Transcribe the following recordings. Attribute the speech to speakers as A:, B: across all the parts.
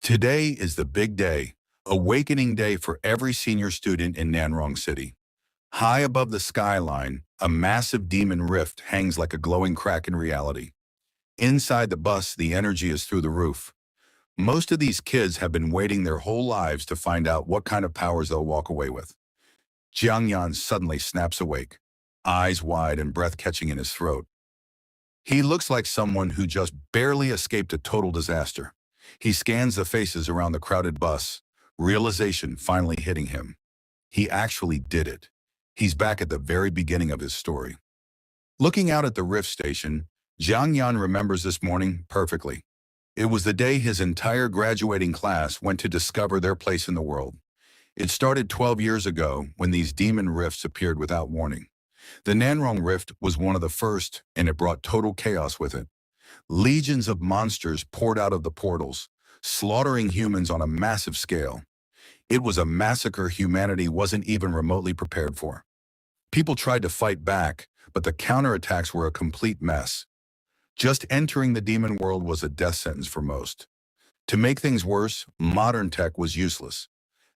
A: Today is the big day, awakening day for every senior student in Nanrong City. High above the skyline, a massive demon rift hangs like a glowing crack in reality. Inside the bus, the energy is through the roof. Most of these kids have been waiting their whole lives to find out what kind of powers they'll walk away with. Jiang Yan suddenly snaps awake, eyes wide and breath catching in his throat. He looks like someone who just barely escaped a total disaster. He scans the faces around the crowded bus, realization finally hitting him. He actually did it. He's back at the very beginning of his story. Looking out at the Rift station, Jiang Yan remembers this morning perfectly. It was the day his entire graduating class went to discover their place in the world. It started 12 years ago when these demon rifts appeared without warning. The Nanrong Rift was one of the first, and it brought total chaos with it. Legions of monsters poured out of the portals, slaughtering humans on a massive scale. It was a massacre humanity wasn't even remotely prepared for. People tried to fight back, but the counterattacks were a complete mess. Just entering the demon world was a death sentence for most. To make things worse, modern tech was useless.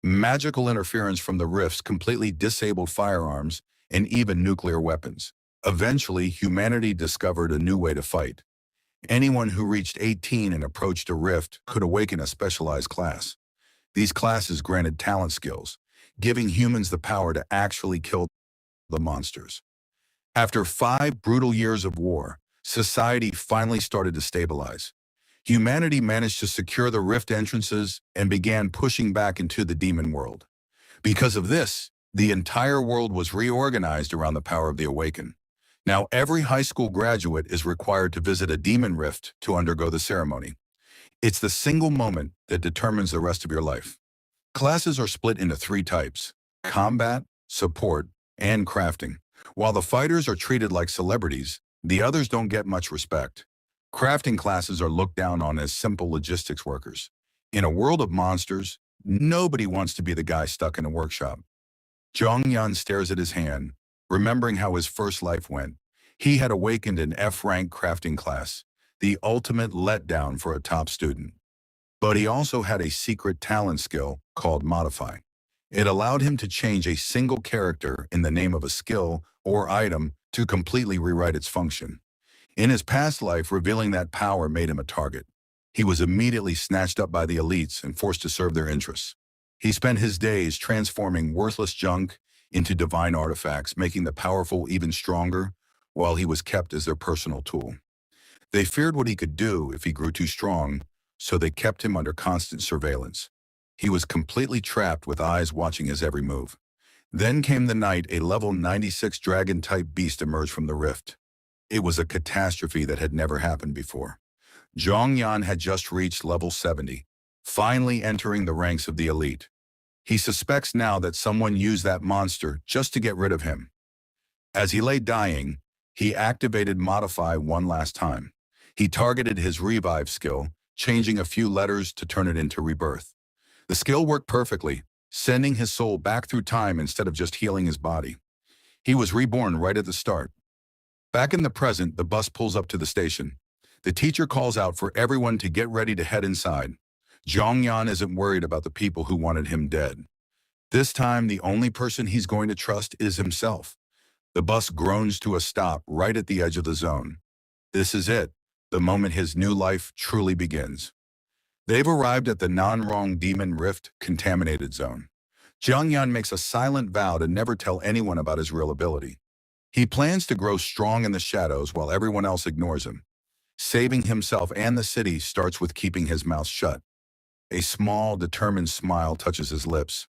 A: Magical interference from the rifts completely disabled firearms and even nuclear weapons. Eventually, humanity discovered a new way to fight. Anyone who reached 18 and approached a rift could awaken a specialized class. These classes granted talent skills, giving humans the power to actually kill the monsters. After 5 brutal years of war, society finally started to stabilize. Humanity managed to secure the rift entrances and began pushing back into the demon world. Because of this, the entire world was reorganized around the power of the Awaken. Now every high school graduate is required to visit a demon rift to undergo the ceremony. It's the single moment that determines the rest of your life. Classes are split into 3 types: combat, support, and crafting. While the fighters are treated like celebrities, the others don't get much respect. Crafting classes are looked down on as simple logistics workers. In a world of monsters, nobody wants to be the guy stuck in a workshop. Zhang Yan stares at his hand, remembering how his first life went. He had awakened an F-rank crafting class, the ultimate letdown for a top student. But he also had a secret talent skill called Modify. It allowed him to change a single character in the name of a skill or item to completely rewrite its function. In his past life, revealing that power made him a target. He was immediately snatched up by the elites and forced to serve their interests. He spent his days transforming worthless junk into divine artifacts, making the powerful even stronger, while he was kept as their personal tool. They feared what he could do if he grew too strong, so they kept him under constant surveillance. He was completely trapped with eyes watching his every move. Then came the night a level 96 dragon-type beast emerged from the rift. It was a catastrophe that had never happened before. Zhang Yan had just reached level 70, finally entering the ranks of the elite. He suspects now that someone used that monster just to get rid of him. As he lay dying, he activated Modify one last time. He targeted his revive skill, changing a few letters to turn it into rebirth. The skill worked perfectly, sending his soul back through time instead of just healing his body. He was reborn right at the start. Back in the present, the bus pulls up to the station. The teacher calls out for everyone to get ready to head inside. Zhang Yan isn't worried about the people who wanted him dead. This time, the only person he's going to trust is himself. The bus groans to a stop right at the edge of the zone. This is it, the moment his new life truly begins. They've arrived at the Nanrong Demon Rift contaminated zone. Zhang Yan makes a silent vow to never tell anyone about his real ability. He plans to grow strong in the shadows while everyone else ignores him. Saving himself and the city starts with keeping his mouth shut. A small, determined smile touches his lips.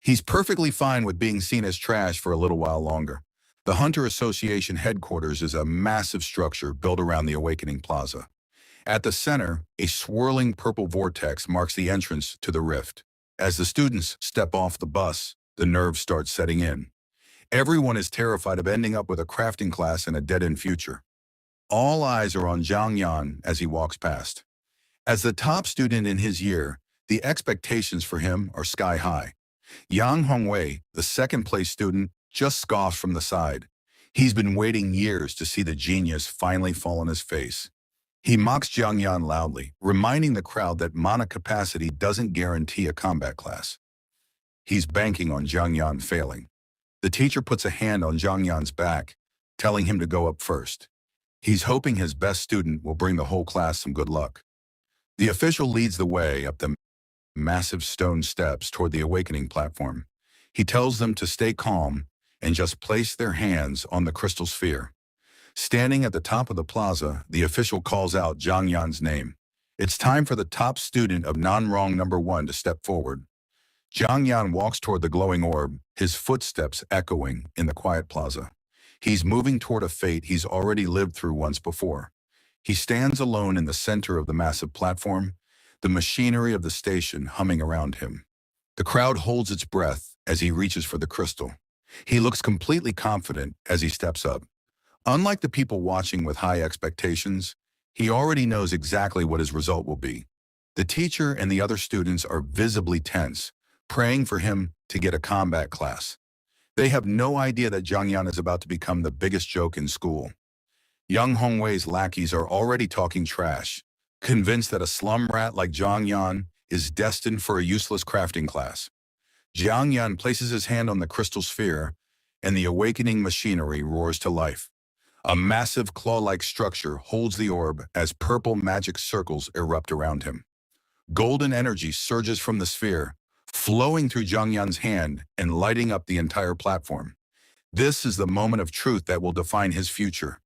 A: He's perfectly fine with being seen as trash for a little while longer. The Hunter Association headquarters is a massive structure built around the Awakening Plaza. At the center, a swirling purple vortex marks the entrance to the rift. As the students step off the bus, the nerves start setting in. Everyone is terrified of ending up with a crafting class in a dead-end future. All eyes are on Zhang Yan as he walks past. As the top student in his year, the expectations for him are sky high. Yang Hongwei, the second-place student, just scoffs from the side. He's been waiting years to see the genius finally fall on his face. He mocks Jiang Yan loudly, reminding the crowd that mana capacity doesn't guarantee a combat class. He's banking on Jiang Yan failing. The teacher puts a hand on Jiang Yan's back, telling him to go up first. He's hoping his best student will bring the whole class some good luck. The official leads the way up the massive stone steps toward the awakening platform. He tells them to stay calm and just place their hands on the crystal sphere. Standing at the top of the plaza, the official calls out Jiang Yan's name. It's time for the top student of Nanrong number 1 to step forward. Jiang Yan walks toward the glowing orb, his footsteps echoing in the quiet plaza. He's moving toward a fate he's already lived through once before. He stands alone in the center of the massive platform, the machinery of the station humming around him. The crowd holds its breath as he reaches for the crystal. He looks completely confident as he steps up. Unlike the people watching with high expectations, he already knows exactly what his result will be. The teacher and the other students are visibly tense, praying for him to get a combat class. They have no idea that Jiang Yan is about to become the biggest joke in school. Young Hongwei's lackeys are already talking trash, convinced that a slum rat like Jiang Yan is destined for a useless crafting class. Jiang Yan places his hand on the crystal sphere, and the awakening machinery roars to life. A massive claw-like structure holds the orb as purple magic circles erupt around him. Golden energy surges from the sphere, flowing through Jiang Yan's hand and lighting up the entire platform. This is the moment of truth that will define his future.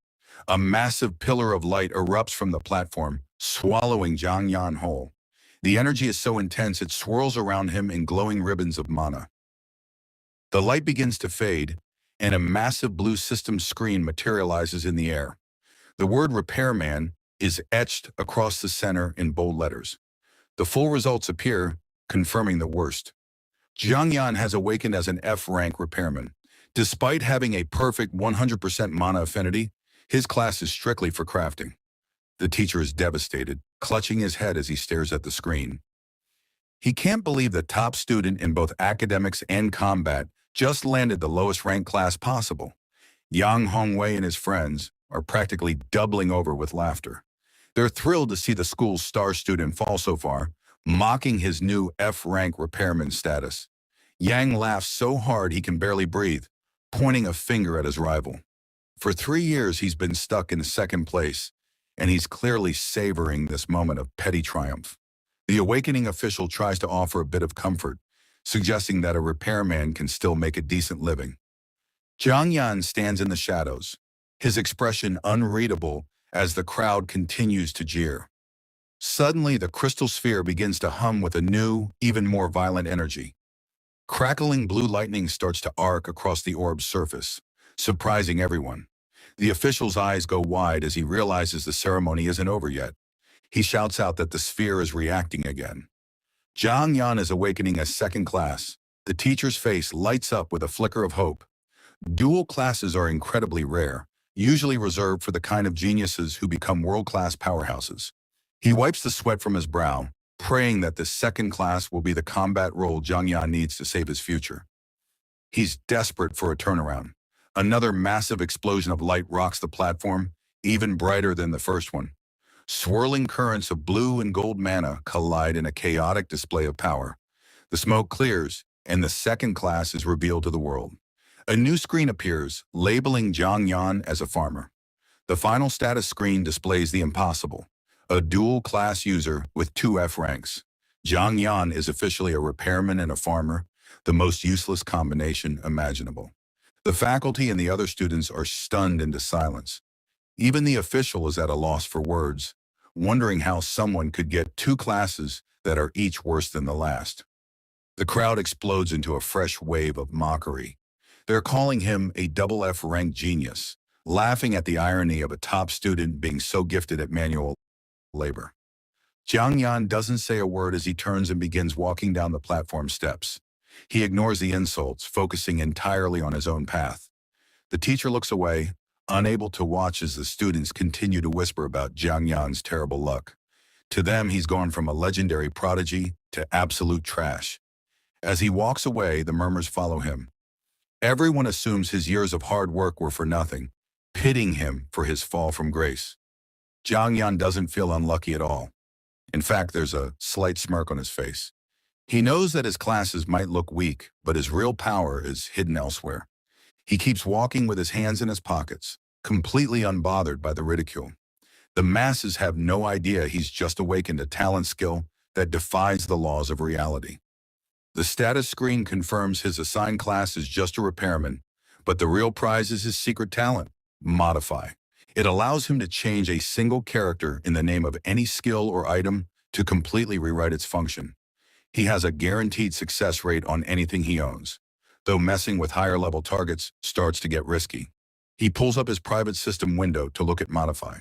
A: A massive pillar of light erupts from the platform, swallowing Jiang Yan whole. The energy is so intense it swirls around him in glowing ribbons of mana. The light begins to fade, and a massive blue system screen materializes in the air. The word Repairman is etched across the center in bold letters. The full results appear, confirming the worst. Jiang Yan has awakened as an F-rank repairman. Despite having a perfect 100% mana affinity, his class is strictly for crafting. The teacher is devastated, clutching his head as he stares at the screen. He can't believe the top student in both academics and combat just landed the lowest ranked class possible. Yang Hongwei and his friends are practically doubling over with laughter. They're thrilled to see the school's star student fall so far, mocking his new F-rank repairman status. Yang laughs so hard he can barely breathe, pointing a finger at his rival. For 3 years, he's been stuck in second place, and he's clearly savoring this moment of petty triumph. The awakening official tries to offer a bit of comfort, suggesting that a repairman can still make a decent living. Jiang Yan stands in the shadows, his expression unreadable as the crowd continues to jeer. Suddenly, the crystal sphere begins to hum with a new, even more violent energy. Crackling blue lightning starts to arc across the orb's surface, surprising everyone. The official's eyes go wide as he realizes the ceremony isn't over yet. He shouts out that the sphere is reacting again. Jiang Yan is awakening as second class. The teacher's face lights up with a flicker of hope. Dual classes are incredibly rare, usually reserved for the kind of geniuses who become world-class powerhouses. He wipes the sweat from his brow, praying that this second class will be the combat role Jiang Yan needs to save his future. He's desperate for a turnaround. Another massive explosion of light rocks the platform, even brighter than the first one. Swirling currents of blue and gold mana collide in a chaotic display of power. The smoke clears, and the second class is revealed to the world. A new screen appears, labeling Jiang Yan as a farmer. The final status screen displays the impossible. A dual-class user with 2 F ranks. Jiang Yan is officially a repairman and a farmer, the most useless combination imaginable. The faculty and the other students are stunned into silence. Even the official is at a loss for words, wondering how someone could get 2 classes that are each worse than the last. The crowd explodes into a fresh wave of mockery. They're calling him a double F-rank genius, laughing at the irony of a top student being so gifted at manual labor. Jiang Yan doesn't say a word as he turns and begins walking down the platform steps. He ignores the insults, focusing entirely on his own path. The teacher looks away, unable to watch as the students continue to whisper about Jiang Yan's terrible luck. To them, he's gone from a legendary prodigy to absolute trash. As he walks away, the murmurs follow him. Everyone assumes his years of hard work were for nothing, pitying him for his fall from grace. Jiang Yan doesn't feel unlucky at all. In fact, there's a slight smirk on his face. He knows that his classes might look weak, but his real power is hidden elsewhere. He keeps walking with his hands in his pockets, completely unbothered by the ridicule. The masses have no idea he's just awakened a talent skill that defies the laws of reality. The status screen confirms his assigned class is just a repairman, but the real prize is his secret talent, Modify. It allows him to change a single character in the name of any skill or item to completely rewrite its function. He has a guaranteed success rate on anything he owns, though messing with higher-level targets starts to get risky. He pulls up his private system window to look at Modify.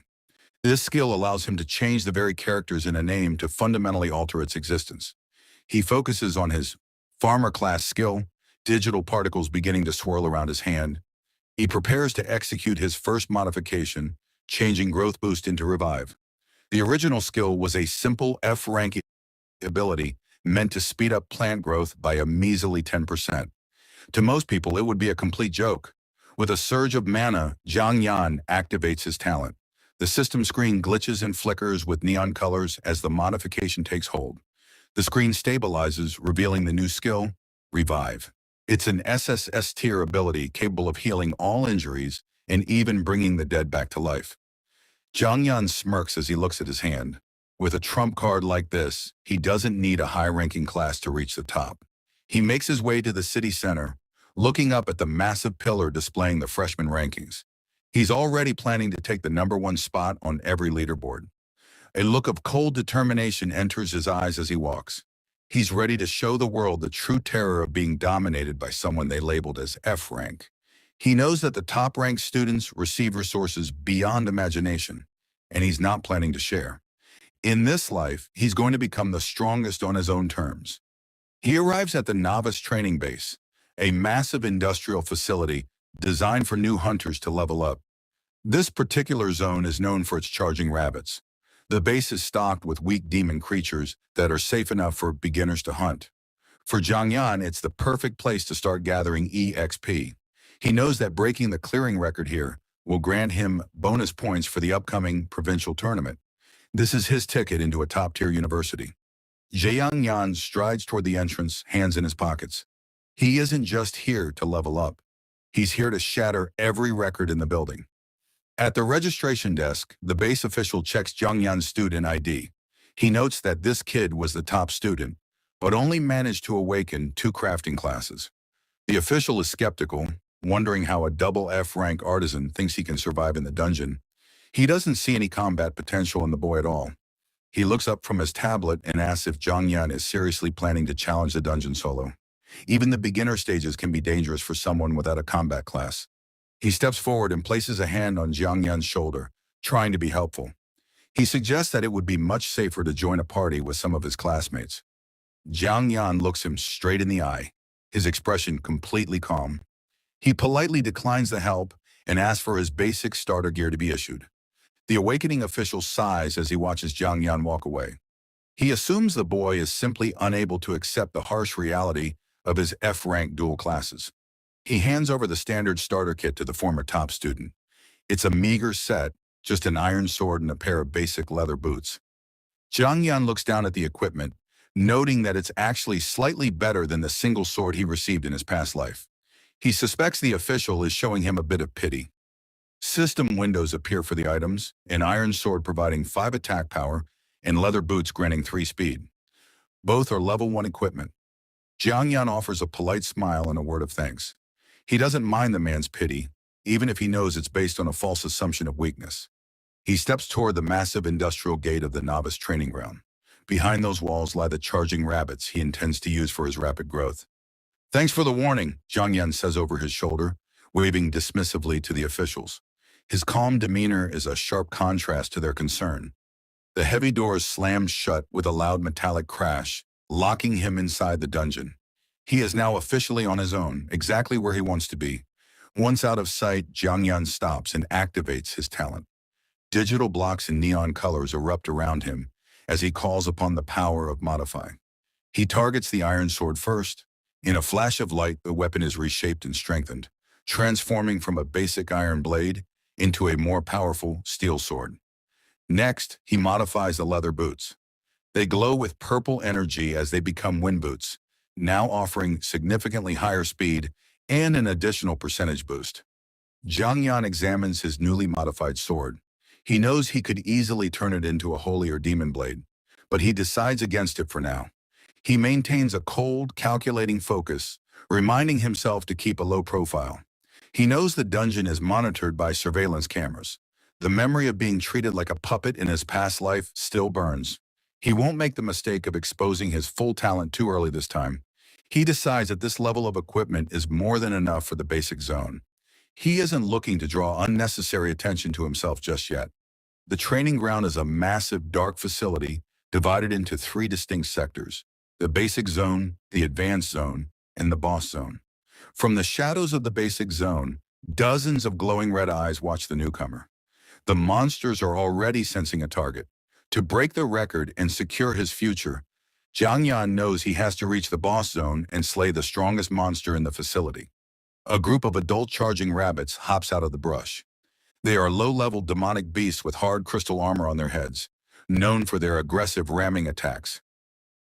A: This skill allows him to change the very characters in a name to fundamentally alter its existence. He focuses on his farmer class skill, digital particles beginning to swirl around his hand. He prepares to execute his first modification, changing Growth Boost into Revive. The original skill was a simple F-rank ability meant to speed up plant growth by a measly 10%. To most people, it would be a complete joke. With a surge of mana, Jiang Yan activates his talent. The system screen glitches and flickers with neon colors as the modification takes hold. The screen stabilizes, revealing the new skill, Revive. It's an SSS tier ability capable of healing all injuries and even bringing the dead back to life. Jiang Yan smirks as he looks at his hand. With a trump card like this, he doesn't need a high-ranking class to reach the top. He makes his way to the city center, looking up at the massive pillar displaying the freshman rankings. He's already planning to take the #1 spot on every leaderboard. A look of cold determination enters his eyes as he walks. He's ready to show the world the true terror of being dominated by someone they labeled as F rank. He knows that the top-ranked students receive resources beyond imagination, and he's not planning to share. In this life, he's going to become the strongest on his own terms. He arrives at the novice training base, a massive industrial facility designed for new hunters to level up. This particular zone is known for its charging rabbits. The base is stocked with weak demon creatures that are safe enough for beginners to hunt. For Jiang Yan, it's the perfect place to start gathering EXP. He knows that breaking the clearing record here will grant him bonus points for the upcoming provincial tournament. This is his ticket into a top-tier university. Jiang Yan strides toward the entrance, hands in his pockets. He isn't just here to level up. He's here to shatter every record in the building. At the registration desk, the base official checks Jiang Yan's student ID. He notes that this kid was the top student, but only managed to awaken 2 crafting classes. The official is skeptical, wondering how a double F-rank artisan thinks he can survive in the dungeon. He doesn't see any combat potential in the boy at all. He looks up from his tablet and asks if Jiang Yan is seriously planning to challenge the dungeon solo. Even the beginner stages can be dangerous for someone without a combat class. He steps forward and places a hand on Jiang Yan's shoulder, trying to be helpful. He suggests that it would be much safer to join a party with some of his classmates. Jiang Yan looks him straight in the eye, his expression completely calm. He politely declines the help and asks for his basic starter gear to be issued. The awakening official sighs as he watches Jiang Yan walk away. He assumes the boy is simply unable to accept the harsh reality of his F-rank dual classes. He hands over the standard starter kit to the former top student. It's a meager set, just an iron sword and a pair of basic leather boots. Jiang Yan looks down at the equipment, noting that it's actually slightly better than the single sword he received in his past life. He suspects the official is showing him a bit of pity. System windows appear for the items, an iron sword providing 5 attack power and leather boots granting 3 speed. Both are level 1 equipment. Jiang Yan offers a polite smile and a word of thanks. He doesn't mind the man's pity, even if he knows it's based on a false assumption of weakness. He steps toward the massive industrial gate of the novice training ground. Behind those walls lie the charging rabbits he intends to use for his rapid growth. Thanks for the warning, Jiang Yan says over his shoulder, waving dismissively to the officials. His calm demeanor is a sharp contrast to their concern. The heavy doors slammed shut with a loud metallic crash, locking him inside the dungeon. He is now officially on his own, exactly where he wants to be. Once out of sight, Jiang Yan stops and activates his talent. Digital blocks in neon colors erupt around him as he calls upon the power of Modify. He targets the iron sword first. In a flash of light, the weapon is reshaped and strengthened, transforming from a basic iron blade into a more powerful steel sword. Next, he modifies the leather boots. They glow with purple energy as they become wind boots, now offering significantly higher speed and an additional percentage boost. Jiang Yan examines his newly modified sword. He knows he could easily turn it into a holy or demon blade, but he decides against it for now. He maintains a cold, calculating focus, reminding himself to keep a low profile. He knows the dungeon is monitored by surveillance cameras. The memory of being treated like a puppet in his past life still burns. He won't make the mistake of exposing his full talent too early this time. He decides that this level of equipment is more than enough for the basic zone. He isn't looking to draw unnecessary attention to himself just yet. The training ground is a massive, dark facility divided into three distinct sectors: the basic zone, the advanced zone, and the boss zone. From the shadows of the basic zone, dozens of glowing red eyes watch the newcomer. The monsters are already sensing a target. To break the record and secure his future, Jiang Yan knows he has to reach the boss zone and slay the strongest monster in the facility. A group of adult charging rabbits hops out of the brush. They are low-level demonic beasts with hard crystal armor on their heads, known for their aggressive ramming attacks.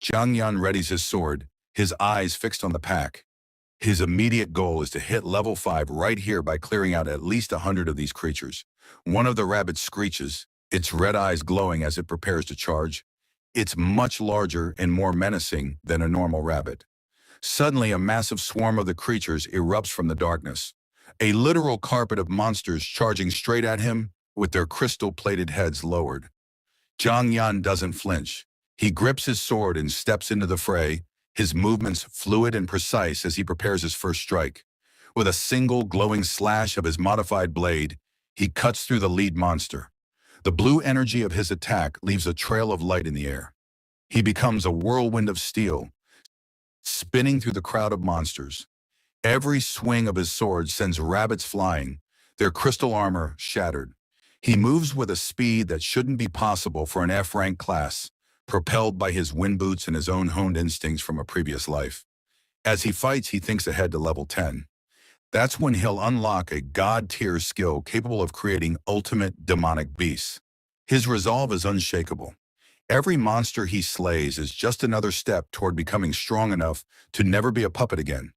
A: Jiang Yan readies his sword, his eyes fixed on the pack. His immediate goal is to hit level 5 right here by clearing out at least 100 of these creatures. One of the rabbits screeches, its red eyes glowing as it prepares to charge. It's much larger and more menacing than a normal rabbit. Suddenly, a massive swarm of the creatures erupts from the darkness. A literal carpet of monsters charging straight at him with their crystal-plated heads lowered. Jiang Yan doesn't flinch. He grips his sword and steps into the fray, his movements fluid and precise as he prepares his first strike. With a single glowing slash of his modified blade, he cuts through the lead monster. The blue energy of his attack leaves a trail of light in the air. He becomes a whirlwind of steel, spinning through the crowd of monsters. Every swing of his sword sends rabbits flying, their crystal armor shattered. He moves with a speed that shouldn't be possible for an F-rank class, propelled by his wind boots and his own honed instincts from a previous life. As he fights, he thinks ahead to level 10. That's when he'll unlock a god-tier skill capable of creating ultimate demonic beasts. His resolve is unshakable. Every monster he slays is just another step toward becoming strong enough to never be a puppet again.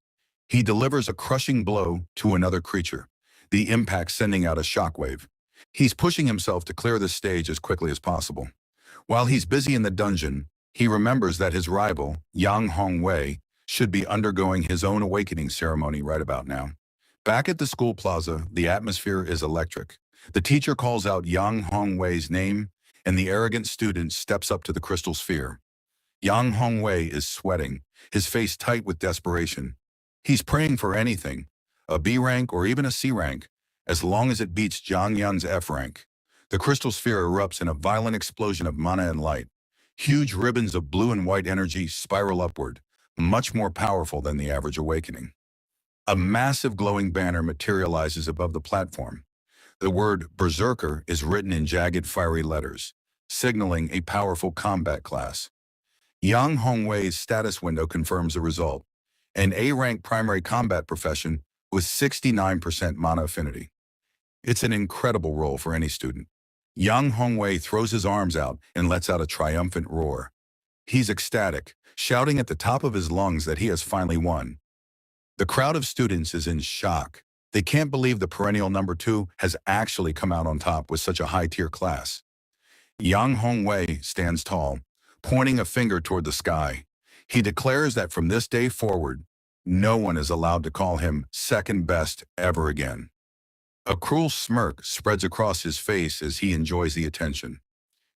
A: He delivers a crushing blow to another creature, the impact sending out a shockwave. He's pushing himself to clear the stage as quickly as possible. While he's busy in the dungeon, he remembers that his rival, Yang Hongwei, should be undergoing his own awakening ceremony right about now. Back at the school plaza, the atmosphere is electric. The teacher calls out Yang Hongwei's name, and the arrogant student steps up to the crystal sphere. Yang Hongwei is sweating, his face tight with desperation. He's praying for anything, a B rank or even a C rank, as long as it beats Jiang Yan's F rank. The crystal sphere erupts in a violent explosion of mana and light. Huge ribbons of blue and white energy spiral upward, much more powerful than the average awakening. A massive glowing banner materializes above the platform. The word Berserker is written in jagged fiery letters, signaling a powerful combat class. Yang Hongwei's status window confirms the result: an A-rank primary combat profession with 69% mana affinity. It's an incredible roll for any student. Yang Hongwei throws his arms out and lets out a triumphant roar. He's ecstatic, shouting at the top of his lungs that he has finally won. The crowd of students is in shock. They can't believe the perennial number 2 has actually come out on top with such a high-tier class. Yang Hongwei stands tall, pointing a finger toward the sky. He declares that from this day forward, no one is allowed to call him second best ever again. A cruel smirk spreads across his face as he enjoys the attention.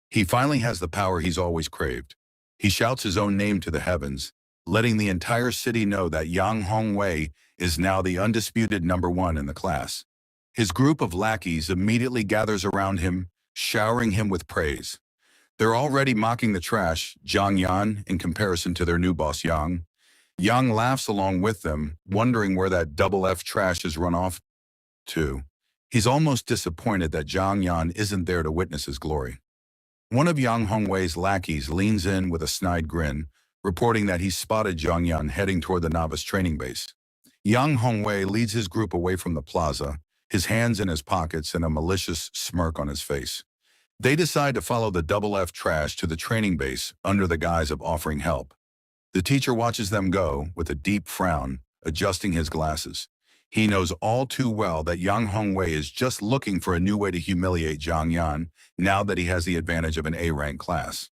A: He finally has the power he's always craved. He shouts his own name to the heavens, letting the entire city know that Yang Hongwei is now the undisputed number 1 in the class. His group of lackeys immediately gathers around him, showering him with praise. They're already mocking the trash, Jiang Yan, in comparison to their new boss Yang. Yang laughs along with them, wondering where that double F trash has run off to. He's almost disappointed that Jiang Yan isn't there to witness his glory. One of Yang Hongwei's lackeys leans in with a snide grin, reporting that he's spotted Jiang Yan heading toward the novice training base. Yang Hongwei leads his group away from the plaza, his hands in his pockets and a malicious smirk on his face. They decide to follow the double F trash to the training base under the guise of offering help. The teacher watches them go with a deep frown, adjusting his glasses. He knows all too well that Yang Hongwei is just looking for a new way to humiliate Zhang Yan now that he has the advantage of an A-rank class.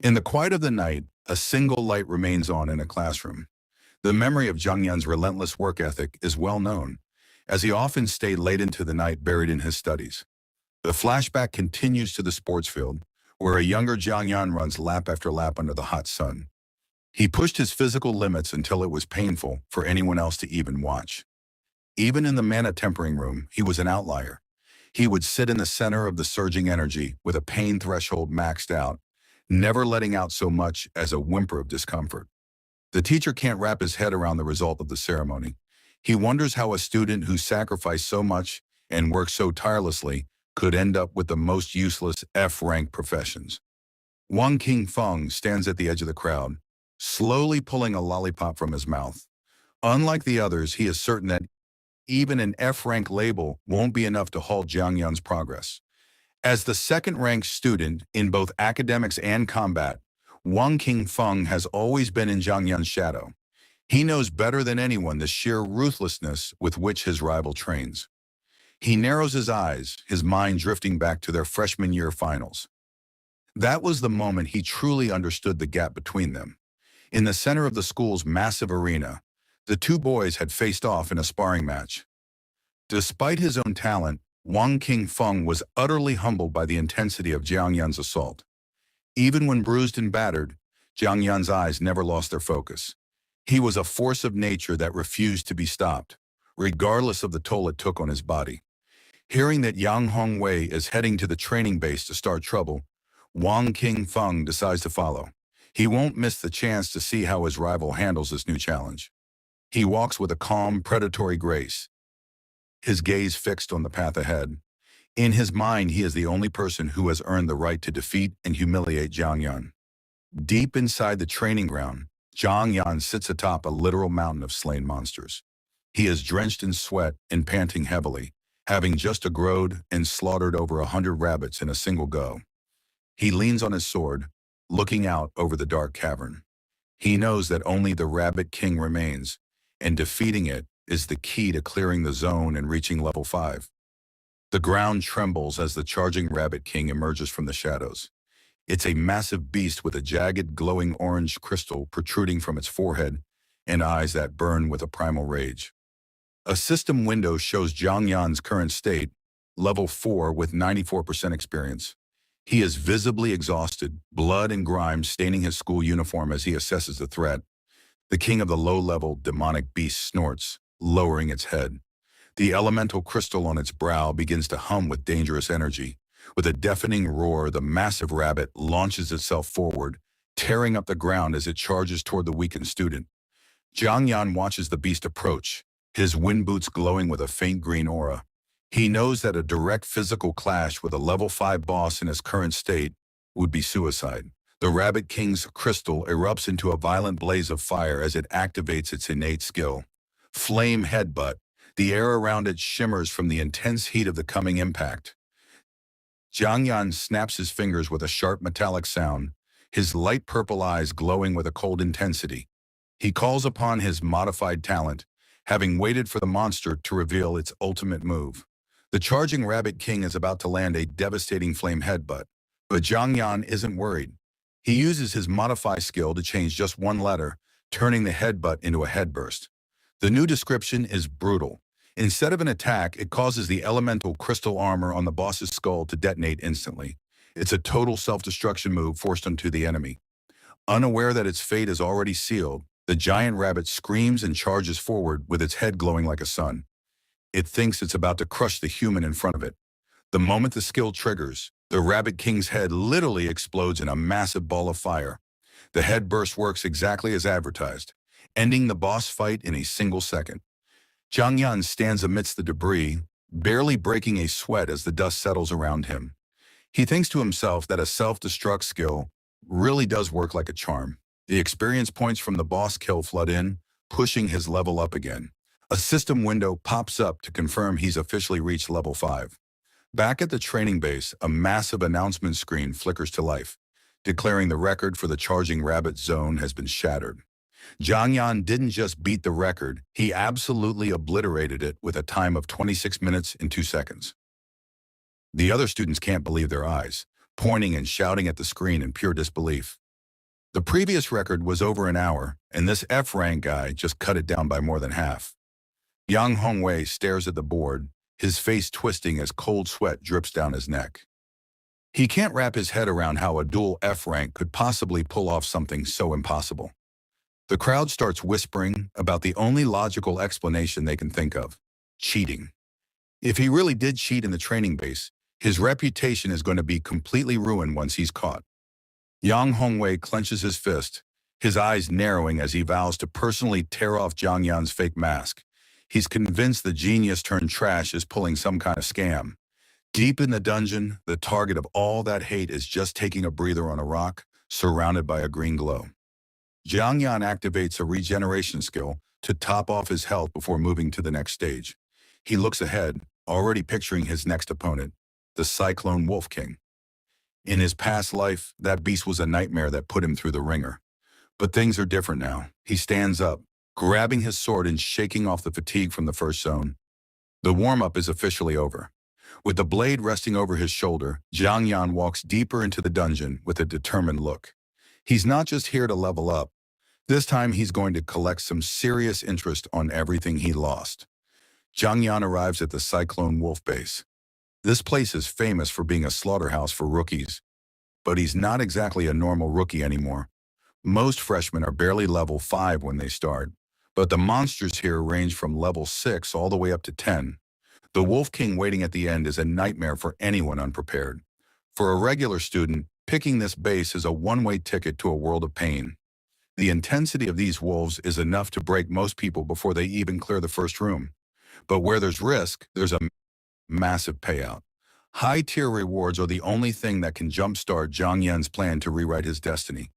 A: In the quiet of the night, a single light remains on in a classroom. The memory of Zhang Yan's relentless work ethic is well known, as he often stayed late into the night buried in his studies. The flashback continues to the sports field, where a younger Zhang Yan runs lap after lap under the hot sun. He pushed his physical limits until it was painful for anyone else to even watch. Even in the mana tempering room, he was an outlier. He would sit in the center of the surging energy with a pain threshold maxed out, never letting out so much as a whimper of discomfort. The teacher can't wrap his head around the result of the ceremony. He wonders how a student who sacrificed so much and worked so tirelessly could end up with the most useless F-rank professions. Wang Qingfeng stands at the edge of the crowd, slowly pulling a lollipop from his mouth. Unlike the others, he is certain that even an F-rank label won't be enough to halt Zhang Yan's progress. As the second-ranked student in both academics and combat, Wang Qingfeng has always been in Zhang Yan's shadow. He knows better than anyone the sheer ruthlessness with which his rival trains. He narrows his eyes, his mind drifting back to their freshman year finals. That was the moment he truly understood the gap between them. In the center of the school's massive arena, the two boys had faced off in a sparring match. Despite his own talent, Wang Qingfeng was utterly humbled by the intensity of Zhang Yan's assault. Even when bruised and battered, Zhang Yan's eyes never lost their focus. He was a force of nature that refused to be stopped, regardless of the toll it took on his body. Hearing that Yang Hongwei is heading to the training base to start trouble, Wang Qingfeng decides to follow. He won't miss the chance to see how his rival handles this new challenge. He walks with a calm, predatory grace, his gaze fixed on the path ahead. In his mind, he is the only person who has earned the right to defeat and humiliate Zhang Yan. Deep inside the training ground, Zhang Yan sits atop a literal mountain of slain monsters. He is drenched in sweat and panting heavily, having just aggroed and slaughtered over 100 rabbits in a single go. He leans on his sword, looking out over the dark cavern. He knows that only the Rabbit King remains, and defeating it is the key to clearing the zone and reaching level 5. The ground trembles as the charging Rabbit King emerges from the shadows. It's a massive beast with a jagged, glowing orange crystal protruding from its forehead and eyes that burn with a primal rage. A system window shows Zhang Yan's current state, level 4 with 94% experience. He is visibly exhausted, blood and grime staining his school uniform as he assesses the threat. The king of the low-level demonic beast snorts, lowering its head. The elemental crystal on its brow begins to hum with dangerous energy. With a deafening roar, the massive rabbit launches itself forward, tearing up the ground as it charges toward the weakened student. Zhang Yan watches the beast approach, his wind boots glowing with a faint green aura. He knows that a direct physical clash with a level 5 boss in his current state would be suicide. The Rabbit King's crystal erupts into a violent blaze of fire as it activates its innate skill. Flame Headbutt. The air around it shimmers from the intense heat of the coming impact. Zhang Yan snaps his fingers with a sharp metallic sound, his light purple eyes glowing with a cold intensity. He calls upon his modified talent, having waited for the monster to reveal its ultimate move. The charging Rabbit King is about to land a devastating flame headbutt, but Zhang Yan isn't worried. He uses his modify skill to change just one letter, turning the headbutt into a headburst. The new description is brutal. Instead of an attack, it causes the elemental crystal armor on the boss's skull to detonate instantly. It's a total self-destruction move forced onto the enemy. Unaware that its fate is already sealed, the giant rabbit screams and charges forward with its head glowing like a sun. It thinks it's about to crush the human in front of it. The moment the skill triggers, the Rabbit King's head literally explodes in a massive ball of fire. The head burst works exactly as advertised, ending the boss fight in a single second. Zhang Yan stands amidst the debris, barely breaking a sweat as the dust settles around him. He thinks to himself that a self-destruct skill really does work like a charm. The experience points from the boss kill flood in, pushing his level up again. A system window pops up to confirm he's officially reached level 5. Back at the training base, a massive announcement screen flickers to life, declaring the record for the charging rabbit zone has been shattered. Zhang Yan didn't just beat the record, he absolutely obliterated it with a time of 26 minutes and 2 seconds. The other students can't believe their eyes, pointing and shouting at the screen in pure disbelief. The previous record was over an hour, and this F-rank guy just cut it down by more than half. Yang Hongwei stares at the board, his face twisting as cold sweat drips down his neck. He can't wrap his head around how a dual F rank could possibly pull off something so impossible. The crowd starts whispering about the only logical explanation they can think of: cheating. If he really did cheat in the training base, his reputation is going to be completely ruined once he's caught. Yang Hongwei clenches his fist, his eyes narrowing as he vows to personally tear off Zhang Yan's fake mask. He's convinced the genius turned trash is pulling some kind of scam. Deep in the dungeon, the target of all that hate is just taking a breather on a rock, surrounded by a green glow. Zhang Yan activates a regeneration skill to top off his health before moving to the next stage. He looks ahead, already picturing his next opponent, the Cyclone Wolf King. In his past life, that beast was a nightmare that put him through the ringer. But things are different now. He stands up, grabbing his sword and shaking off the fatigue from the first zone. The warm-up is officially over. With the blade resting over his shoulder, Zhang Yan walks deeper into the dungeon with a determined look. He's not just here to level up. This time he's going to collect some serious interest on everything he lost. Zhang Yan arrives at the Cyclone Wolf base. This place is famous for being a slaughterhouse for rookies. But he's not exactly a normal rookie anymore. Most freshmen are barely level 5 when they start, but the monsters here range from level 6 all the way up to 10. The Wolf King waiting at the end is a nightmare for anyone unprepared. For a regular student, picking this base is a one-way ticket to a world of pain. The intensity of these wolves is enough to break most people before they even clear the first room. But where there's risk, there's a massive payout. High-tier rewards are the only thing that can jumpstart Zhang Yan's plan to rewrite his destiny.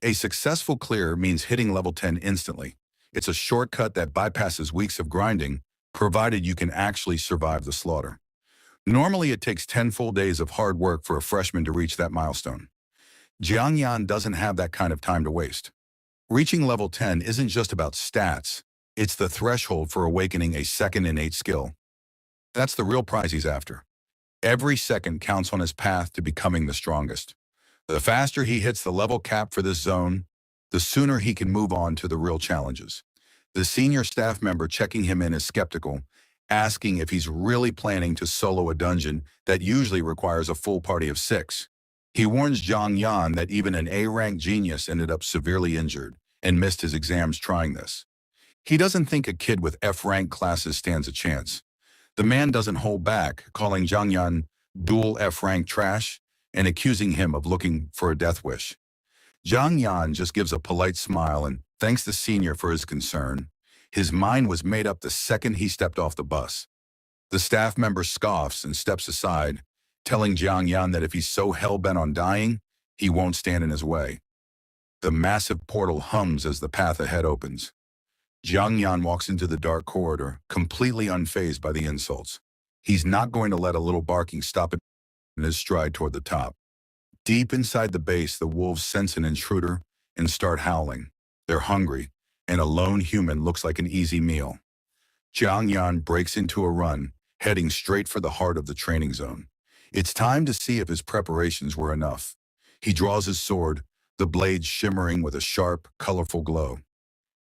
A: A successful clear means hitting level 10 instantly. It's a shortcut that bypasses weeks of grinding, provided you can actually survive the slaughter. Normally, it takes 10 full days of hard work for a freshman to reach that milestone. Zhang Yan doesn't have that kind of time to waste. Reaching level 10 isn't just about stats, it's the threshold for awakening a second innate skill. That's the real prize he's after. Every second counts on his path to becoming the strongest. The faster he hits the level cap for this zone, the sooner he can move on to the real challenges. The senior staff member checking him in is skeptical, asking if he's really planning to solo a dungeon that usually requires a full party of 6. He warns Zhang Yan that even an A-rank genius ended up severely injured and missed his exams trying this. He doesn't think a kid with F-rank classes stands a chance. The man doesn't hold back, calling Zhang Yan dual F-rank trash and accusing him of looking for a death wish. Zhang Yan just gives a polite smile and thanks the senior for his concern. His mind was made up the second he stepped off the bus. The staff member scoffs and steps aside, telling Zhang Yan that if he's so hell-bent on dying, he won't stand in his way. The massive portal hums as the path ahead opens. Zhang Yan walks into the dark corridor, completely unfazed by the insults. He's not going to let a little barking stop him in his stride toward the top. Deep inside the base, the wolves sense an intruder and start howling. They're hungry, and a lone human looks like an easy meal. Zhang Yan breaks into a run, heading straight for the heart of the training zone. It's time to see if his preparations were enough. He draws his sword, the blade shimmering with a sharp, colorful glow.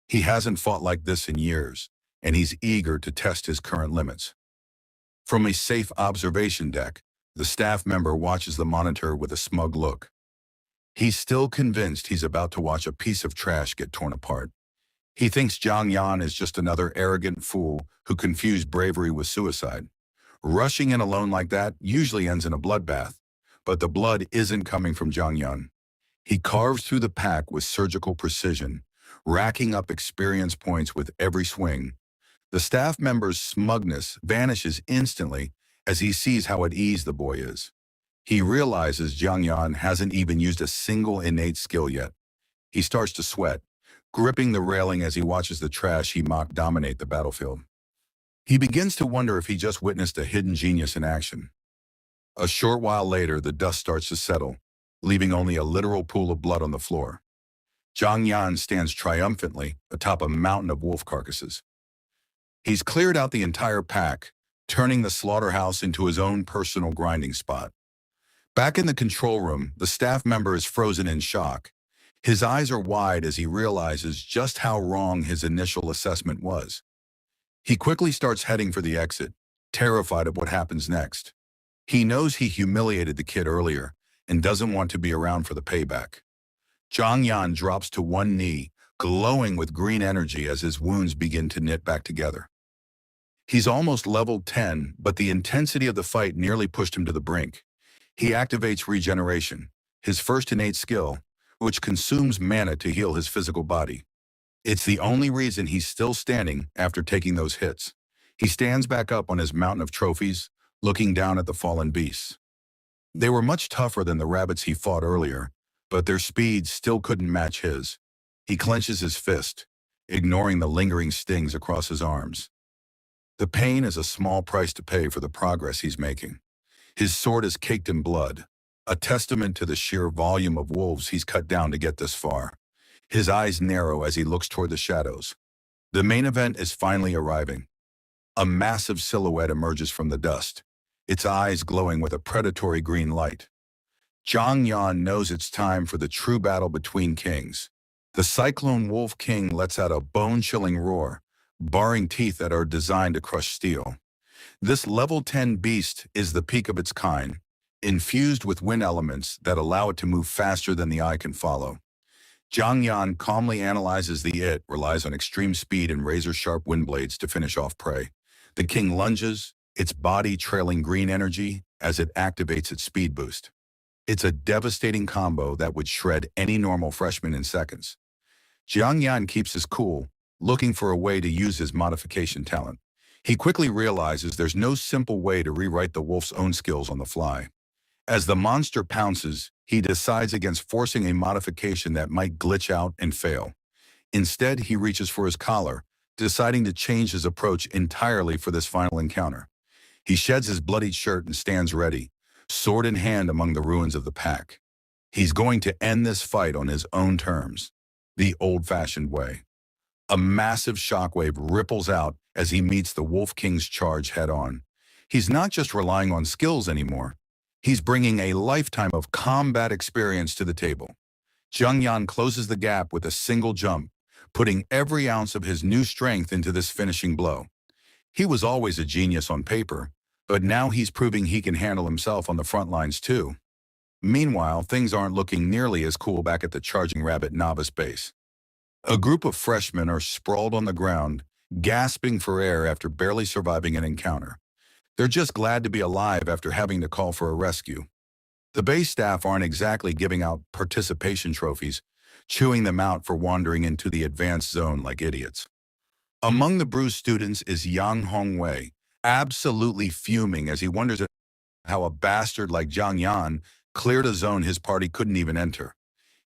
A: He hasn't fought like this in years, and he's eager to test his current limits. From a safe observation deck, the staff member watches the monitor with a smug look. He's still convinced he's about to watch a piece of trash get torn apart. He thinks Zhang Yan is just another arrogant fool who confused bravery with suicide. Rushing in alone like that usually ends in a bloodbath, but the blood isn't coming from Zhang Yan. He carves through the pack with surgical precision, racking up experience points with every swing. The staff member's smugness vanishes instantly as he sees how at ease the boy is. He realizes Zhang Yan hasn't even used a single innate skill yet. He starts to sweat, gripping the railing as he watches the trash he mocked dominate the battlefield. He begins to wonder if he just witnessed a hidden genius in action. A short while later, the dust starts to settle, leaving only a literal pool of blood on the floor. Zhang Yan stands triumphantly atop a mountain of wolf carcasses. He's cleared out the entire pack, turning the slaughterhouse into his own personal grinding spot. Back in the control room, the staff member is frozen in shock. His eyes are wide as he realizes just how wrong his initial assessment was. He quickly starts heading for the exit, terrified of what happens next. He knows he humiliated the kid earlier and doesn't want to be around for the payback. Zhang Yan drops to one knee, glowing with green energy as his wounds begin to knit back together. He's almost level 10, but the intensity of the fight nearly pushed him to the brink. He activates regeneration, his first innate skill, which consumes mana to heal his physical body. It's the only reason he's still standing after taking those hits. He stands back up on his mountain of trophies, looking down at the fallen beasts. They were much tougher than the rabbits he fought earlier, but their speed still couldn't match his. He clenches his fist, ignoring the lingering stings across his arms. The pain is a small price to pay for the progress he's making. His sword is caked in blood, a testament to the sheer volume of wolves he's cut down to get this far. His eyes narrow as he looks toward the shadows. The main event is finally arriving. A massive silhouette emerges from the dust, its eyes glowing with a predatory green light. Zhang Yan knows it's time for the true battle between kings. The Cyclone Wolf King lets out a bone-chilling roar, baring teeth that are designed to crush steel. This level 10 beast is the peak of its kind, infused with wind elements that allow it to move faster than the eye can follow. Zhang Yan calmly analyzes the it relies on extreme speed and razor-sharp wind blades to finish off prey. The king lunges, its body trailing green energy as it activates its speed boost. It's a devastating combo that would shred any normal freshman in seconds. Zhang Yan keeps his cool, looking for a way to use his modification talent. He quickly realizes there's no simple way to rewrite the wolf's own skills on the fly. As the monster pounces, he decides against forcing a modification that might glitch out and fail. Instead, he reaches for his collar, deciding to change his approach entirely for this final encounter. He sheds his bloodied shirt and stands ready, sword in hand among the ruins of the pack. He's going to end this fight on his own terms, the old-fashioned way. A massive shockwave ripples out as he meets the Wolf King's charge head-on. He's not just relying on skills anymore. He's bringing a lifetime of combat experience to the table. Zhang Yan closes the gap with a single jump, putting every ounce of his new strength into this finishing blow. He was always a genius on paper, but now he's proving he can handle himself on the front lines too. Meanwhile, things aren't looking nearly as cool back at the Charging Rabbit novice base. A group of freshmen are sprawled on the ground, gasping for air after barely surviving an encounter. They're just glad to be alive after having to call for a rescue. The base staff aren't exactly giving out participation trophies, chewing them out for wandering into the advanced zone like idiots. Among the bruised students is Yang Hongwei, absolutely fuming as he wonders how a bastard like Zhang Yan cleared a zone his party couldn't even enter.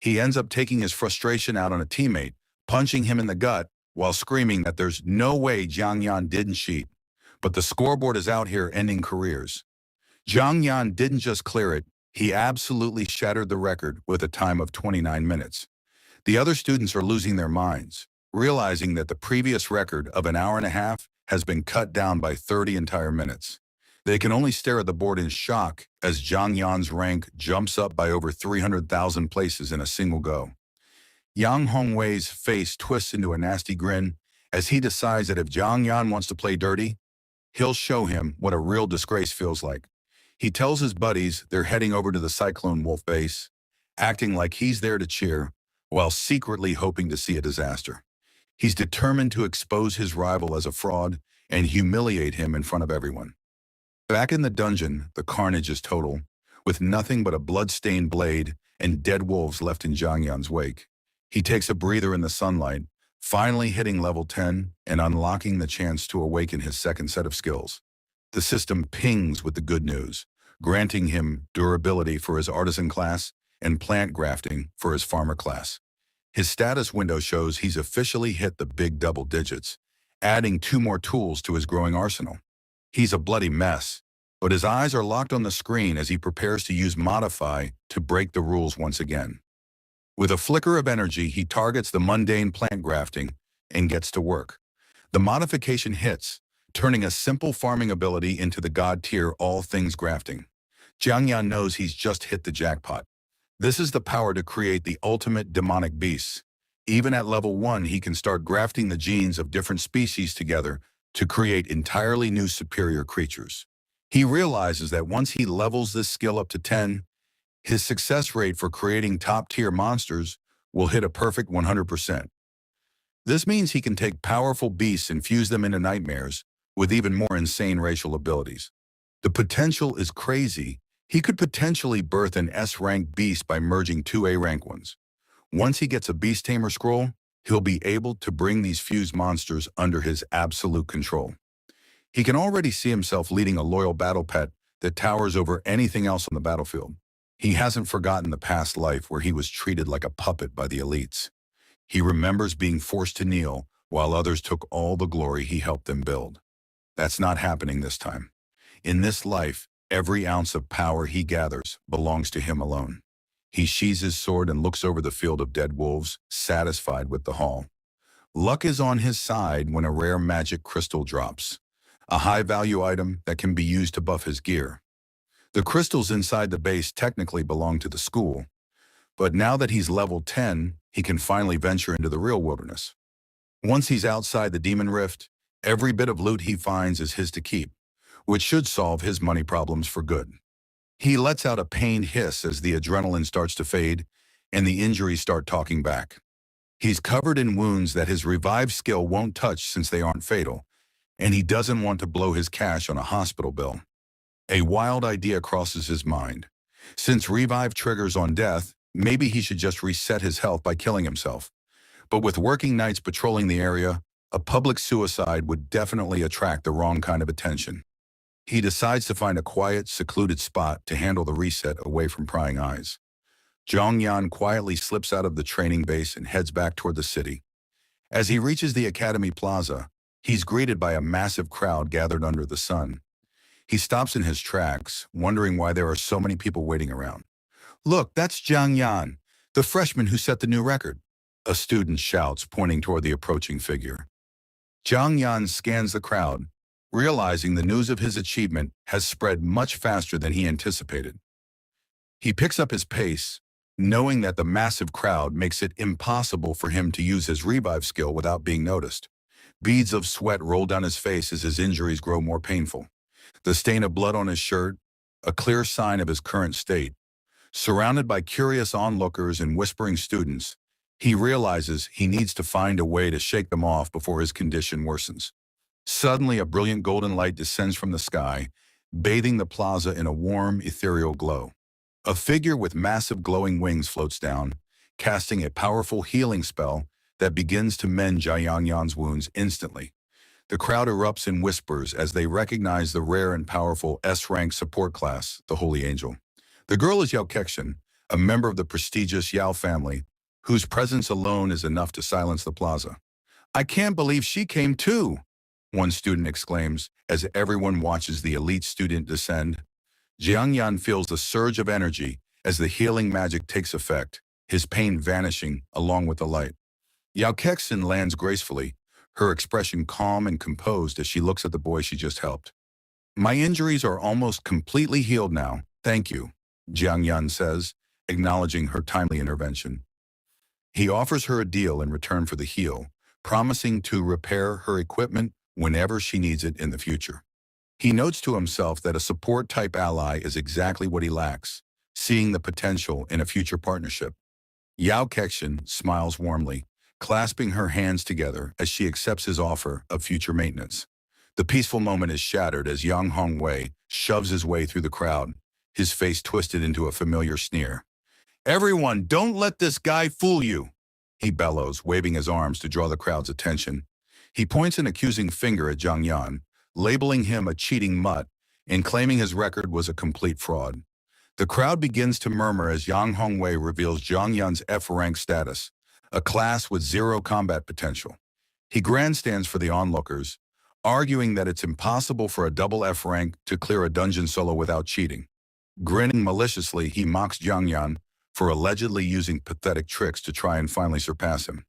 A: He ends up taking his frustration out on a teammate, punching him in the gut while screaming that there's no way Zhang Yan didn't cheat. But the scoreboard is out here ending careers. Zhang Yan didn't just clear it, he absolutely shattered the record with a time of 29 minutes. The other students are losing their minds, realizing that the previous record of an hour and a half has been cut down by 30 entire minutes. They can only stare at the board in shock as Zhang Yan's rank jumps up by over 300,000 places in a single go. Yang Hongwei's face twists into a nasty grin as he decides that if Zhang Yan wants to play dirty, he'll show him what a real disgrace feels like. He tells his buddies they're heading over to the Cyclone Wolf base, acting like he's there to cheer, while secretly hoping to see a disaster. He's determined to expose his rival as a fraud and humiliate him in front of everyone. Back in the dungeon, the carnage is total, with nothing but a blood-stained blade and dead wolves left in Zhang Yan's wake. He takes a breather in the sunlight, finally hitting level 10 and unlocking the chance to awaken his second set of skills. The system pings with the good news, granting him durability for his artisan class and plant grafting for his farmer class. His status window shows he's officially hit the big double digits, adding 2 more tools to his growing arsenal. He's a bloody mess, but his eyes are locked on the screen as he prepares to use Modify to break the rules once again. With a flicker of energy, he targets the mundane plant grafting and gets to work. The modification hits, turning a simple farming ability into the god-tier all things grafting. Jiang Yan knows he's just hit the jackpot. This is the power to create the ultimate demonic beasts. Even at level 1, he can start grafting the genes of different species together to create entirely new superior creatures. He realizes that once he levels this skill up to 10, his success rate for creating top-tier monsters will hit a perfect 100%. This means he can take powerful beasts and fuse them into nightmares with even more insane racial abilities. The potential is crazy. He could potentially birth an S-rank beast by merging two A-rank ones. Once he gets a Beast Tamer scroll, he'll be able to bring these fused monsters under his absolute control. He can already see himself leading a loyal battle pet that towers over anything else on the battlefield. He hasn't forgotten the past life where he was treated like a puppet by the elites. He remembers being forced to kneel while others took all the glory he helped them build. That's not happening this time. In this life, every ounce of power he gathers belongs to him alone. He sheathes his sword and looks over the field of dead wolves, satisfied with the haul. Luck is on his side when a rare magic crystal drops, a high-value item that can be used to buff his gear. The crystals inside the base technically belong to the school, but now that he's level 10, he can finally venture into the real wilderness. Once he's outside the Demon Rift, every bit of loot he finds is his to keep, which should solve his money problems for good. He lets out a pained hiss as the adrenaline starts to fade and the injuries start talking back. He's covered in wounds that his revive skill won't touch since they aren't fatal, and he doesn't want to blow his cash on a hospital bill. A wild idea crosses his mind. Since revive triggers on death, maybe he should just reset his health by killing himself. But with working knights patrolling the area, a public suicide would definitely attract the wrong kind of attention. He decides to find a quiet, secluded spot to handle the reset away from prying eyes. Jiang Yan quietly slips out of the training base and heads back toward the city. As he reaches the Academy Plaza, he's greeted by a massive crowd gathered under the sun. He stops in his tracks, wondering why there are so many people waiting around. "Look, that's Jiang Yan, the freshman who set the new record," a student shouts, pointing toward the approaching figure. Jiang Yan scans the crowd, realizing the news of his achievement has spread much faster than he anticipated. He picks up his pace, knowing that the massive crowd makes it impossible for him to use his revive skill without being noticed. Beads of sweat roll down his face as his injuries grow more painful. The stain of blood on his shirt, a clear sign of his current state. Surrounded by curious onlookers and whispering students, he realizes he needs to find a way to shake them off before his condition worsens. Suddenly, a brilliant golden light descends from the sky, bathing the plaza in a warm, ethereal glow. A figure with massive glowing wings floats down, casting a powerful healing spell that begins to mend Jiang Yan's wounds instantly. The crowd erupts in whispers as they recognize the rare and powerful S-rank support class, the Holy Angel. The girl is Yao Kexin, a member of the prestigious Yao family, whose presence alone is enough to silence the plaza. "I can't believe she came too," one student exclaims as everyone watches the elite student descend. Jiang Yan feels the surge of energy as the healing magic takes effect, his pain vanishing along with the light. Yao Kexin lands gracefully, her expression calm and composed as she looks at the boy she just helped. "My injuries are almost completely healed now, thank you," Jiang Yan says, acknowledging her timely intervention. He offers her a deal in return for the heal, promising to repair her equipment whenever she needs it in the future. He notes to himself that a support-type ally is exactly what he lacks, seeing the potential in a future partnership. Yao Kexin smiles warmly, clasping her hands together as she accepts his offer of future maintenance. The peaceful moment is shattered as Yang Hongwei shoves his way through the crowd, his face twisted into a familiar sneer. "Everyone, don't let this guy fool you," he bellows, waving his arms to draw the crowd's attention. He points an accusing finger at Jiang Yan, labeling him a cheating mutt and claiming his record was a complete fraud. The crowd begins to murmur as Yang Hongwei reveals Jiang Yan's F-rank status, a class with zero combat potential. He grandstands for the onlookers, arguing that it's impossible for a double F rank to clear a dungeon solo without cheating. Grinning maliciously, he mocks Jiang Yan for allegedly using pathetic tricks to try and finally surpass him.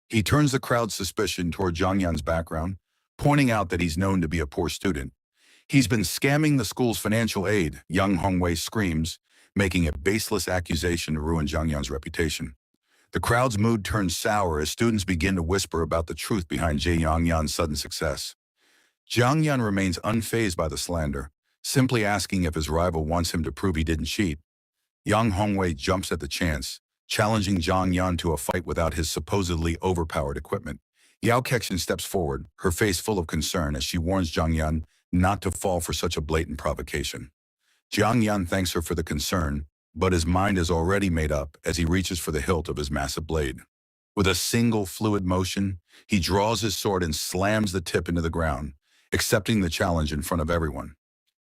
A: He turns the crowd's suspicion toward Jiang Yan's background, pointing out that he's known to be a poor student. He's been scamming the school's financial aid, Yang Hongwei screams, making a baseless accusation to ruin Jiang Yan's reputation. The crowd's mood turns sour as students begin to whisper about the truth behind Jiang Yan's sudden success. Jiang Yan remains unfazed by the slander, simply asking if his rival wants him to prove he didn't cheat. Yang Hongwei jumps at the chance, challenging Jiang Yan to a fight without his supposedly overpowered equipment. Yao Kexin steps forward, her face full of concern as she warns Jiang Yan not to fall for such a blatant provocation. Jiang Yan thanks her for the concern, but his mind is already made up as he reaches for the hilt of his massive blade. With a single fluid motion, he draws his sword and slams the tip into the ground, accepting the challenge in front of everyone.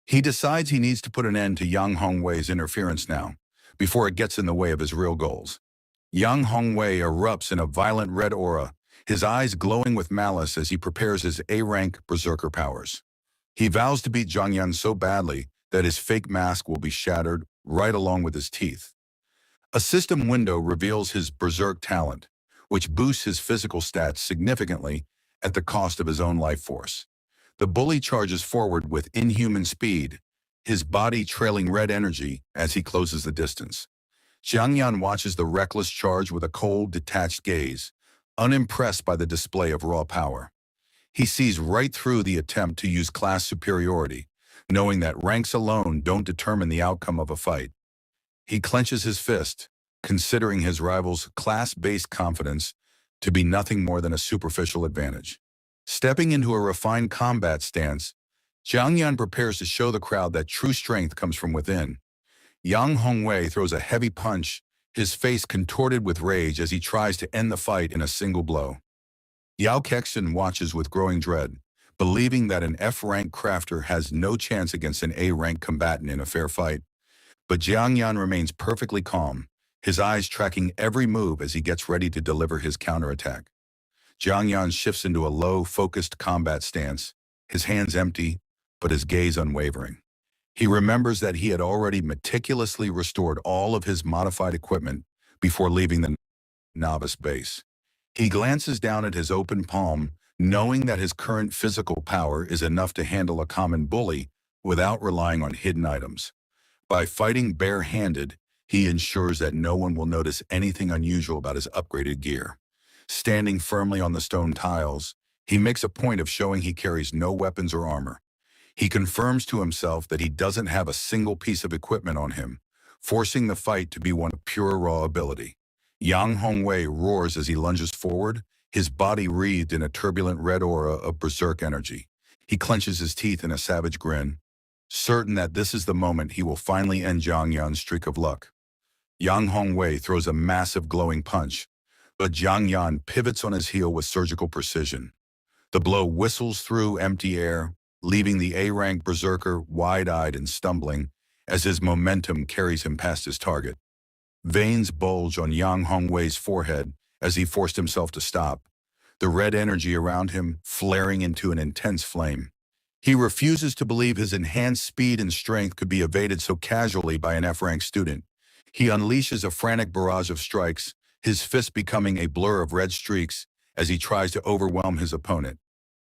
A: He decides he needs to put an end to Yang Hongwei's interference now, before it gets in the way of his real goals. Yang Hongwei erupts in a violent red aura, his eyes glowing with malice as he prepares his A-rank berserker powers. He vows to beat Jiang Yan so badly that his fake mask will be shattered right along with his teeth. A system window reveals his berserk talent, which boosts his physical stats significantly at the cost of his own life force. The bully charges forward with inhuman speed, his body trailing red energy as he closes the distance. Jiang Yan watches the reckless charge with a cold, detached gaze, unimpressed by the display of raw power. He sees right through the attempt to use class superiority, knowing that ranks alone don't determine the outcome of a fight. He clenches his fist, considering his rival's class-based confidence to be nothing more than a superficial advantage. Stepping into a refined combat stance, Jiang Yan prepares to show the crowd that true strength comes from within. Yang Hongwei throws a heavy punch, his face contorted with rage as he tries to end the fight in a single blow. Yao Kexin watches with growing dread, believing that an F-rank crafter has no chance against an A-rank combatant in a fair fight. But Jiang Yan remains perfectly calm, his eyes tracking every move as he gets ready to deliver his counterattack. Jiang Yan shifts into a low, focused combat stance, his hands empty, but his gaze unwavering. He remembers that he had already meticulously restored all of his modified equipment before leaving the novice base. He glances down at his open palm, knowing that his current physical power is enough to handle a common bully without relying on hidden items. By fighting bare-handed, he ensures that no one will notice anything unusual about his upgraded gear. Standing firmly on the stone tiles, he makes a point of showing he carries no weapons or armor. He confirms to himself that he doesn't have a single piece of equipment on him, forcing the fight to be one of pure raw ability. Yang Hongwei roars as he lunges forward, his body wreathed in a turbulent red aura of berserk energy. He clenches his teeth in a savage grin, certain that this is the moment he will finally end Jiang Yan's streak of luck. Yang Hongwei throws a massive glowing punch, but Jiang Yan pivots on his heel with surgical precision. The blow whistles through empty air, leaving the A-rank berserker wide-eyed and stumbling as his momentum carries him past his target. Veins bulge on Yang Hongwei's forehead as he forced himself to stop, the red energy around him flaring into an intense flame. He refuses to believe his enhanced speed and strength could be evaded so casually by an F-rank student. He unleashes a frantic barrage of strikes, his fist becoming a blur of red streaks as he tries to overwhelm his opponent.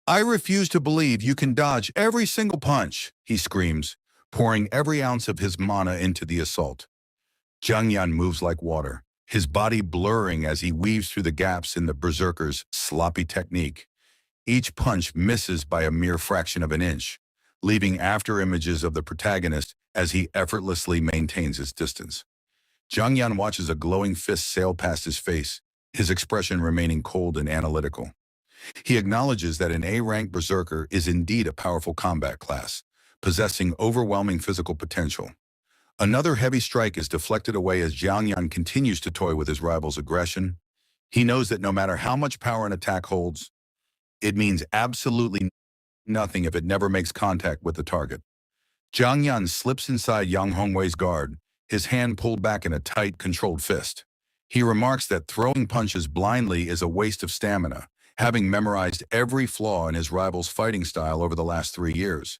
A: "I refuse to believe you can dodge every single punch," he screams, pouring every ounce of his mana into the assault. Jiang Yan moves like water, his body blurring as he weaves through the gaps in the berserker's sloppy technique. Each punch misses by a mere fraction of an inch, leaving after images of the protagonist as he effortlessly maintains his distance. Jiang Yan watches a glowing fist sail past his face, his expression remaining cold and analytical. He acknowledges that an A-rank berserker is indeed a powerful combat class, possessing overwhelming physical potential. Another heavy strike is deflected away as Jiang Yan continues to toy with his rival's aggression. He knows that no matter how much power an attack holds, it means absolutely nothing if it never makes contact with the target. Jiang Yan slips inside Yang Hongwei's guard, his hand pulled back in a tight, controlled fist. He remarks that throwing punches blindly is a waste of stamina, having memorized every flaw in his rival's fighting style over the last 3 years.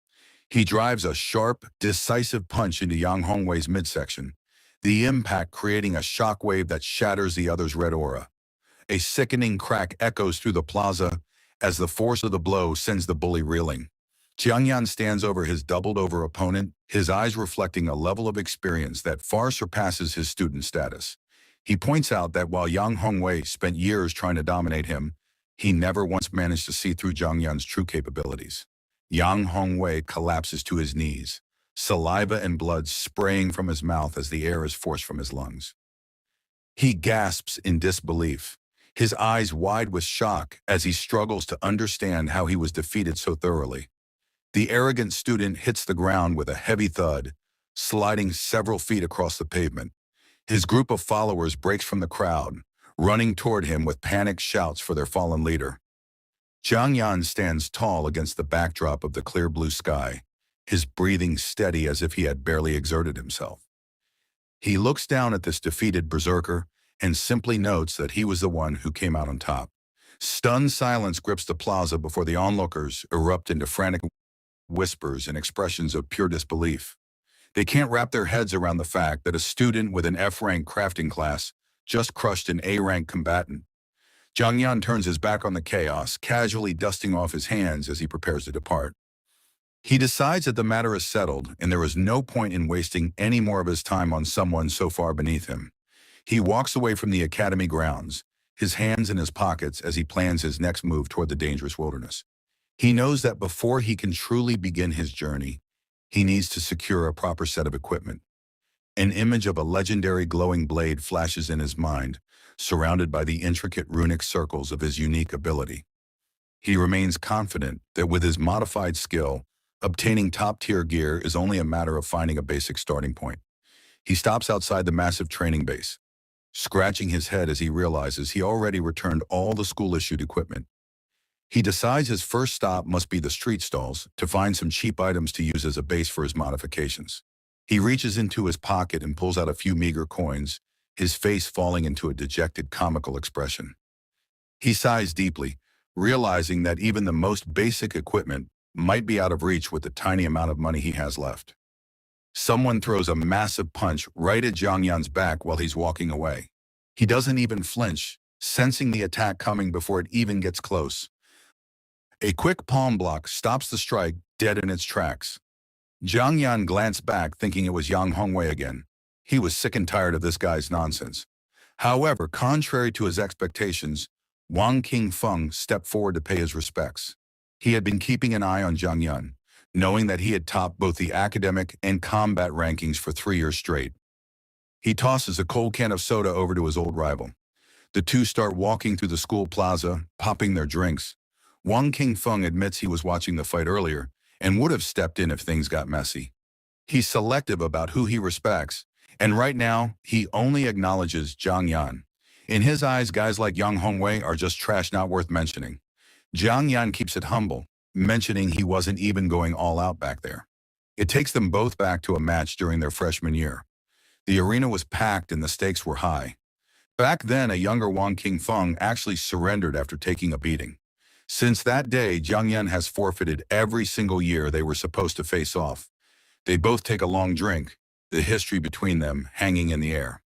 A: He drives a sharp, decisive punch into Yang Hongwei's midsection, the impact creating a shockwave that shatters the other's red aura. A sickening crack echoes through the plaza as the force of the blow sends the bully reeling. Jiangyan stands over his doubled-over opponent, his eyes reflecting a level of experience that far surpasses his student status. He points out that while Yang Hongwei spent years trying to dominate him, he never once managed to see through Jiangyan's true capabilities. Yang Hongwei collapses to his knees, saliva and blood spraying from his mouth as the air is forced from his lungs. He gasps in disbelief, his eyes wide with shock as he struggles to understand how he was defeated so thoroughly. The arrogant student hits the ground with a heavy thud, sliding several feet across the pavement. His group of followers breaks from the crowd, running toward him with panicked shouts for their fallen leader. Jiang Yan stands tall against the backdrop of the clear blue sky, his breathing steady as if he had barely exerted himself. He looks down at this defeated berserker and simply notes that he was the one who came out on top. Stunned silence grips the plaza before the onlookers erupt into frantic whispers and expressions of pure disbelief. They can't wrap their heads around the fact that a student with an F-rank crafting class just crushed an A-rank combatant. Jiang Yan turns his back on the chaos, casually dusting off his hands as he prepares to depart. He decides that the matter is settled and there is no point in wasting any more of his time on someone so far beneath him. He walks away from the academy grounds, his hands in his pockets as he plans his next move toward the dangerous wilderness. He knows that before he can truly begin his journey, he needs to secure a proper set of equipment. An image of a legendary glowing blade flashes in his mind, surrounded by the intricate runic circles of his unique ability. He remains confident that with his modified skill, obtaining top-tier gear is only a matter of finding a basic starting point. He stops outside the massive training base, scratching his head as he realizes he already returned all the school-issued equipment. He decides his first stop must be the street stalls to find some cheap items to use as a base for his modifications. He reaches into his pocket and pulls out a few meager coins, his face falling into a dejected comical expression. He sighs deeply, realizing that even the most basic equipment might be out of reach with the tiny amount of money he has left. Someone throws a massive punch right at Jiang Yan's back while he's walking away. He doesn't even flinch, sensing the attack coming before it even gets close. A quick palm block stops the strike dead in its tracks. Jiang Yan glanced back thinking it was Yang Hongwei again. He was sick and tired of this guy's nonsense. However, contrary to his expectations, Wang Qingfeng stepped forward to pay his respects. He had been keeping an eye on Jiang Yan, knowing that he had topped both the academic and combat rankings for 3 years straight. He tosses a cold can of soda over to his old rival. The two start walking through the school plaza, popping their drinks. Wang Qingfeng admits he was watching the fight earlier and would have stepped in if things got messy. He's selective about who he respects, and right now, he only acknowledges Jiang Yan. In his eyes, guys like Yang Hongwei are just trash not worth mentioning. Jiang Yan keeps it humble, mentioning he wasn't even going all out back there. It takes them both back to a match during their freshman year. The arena was packed and the stakes were high. Back then, a younger Wang Qingfeng actually surrendered after taking a beating. Since that day, Jiang Yan has forfeited every single year they were supposed to face off. They both take a long drink, the history between them hanging in the air.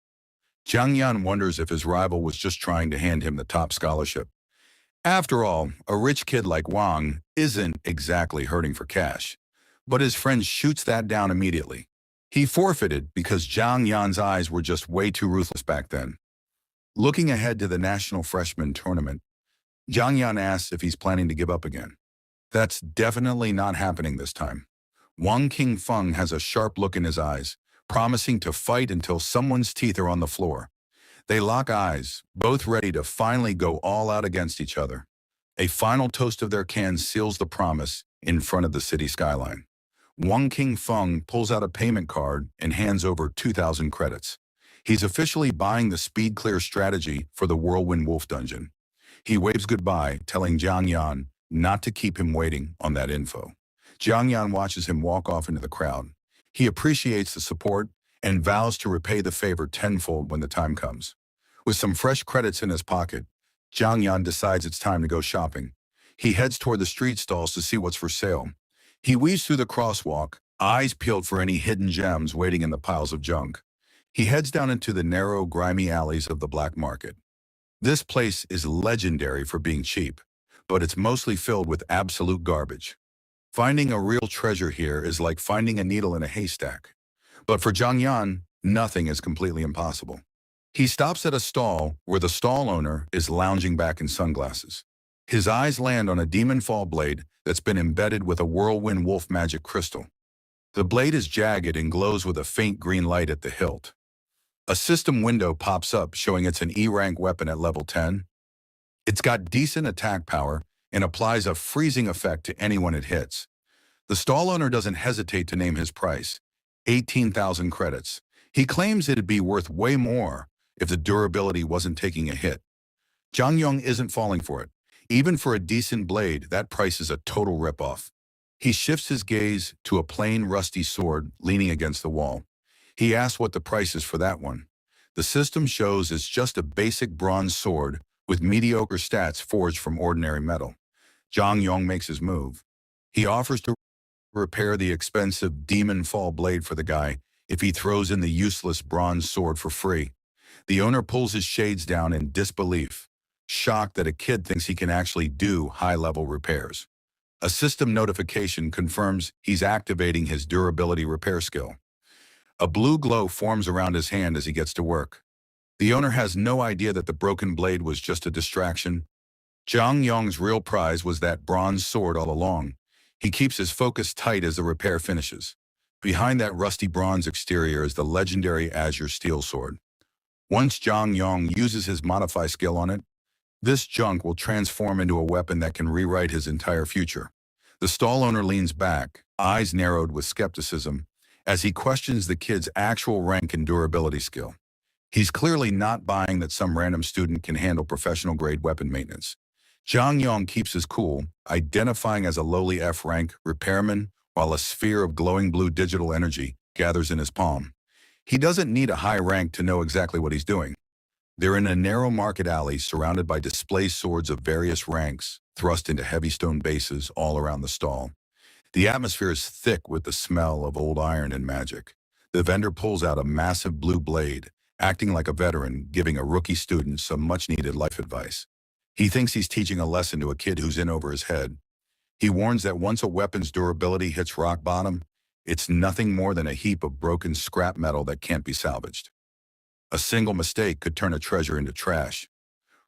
A: Jiang Yan wonders if his rival was just trying to hand him the top scholarship. After all, a rich kid like Wang isn't exactly hurting for cash. But his friend shoots that down immediately. He forfeited because Jiang Yan's eyes were just way too ruthless back then. Looking ahead to the National Freshman Tournament, Jiang Yan asks if he's planning to give up again. That's definitely not happening this time. Wang Qingfeng has a sharp look in his eyes, promising to fight until someone's teeth are on the floor. They lock eyes, both ready to finally go all out against each other. A final toast of their cans seals the promise in front of the city skyline. Wang Qingfeng pulls out a payment card and hands over 2,000 credits. He's officially buying the Speed Clear strategy for the Whirlwind Wolf Dungeon. He waves goodbye, telling Jiang Yan not to keep him waiting on that info. Jiang Yan watches him walk off into the crowd. He appreciates the support and vows to repay the favor tenfold when the time comes. With some fresh credits in his pocket, Jiang Yan decides it's time to go shopping. He heads toward the street stalls to see what's for sale. He weaves through the crosswalk, eyes peeled for any hidden gems waiting in the piles of junk. He heads down into the narrow, grimy alleys of the black market. This place is legendary for being cheap, but it's mostly filled with absolute garbage. Finding a real treasure here is like finding a needle in a haystack. But for Jiang Yan, nothing is completely impossible. He stops at a stall where the stall owner is lounging back in sunglasses. His eyes land on a demon fall blade that's been embedded with a whirlwind wolf magic crystal. The blade is jagged and glows with a faint green light at the hilt. A system window pops up showing it's an E-rank weapon at level 10. It's got decent attack power and applies a freezing effect to anyone it hits. The stall owner doesn't hesitate to name his price, 18,000 credits. He claims it'd be worth way more if the durability wasn't taking a hit. Jiang Yong isn't falling for it. Even for a decent blade, that price is a total ripoff. He shifts his gaze to a plain, rusty sword leaning against the wall. He asks what the price is for that one. The system shows it's just a basic bronze sword with mediocre stats forged from ordinary metal. Jiang Yong makes his move. He offers to repair the expensive demon fall blade for the guy if he throws in the useless bronze sword for free. The owner pulls his shades down in disbelief, shocked that a kid thinks he can actually do high-level repairs. A system notification confirms he's activating his durability repair skill. A blue glow forms around his hand as he gets to work. The owner has no idea that the broken blade was just a distraction. Jiang Yong's real prize was that bronze sword all along. He keeps his focus tight as the repair finishes. Behind that rusty bronze exterior is the legendary Azure Steel Sword. Once Jiang Yong uses his modify skill on it, this junk will transform into a weapon that can rewrite his entire future. The stall owner leans back, eyes narrowed with skepticism, as he questions the kid's actual rank and durability skill. He's clearly not buying that some random student can handle professional-grade weapon maintenance. Jiang Yong keeps his cool, identifying as a lowly F-rank repairman, while a sphere of glowing blue digital energy gathers in his palm. He doesn't need a high rank to know exactly what he's doing. They're in a narrow market alley surrounded by display swords of various ranks, thrust into heavy stone bases all around the stall. The atmosphere is thick with the smell of old iron and magic. The vendor pulls out a massive blue blade, acting like a veteran, giving a rookie student some much-needed life advice. He thinks he's teaching a lesson to a kid who's in over his head. He warns that once a weapon's durability hits rock bottom, it's nothing more than a heap of broken scrap metal that can't be salvaged. A single mistake could turn a treasure into trash.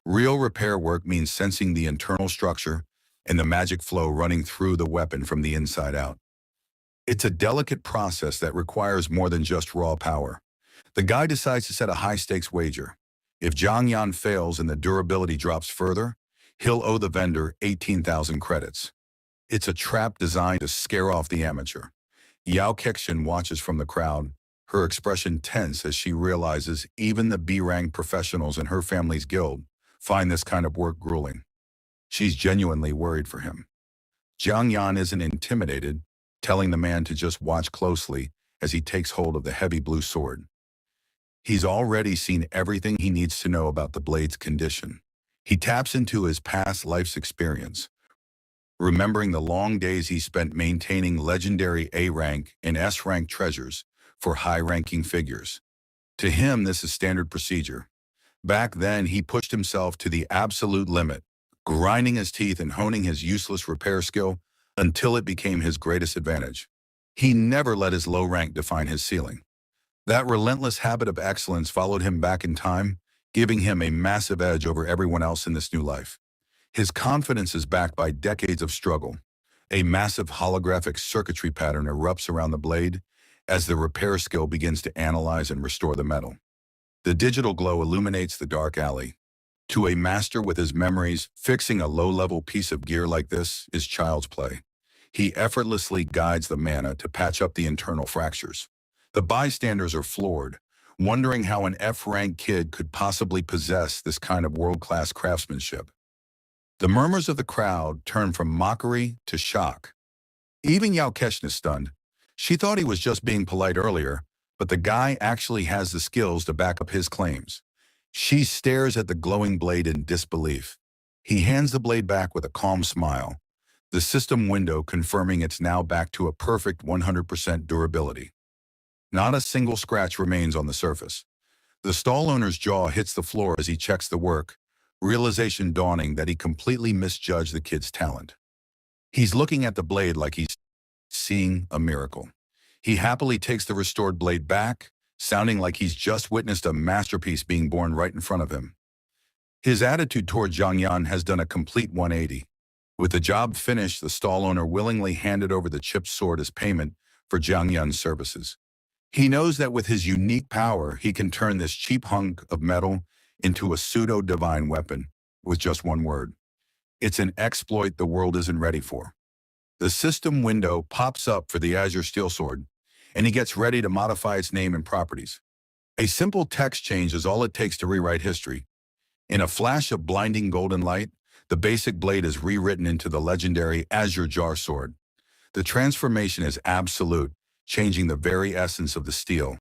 A: Real repair work means sensing the internal structure and the magic flow running through the weapon from the inside out. It's a delicate process that requires more than just raw power. The guy decides to set a high-stakes wager. If Jiang Yan fails and the durability drops further, he'll owe the vendor 18,000 credits. It's a trap designed to scare off the amateur. Yao Kexin watches from the crowd, her expression tense as she realizes even the B-rank professionals in her family's guild find this kind of work grueling. She's genuinely worried for him. Jiang Yan isn't intimidated, telling the man to just watch closely as he takes hold of the heavy blue sword. He's already seen everything he needs to know about the blade's condition. He taps into his past life's experience, remembering the long days he spent maintaining legendary A-rank and S-rank treasures for high-ranking figures. To him, this is standard procedure. Back then, he pushed himself to the absolute limit, grinding his teeth and honing his useless repair skill until it became his greatest advantage. He never let his low rank define his ceiling. That relentless habit of excellence followed him back in time, giving him a massive edge over everyone else in this new life. His confidence is backed by decades of struggle. A massive holographic circuitry pattern erupts around the blade as the repair skill begins to analyze and restore the metal. The digital glow illuminates the dark alley. To a master with his memories, fixing a low-level piece of gear like this is child's play. He effortlessly guides the mana to patch up the internal fractures. The bystanders are floored, wondering how an F-rank kid could possibly possess this kind of world-class craftsmanship. The murmurs of the crowd turn from mockery to shock. Even Yao Keshin is stunned. She thought he was just being polite earlier, but the guy actually has the skills to back up his claims. She stares at the glowing blade in disbelief. He hands the blade back with a calm smile, the system window confirming it's now back to a perfect 100% durability. Not a single scratch remains on the surface. The stall owner's jaw hits the floor as he checks the work, realization dawning that he completely misjudged the kid's talent. He's looking at the blade like he's seeing a miracle. He happily takes the restored blade back, sounding like he's just witnessed a masterpiece being born right in front of him. His attitude toward Zhang Yan has done a complete 180. With the job finished, the stall owner willingly handed over the chipped sword as payment for Zhang Yan's services. He knows that with his unique power, he can turn this cheap hunk of metal into a pseudo-divine weapon with just one word. It's an exploit the world isn't ready for. The system window pops up for the Azure Steel Sword, and he gets ready to modify its name and properties. A simple text change is all it takes to rewrite history. In a flash of blinding golden light, the basic blade is rewritten into the legendary Azure Jar Sword. The transformation is absolute, changing the very essence of the steel.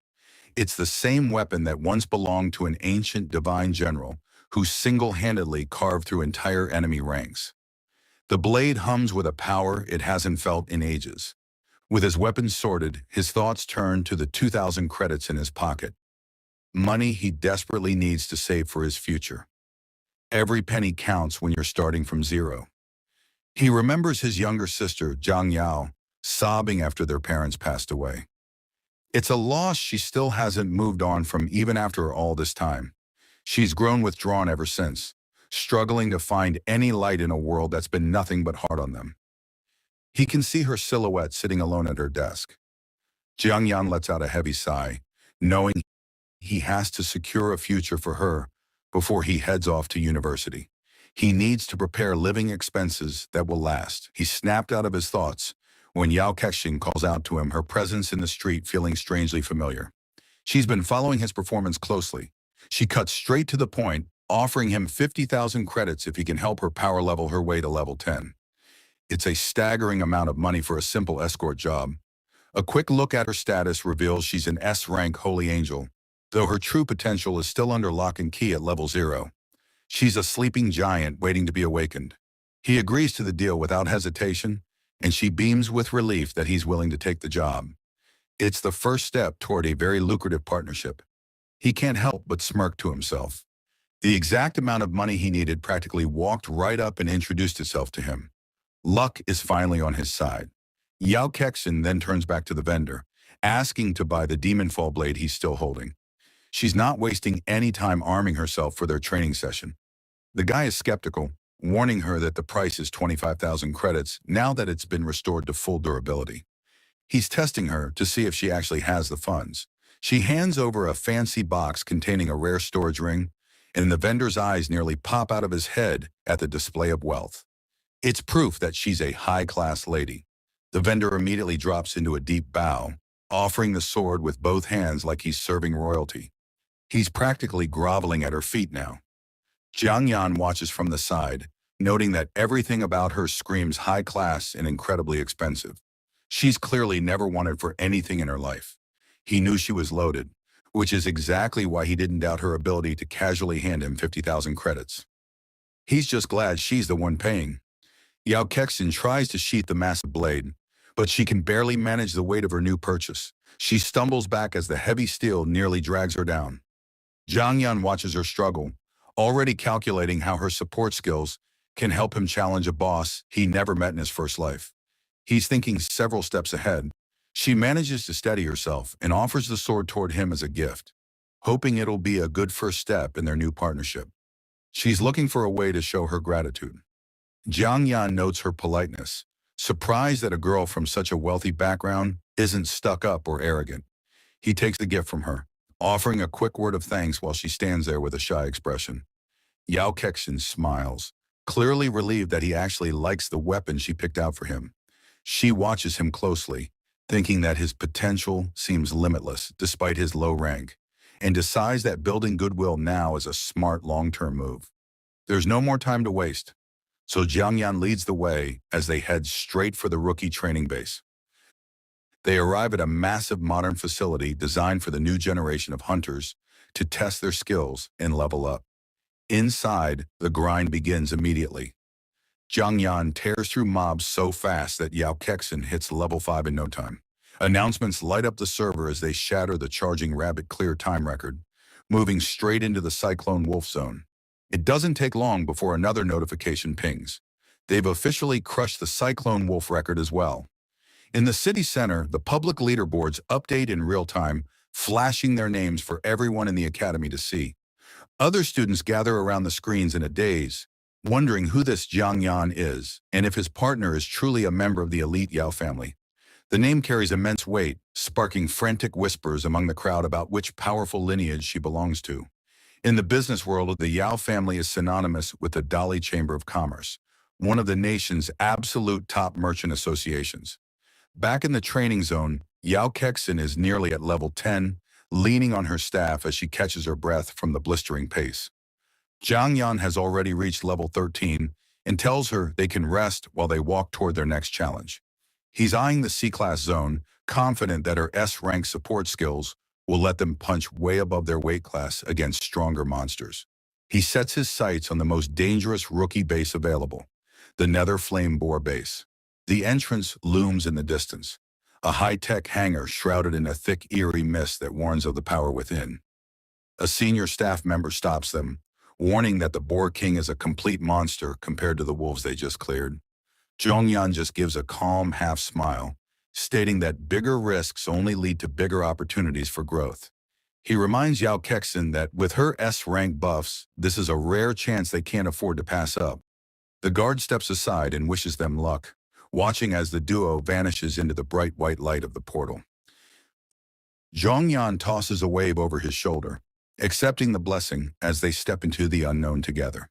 A: It's the same weapon that once belonged to an ancient divine general who single-handedly carved through entire enemy ranks. The blade hums with a power it hasn't felt in ages. With his weapons sorted, his thoughts turn to the 2,000 credits in his pocket. Money he desperately needs to save for his future. Every penny counts when you're starting from zero. He remembers his younger sister, Zhang Yao, sobbing after their parents passed away. It's a loss she still hasn't moved on from even after all this time. She's grown withdrawn ever since, struggling to find any light in a world that's been nothing but hard on them. He can see her silhouette sitting alone at her desk. Jiang Yan lets out a heavy sigh, knowing he has to secure a future for her before he heads off to university. He needs to prepare living expenses that will last. He snapped out of his thoughts when Yao Kexing calls out to him, her presence in the street feeling strangely familiar. She's been following his performance closely. She cuts straight to the point, offering him 50,000 credits if he can help her power level her way to level 10. It's a staggering amount of money for a simple escort job. A quick look at her status reveals she's an S-rank holy angel, though her true potential is still under lock and key at level 0. She's a sleeping giant waiting to be awakened. He agrees to the deal without hesitation, and she beams with relief that he's willing to take the job. It's the first step toward a very lucrative partnership. He can't help but smirk to himself. The exact amount of money he needed practically walked right up and introduced itself to him. Luck is finally on his side. Yao Kexin then turns back to the vendor, asking to buy the demon fall blade he's still holding. She's not wasting any time arming herself for their training session. The guy is skeptical, warning her that the price is 25,000 credits now that it's been restored to full durability. He's testing her to see if she actually has the funds. She hands over a fancy box containing a rare storage ring, and the vendor's eyes nearly pop out of his head at the display of wealth. It's proof that she's a high-class lady. The vendor immediately drops into a deep bow, offering the sword with both hands like he's serving royalty. He's practically groveling at her feet now. Jiang Yan watches from the side, noting that everything about her screams high class and incredibly expensive. She's clearly never wanted for anything in her life. He knew she was loaded, which is exactly why he didn't doubt her ability to casually hand him 50,000 credits. He's just glad she's the one paying. Yao Kexin tries to sheath the massive blade, but she can barely manage the weight of her new purchase. She stumbles back as the heavy steel nearly drags her down. Zhang Yan watches her struggle, already calculating how her support skills can help him challenge a boss he never met in his first life. He's thinking several steps ahead. She manages to steady herself and offers the sword toward him as a gift, hoping it'll be a good first step in their new partnership. She's looking for a way to show her gratitude. Jiang Yan notes her politeness, surprised that a girl from such a wealthy background isn't stuck up or arrogant. He takes the gift from her, offering a quick word of thanks while she stands there with a shy expression. Yao Kexin smiles, clearly relieved that he actually likes the weapon she picked out for him. She watches him closely, thinking that his potential seems limitless despite his low rank, and decides that building goodwill now is a smart long-term move. There's no more time to waste, so Jiang Yan leads the way as they head straight for the rookie training base. They arrive at a massive modern facility designed for the new generation of hunters, to test their skills and level up. Inside, the grind begins immediately. Zhang Yan tears through mobs so fast that Yao Kexin hits level 5 in no time. Announcements light up the server as they shatter the charging rabbit clear time record, moving straight into the Cyclone Wolf zone. It doesn't take long before another notification pings. They've officially crushed the Cyclone Wolf record as well. In the city center, the public leaderboards update in real time, flashing their names for everyone in the academy to see. Other students gather around the screens in a daze, wondering who this Jiang Yan is and if his partner is truly a member of the elite Yao family. The name carries immense weight, sparking frantic whispers among the crowd about which powerful lineage she belongs to. In the business world, the Yao family is synonymous with the Dali Chamber of Commerce, one of the nation's absolute top merchant associations. Back in the training zone, Yao Kexin is nearly at level 10, leaning on her staff as she catches her breath from the blistering pace. Jiang Yan has already reached level 13 and tells her they can rest while they walk toward their next challenge. He's eyeing the C-class zone, confident that her S-rank support skills will let them punch way above their weight class against stronger monsters. He sets his sights on the most dangerous rookie base available, the Nether Flame Boar base. The entrance looms in the distance, a high-tech hangar shrouded in a thick, eerie mist that warns of the power within. A senior staff member stops them, warning that the Boar King is a complete monster compared to the wolves they just cleared. Zhongyan just gives a calm half-smile, stating that bigger risks only lead to bigger opportunities for growth. He reminds Yao Kexin that with her S-rank buffs, this is a rare chance they can't afford to pass up. The guard steps aside and wishes them luck, watching as the duo vanishes into the bright white light of the portal. Zhongyan tosses a wave over his shoulder, accepting the blessing as they step into the unknown together.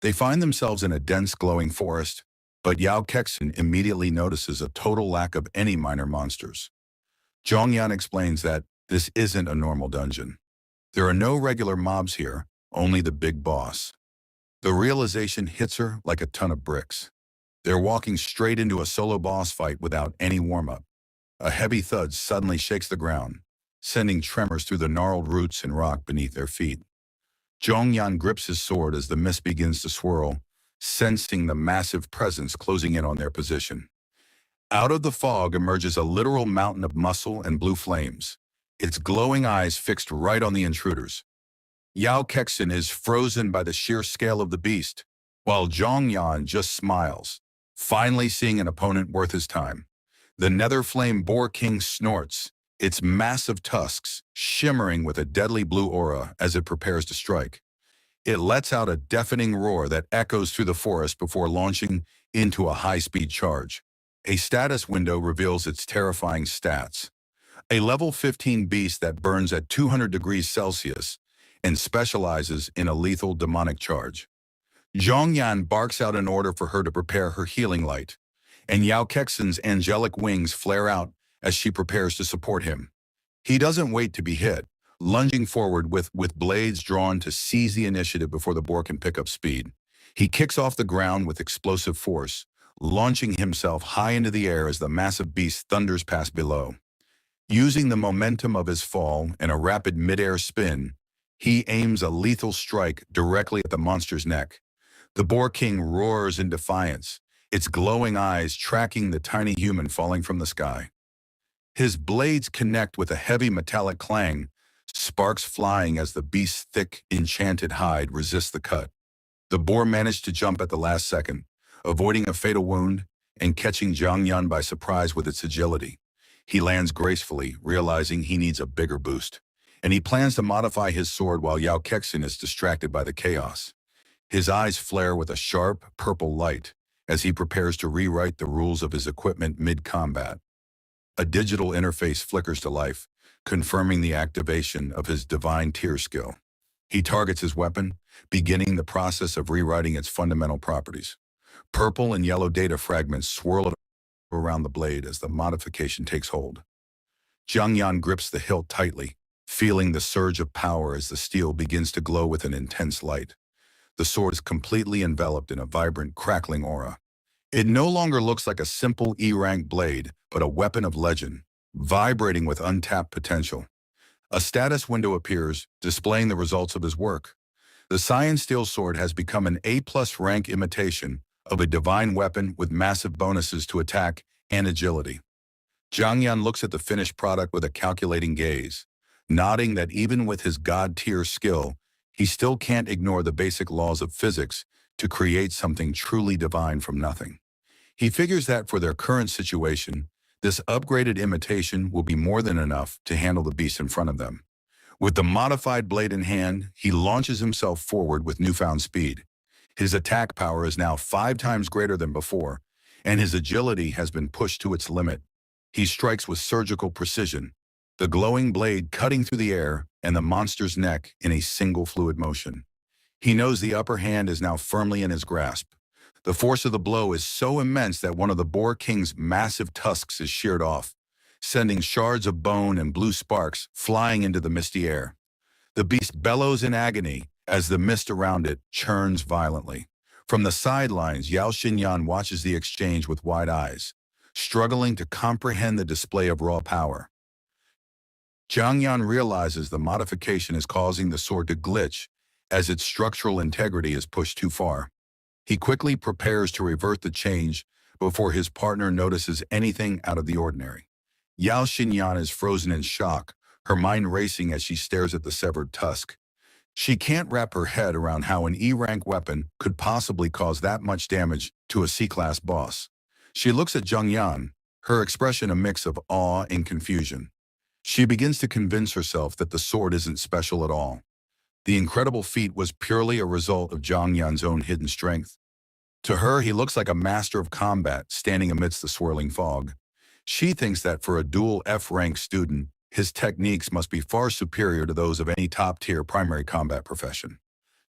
A: They find themselves in a dense glowing forest, but Yao Kexin immediately notices a total lack of any minor monsters. Zhongyan explains that this isn't a normal dungeon. There are no regular mobs here, only the big boss. The realization hits her like a ton of bricks. They're walking straight into a solo boss fight without any warm-up. A heavy thud suddenly shakes the ground, sending tremors through the gnarled roots and rock beneath their feet. Zhongyan grips his sword as the mist begins to swirl, sensing the massive presence closing in on their position. Out of the fog emerges a literal mountain of muscle and blue flames, its glowing eyes fixed right on the intruders. Yao Kexin is frozen by the sheer scale of the beast, while Zhongyan just smiles, finally seeing an opponent worth his time. The Nether Flame Boar King snorts, its massive tusks shimmering with a deadly blue aura as it prepares to strike. It lets out a deafening roar that echoes through the forest before launching into a high-speed charge. A status window reveals its terrifying stats. A level 15 beast that burns at 200 degrees Celsius and specializes in a lethal demonic charge. Zhongyan barks out an order for her to prepare her healing light, and Yao Kexin's angelic wings flare out as she prepares to support him. He doesn't wait to be hit, lunging forward with blades drawn to seize the initiative before the boar can pick up speed. He kicks off the ground with explosive force, launching himself high into the air as the massive beast thunders past below. Using the momentum of his fall and a rapid mid-air spin, he aims a lethal strike directly at the monster's neck. The Boar King roars in defiance, its glowing eyes tracking the tiny human falling from the sky. His blades connect with a heavy metallic clang, sparks flying as the beast's thick, enchanted hide resists the cut. The boar managed to jump at the last second, avoiding a fatal wound and catching Zhang Yan by surprise with its agility. He lands gracefully, realizing he needs a bigger boost, and he plans to modify his sword while Yao Kexin is distracted by the chaos. His eyes flare with a sharp, purple light as he prepares to rewrite the rules of his equipment mid-combat. A digital interface flickers to life, confirming the activation of his divine tier skill. He targets his weapon, beginning the process of rewriting its fundamental properties. Purple and yellow data fragments swirl around the blade as the modification takes hold. Zhang Yan grips the hilt tightly, feeling the surge of power as the steel begins to glow with an intense light. The sword is completely enveloped in a vibrant, crackling aura. It no longer looks like a simple E-rank blade, but a weapon of legend, vibrating with untapped potential. A status window appears, displaying the results of his work. The Science Steel Sword has become an A+ rank imitation of a divine weapon with massive bonuses to attack and agility. Jiang Yan looks at the finished product with a calculating gaze, nodding that even with his god-tier skill, he still can't ignore the basic laws of physics to create something truly divine from nothing. He figures that for their current situation, this upgraded imitation will be more than enough to handle the beast in front of them. With the modified blade in hand, he launches himself forward with newfound speed. His attack power is now 5 times greater than before, and his agility has been pushed to its limit. He strikes with surgical precision, the glowing blade cutting through the air and the monster's neck in a single fluid motion. He knows the upper hand is now firmly in his grasp. The force of the blow is so immense that one of the Boar King's massive tusks is sheared off, sending shards of bone and blue sparks flying into the misty air. The beast bellows in agony as the mist around it churns violently. From the sidelines, Yao Xinyan watches the exchange with wide eyes, struggling to comprehend the display of raw power. Jiang Yan realizes the modification is causing the sword to glitch as its structural integrity is pushed too far. He quickly prepares to revert the change before his partner notices anything out of the ordinary. Yao Xinyan is frozen in shock, her mind racing as she stares at the severed tusk. She can't wrap her head around how an E-rank weapon could possibly cause that much damage to a C-class boss. She looks at Jiang Yan, her expression a mix of awe and confusion. She begins to convince herself that the sword isn't special at all. The incredible feat was purely a result of Jiang Yan's own hidden strength. To her, he looks like a master of combat standing amidst the swirling fog. She thinks that for a dual F-rank student, his techniques must be far superior to those of any top-tier primary combat profession.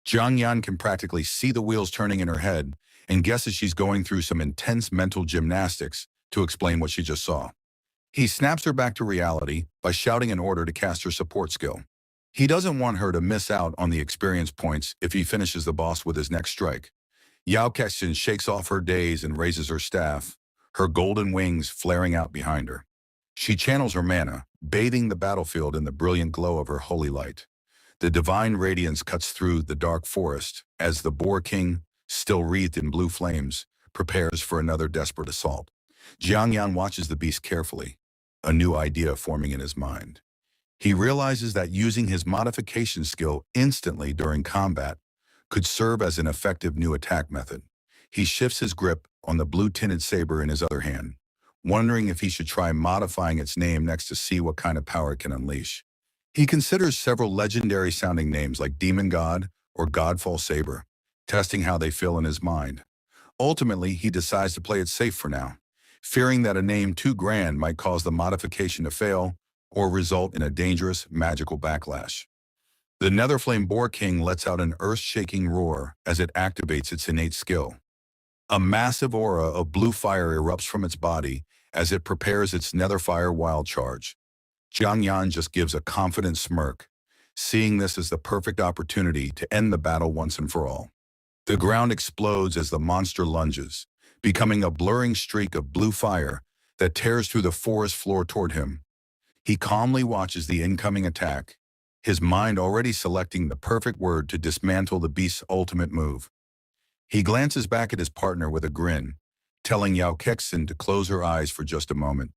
A: Jiang Yan can practically see the wheels turning in her head and guesses she's going through some intense mental gymnastics to explain what she just saw. He snaps her back to reality by shouting an order to cast her support skill. He doesn't want her to miss out on the experience points if he finishes the boss with his next strike. Yao Kexin shakes off her daze and raises her staff, her golden wings flaring out behind her. She channels her mana, bathing the battlefield in the brilliant glow of her holy light. The divine radiance cuts through the dark forest as the Boar King, still wreathed in blue flames, prepares for another desperate assault. Jiang Yan watches the beast carefully, a new idea forming in his mind. He realizes that using his modification skill instantly during combat could serve as an effective new attack method. He shifts his grip on the blue-tinted saber in his other hand, wondering if he should try modifying its name next to see what kind of power it can unleash. He considers several legendary-sounding names like Demon God or Godfall Saber, testing how they feel in his mind. Ultimately, he decides to play it safe for now, fearing that a name too grand might cause the modification to fail or result in a dangerous, magical backlash. The Netherflame Boar King lets out an earth-shaking roar as it activates its innate skill. A massive aura of blue fire erupts from its body as it prepares its Netherfire Wild Charge. Jiang Yan just gives a confident smirk, seeing this as the perfect opportunity to end the battle once and for all. The ground explodes as the monster lunges, becoming a blurring streak of blue fire that tears through the forest floor toward him. He calmly watches the incoming attack, his mind already selecting the perfect word to dismantle the beast's ultimate move. He glances back at his partner with a grin, telling Yao Kexin to close her eyes for just a moment.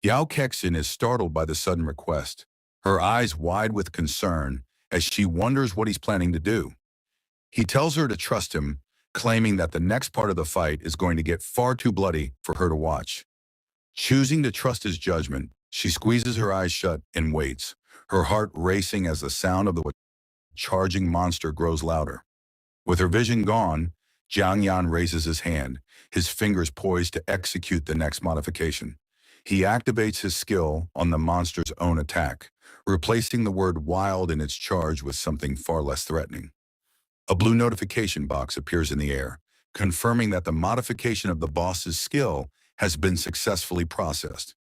A: Yao Kexin is startled by the sudden request, her eyes wide with concern as she wonders what he's planning to do. He tells her to trust him, claiming that the next part of the fight is going to get far too bloody for her to watch. Choosing to trust his judgment, she squeezes her eyes shut and waits, her heart racing as the sound of the charging monster grows louder. With her vision gone, Jiang Yan raises his hand, his fingers poised to execute the next modification. He activates his skill on the monster's own attack, replacing the word wild in its charge with something far less threatening. A blue notification box appears in the air, confirming that the modification of the boss's skill has been successfully processed.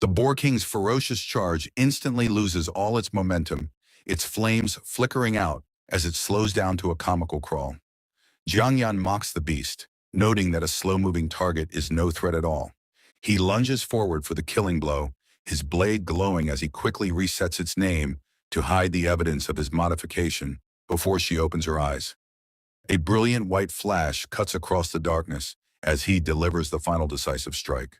A: The Boar King's ferocious charge instantly loses all its momentum, its flames flickering out as it slows down to a comical crawl. Jiang Yan mocks the beast, noting that a slow-moving target is no threat at all. He lunges forward for the killing blow, his blade glowing as he quickly resets its name to hide the evidence of his modification before she opens her eyes. A brilliant white flash cuts across the darkness as he delivers the final decisive strike.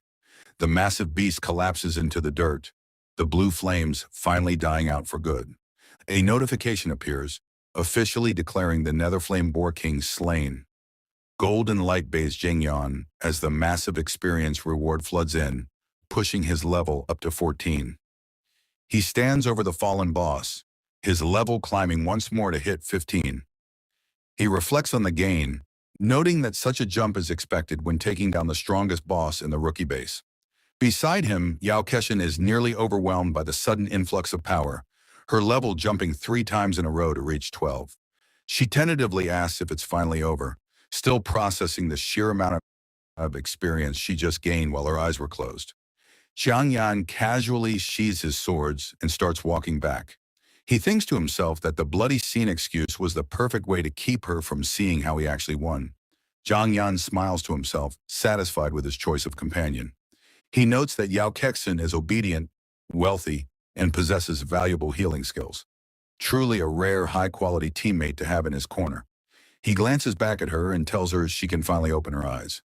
A: The massive beast collapses into the dirt, the blue flames finally dying out for good. A notification appears, officially declaring the Netherflame Boar King slain. Golden light bathes Jingyan as the massive experience reward floods in, pushing his level up to 14. He stands over the fallen boss, his level climbing once more to hit 15. He reflects on the gain, noting that such a jump is expected when taking down the strongest boss in the rookie base. Beside him, Yao Keshin is nearly overwhelmed by the sudden influx of power, her level jumping 3 times in a row to reach 12. She tentatively asks if it's finally over, still processing the sheer amount of experience she just gained while her eyes were closed. Jiang Yan casually sheathes his swords and starts walking back. He thinks to himself that the bloody scene excuse was the perfect way to keep her from seeing how he actually won. Jiang Yan smiles to himself, satisfied with his choice of companion. He notes that Yao Kexin is obedient, wealthy, and possesses valuable healing skills. Truly a rare, high-quality teammate to have in his corner. He glances back at her and tells her she can finally open her eyes.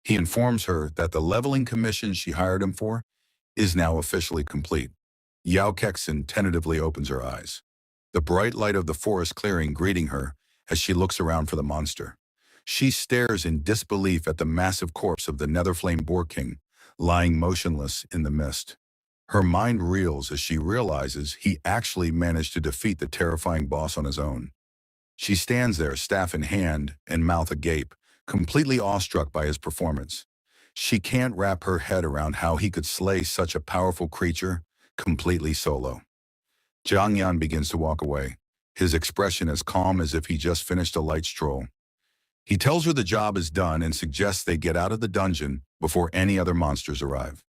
A: He informs her that the leveling commission she hired him for is now officially complete. Yao Kexin tentatively opens her eyes. The bright light of the forest clearing greeting her as she looks around for the monster. She stares in disbelief at the massive corpse of the Netherflame Boar King, lying motionless in the mist. Her mind reels as she realizes he actually managed to defeat the terrifying boss on his own. She stands there, staff in hand and mouth agape, completely awestruck by his performance. She can't wrap her head around how he could slay such a powerful creature completely solo. Jiang Yan begins to walk away, his expression as calm as if he just finished a light stroll. He tells her the job is done and suggests they get out of the dungeon before any other monsters arrive.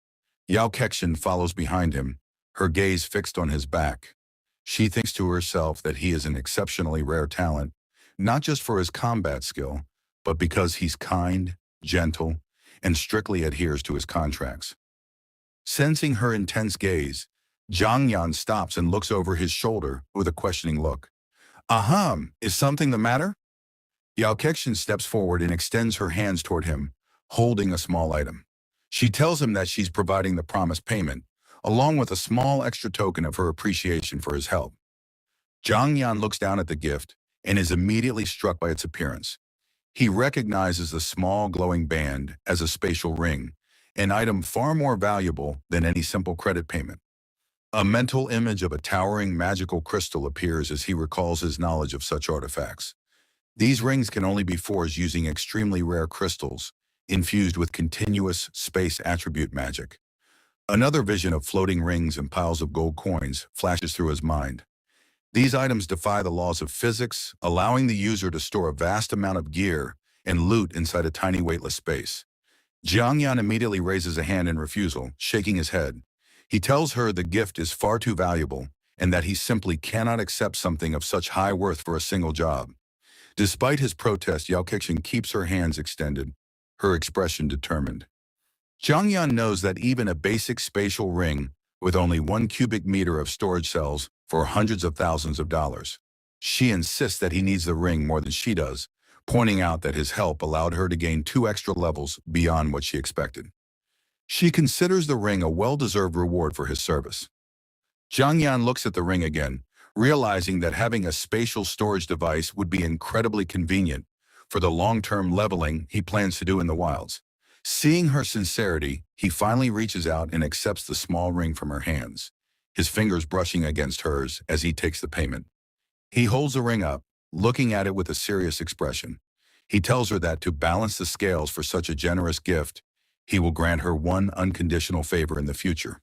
A: Yao Kexin follows behind him, her gaze fixed on his back. She thinks to herself that he is an exceptionally rare talent, not just for his combat skill, but because he's kind, gentle, and strictly adheres to his contracts. Sensing her intense gaze, Jiang Yan stops and looks over his shoulder with a questioning look. Ahem, is something the matter? Yao Kexin steps forward and extends her hands toward him, holding a small item. She tells him that she's providing the promised payment, along with a small extra token of her appreciation for his help. Jiang Yan looks down at the gift and is immediately struck by its appearance. He recognizes the small glowing band as a spatial ring, an item far more valuable than any simple credit payment. A mental image of a towering magical crystal appears as he recalls his knowledge of such artifacts. These rings can only be forged using extremely rare crystals, infused with continuous space attribute magic. Another vision of floating rings and piles of gold coins flashes through his mind. These items defy the laws of physics, allowing the user to store a vast amount of gear and loot inside a tiny weightless space. Jiang Yan immediately raises a hand in refusal, shaking his head. He tells her the gift is far too valuable and that he simply cannot accept something of such high worth for a single job. Despite his protest, Yao Kexin keeps her hands extended, her expression determined. Jiang Yan knows that even a basic spatial ring with only 1 cubic meter of storage cells for hundreds of thousands of dollars. She insists that he needs the ring more than she does, pointing out that his help allowed her to gain 2 extra levels beyond what she expected. She considers the ring a well-deserved reward for his service. Jiang Yan looks at the ring again, realizing that having a spatial storage device would be incredibly convenient for the long-term leveling he plans to do in the wilds. Seeing her sincerity, he finally reaches out and accepts the small ring from her hands, his fingers brushing against hers as he takes the payment. He holds the ring up, looking at it with a serious expression. He tells her that to balance the scales for such a generous gift, he will grant her one unconditional favor in the future.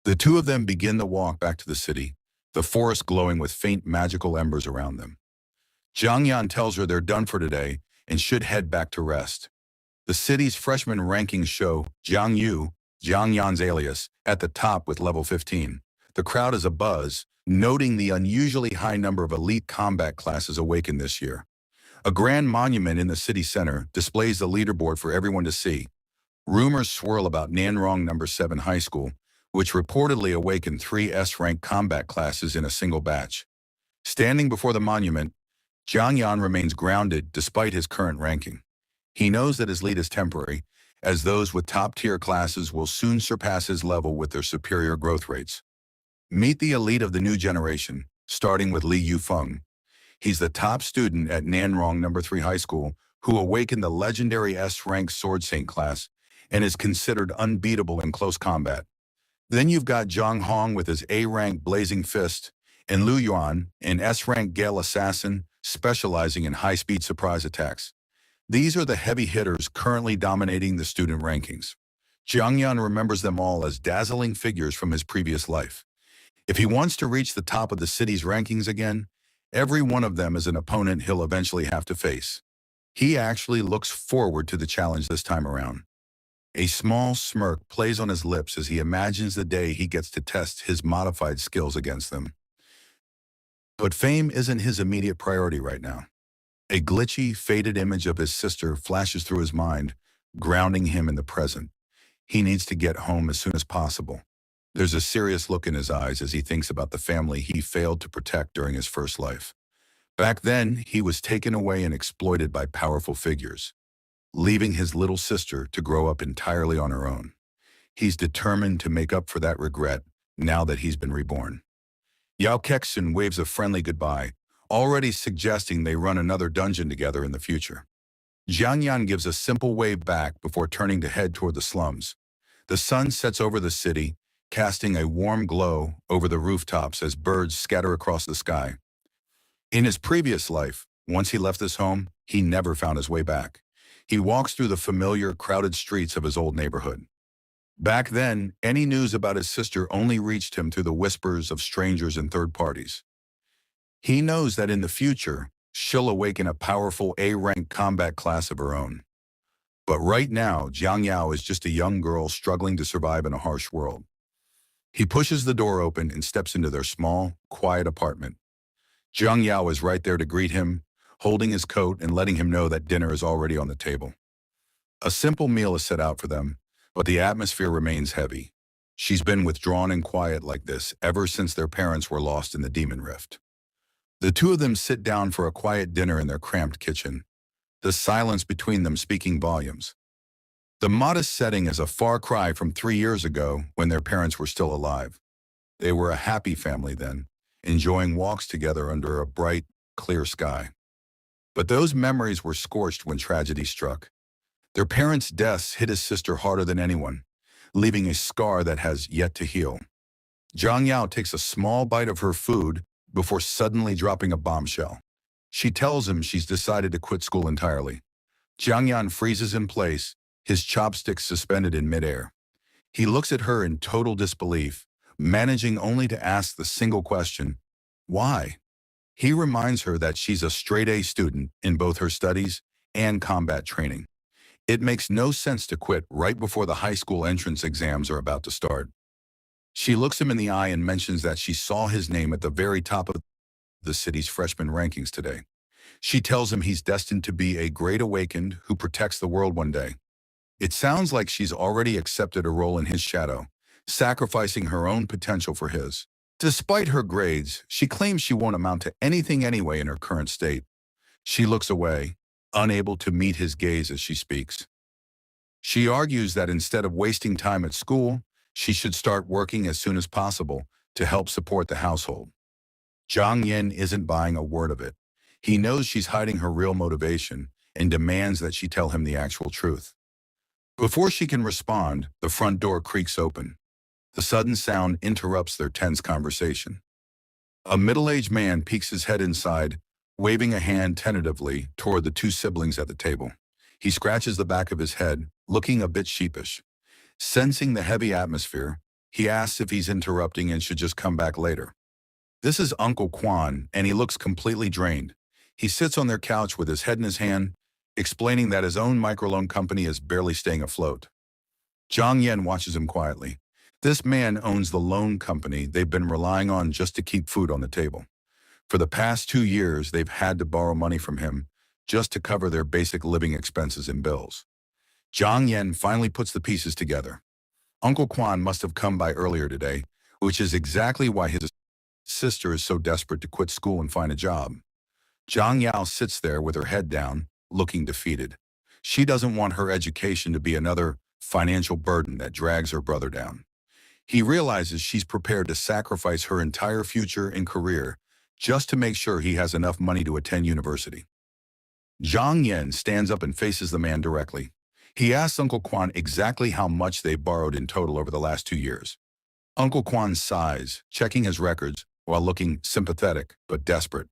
A: The two of them begin the walk back to the city, the forest glowing with faint magical embers around them. Jiang Yan tells her they're done for today and should head back to rest. The city's freshman rankings show Jiang Yu, Jiang Yan's alias, at the top with level 15. The crowd is abuzz, noting the unusually high number of elite combat classes awakened this year. A grand monument in the city center displays the leaderboard for everyone to see. Rumors swirl about Nanrong No. 7 High School, which reportedly awakened three S-rank combat classes in a single batch. Standing before the monument, Jiang Yan remains grounded despite his current ranking. He knows that his lead is temporary, as those with top-tier classes will soon surpass his level with their superior growth rates. Meet the elite of the new generation, starting with Li Yufeng. He's the top student at Nanrong No. 3 High School, who awakened the legendary S-rank Sword Saint class and is considered unbeatable in close combat. Then you've got Zhang Hong with his A-rank Blazing Fist, and Lu Yuan, an S-rank Gale Assassin, specializing in high-speed surprise attacks. These are the heavy hitters currently dominating the student rankings. Jiang Yan remembers them all as dazzling figures from his previous life. If he wants to reach the top of the city's rankings again, every one of them is an opponent he'll eventually have to face. He actually looks forward to the challenge this time around. A small smirk plays on his lips as he imagines the day he gets to test his modified skills against them. But fame isn't his immediate priority right now. A glitchy, faded image of his sister flashes through his mind, grounding him in the present. He needs to get home as soon as possible. There's a serious look in his eyes as he thinks about the family he failed to protect during his first life. Back then, he was taken away and exploited by powerful figures, leaving his little sister to grow up entirely on her own. He's determined to make up for that regret now that he's been reborn. Yao Kexun waves a friendly goodbye, already suggesting they run another dungeon together in the future. Jiang Yan gives a simple wave back before turning to head toward the slums. The sun sets over the city, casting a warm glow over the rooftops as birds scatter across the sky. In his previous life, once he left his home, he never found his way back. He walks through the familiar, crowded streets of his old neighborhood. Back then, any news about his sister only reached him through the whispers of strangers and third parties. He knows that in the future, she'll awaken a powerful A-rank combat class of her own. But right now, Jiang Yao is just a young girl struggling to survive in a harsh world. He pushes the door open and steps into their small, quiet apartment. Jiang Yao is right there to greet him, holding his coat and letting him know that dinner is already on the table. A simple meal is set out for them, but the atmosphere remains heavy. She's been withdrawn and quiet like this ever since their parents were lost in the Demon Rift. The two of them sit down for a quiet dinner in their cramped kitchen, the silence between them speaking volumes. The modest setting is a far cry from 3 years ago when their parents were still alive. They were a happy family then, enjoying walks together under a bright, clear sky. But those memories were scorched when tragedy struck. Their parents' deaths hit his sister harder than anyone, leaving a scar that has yet to heal. Jiang Yao takes a small bite of her food before suddenly dropping a bombshell. She tells him she's decided to quit school entirely. Jiang Yan freezes in place, his chopsticks suspended in midair. He looks at her in total disbelief, managing only to ask the single question, why? He reminds her that she's a straight-A student in both her studies and combat training. It makes no sense to quit right before the high school entrance exams are about to start. She looks him in the eye and mentions that she saw his name at the very top of the city's freshman rankings today. She tells him he's destined to be a great awakened who protects the world one day. It sounds like she's already accepted a role in his shadow, sacrificing her own potential for his. Despite her grades, she claims she won't amount to anything anyway in her current state. She looks away, unable to meet his gaze as she speaks. She argues that instead of wasting time at school, she should start working as soon as possible to help support the household. Zhang Yin isn't buying a word of it. He knows she's hiding her real motivation and demands that she tell him the actual truth. Before she can respond, the front door creaks open. The sudden sound interrupts their tense conversation. A middle-aged man peeks his head inside, waving a hand tentatively toward the two siblings at the table. He scratches the back of his head, looking a bit sheepish. Sensing the heavy atmosphere, he asks if he's interrupting and should just come back later. This is Uncle Quan, and he looks completely drained. He sits on their couch with his head in his hand, explaining that his own microloan company is barely staying afloat. Zhang Yan watches him quietly. This man owns the loan company they've been relying on just to keep food on the table. For the past 2 years, they've had to borrow money from him just to cover their basic living expenses and bills. Zhang Yan finally puts the pieces together. Uncle Quan must have come by earlier today, which is exactly why his sister is so desperate to quit school and find a job. Zhang Yao sits there with her head down, looking defeated. She doesn't want her education to be another financial burden that drags her brother down. He realizes she's prepared to sacrifice her entire future and career just to make sure he has enough money to attend university. Zhang Yan stands up and faces the man directly. He asks Uncle Quan exactly how much they borrowed in total over the last 2 years. Uncle Quan sighs, checking his records while looking sympathetic but desperate.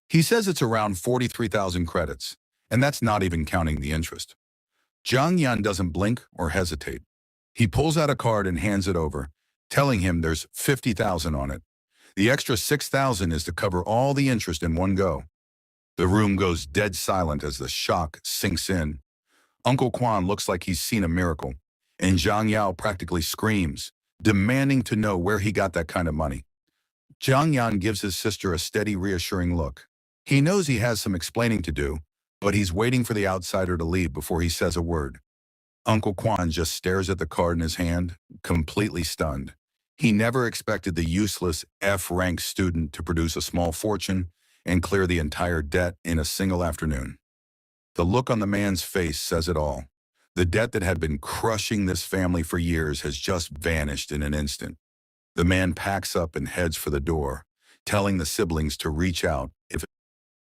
A: He says it's around 43,000 credits, and that's not even counting the interest. Zhang Yan doesn't blink or hesitate. He pulls out a card and hands it over, telling him there's 50,000 on it. The extra 6,000 is to cover all the interest in one go. The room goes dead silent as the shock sinks in. Uncle Quan looks like he's seen a miracle, and Zhang Yao practically screams, demanding to know where he got that kind of money. Zhang Yan gives his sister a steady, reassuring look. He knows he has some explaining to do, but he's waiting for the outsider to leave before he says a word. Uncle Quan just stares at the card in his hand, completely stunned. He never expected the useless F-rank student to produce a small fortune and clear the entire debt in a single afternoon. The look on the man's face says it all. The debt that had been crushing this family for years has just vanished in an instant. The man packs up and heads for the door, telling the siblings to reach out if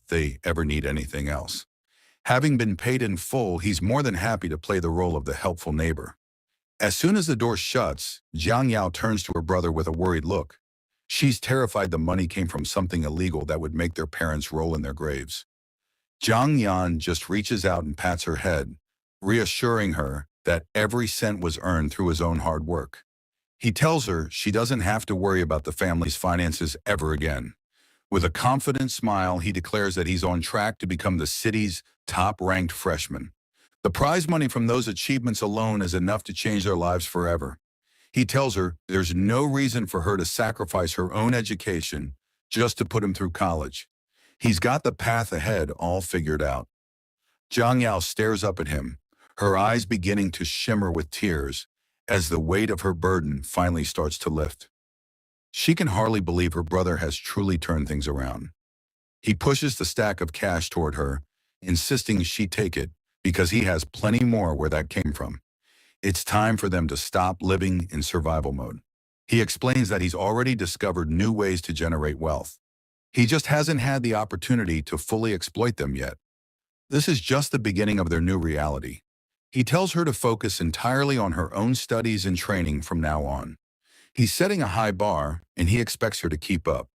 A: they ever need anything else. Having been paid in full, he's more than happy to play the role of the helpful neighbor. As soon as the door shuts, Zhang Yao turns to her brother with a worried look. She's terrified the money came from something illegal that would make their parents roll in their graves. Zhang Yan just reaches out and pats her head, reassuring her that every cent was earned through his own hard work. He tells her she doesn't have to worry about the family's finances ever again. With a confident smile, he declares that he's on track to become the city's top-ranked freshman. The prize money from those achievements alone is enough to change their lives forever. He tells her there's no reason for her to sacrifice her own education just to put him through college. He's got the path ahead all figured out. Zhang Yao stares up at him, her eyes beginning to shimmer with tears as the weight of her burden finally starts to lift. She can hardly believe her brother has truly turned things around. He pushes the stack of cash toward her, insisting she take it because he has plenty more where that came from. It's time for them to stop living in survival mode. He explains that he's already discovered new ways to generate wealth. He just hasn't had the opportunity to fully exploit them yet. This is just the beginning of their new reality. He tells her to focus entirely on her own studies and training from now on. He's setting a high bar, and he expects her to keep up.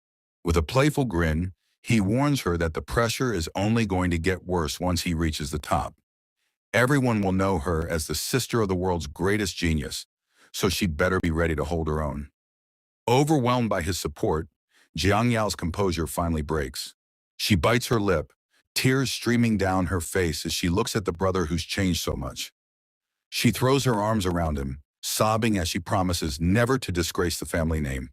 A: With a playful grin, he warns her that the pressure is only going to get worse once he reaches the top. Everyone will know her as the sister of the world's greatest genius, so she'd better be ready to hold her own. Overwhelmed by his support, Zhang Yao's composure finally breaks. She bites her lip, tears streaming down her face as she looks at the brother who's changed so much. She throws her arms around him, sobbing as she promises never to disgrace the family name.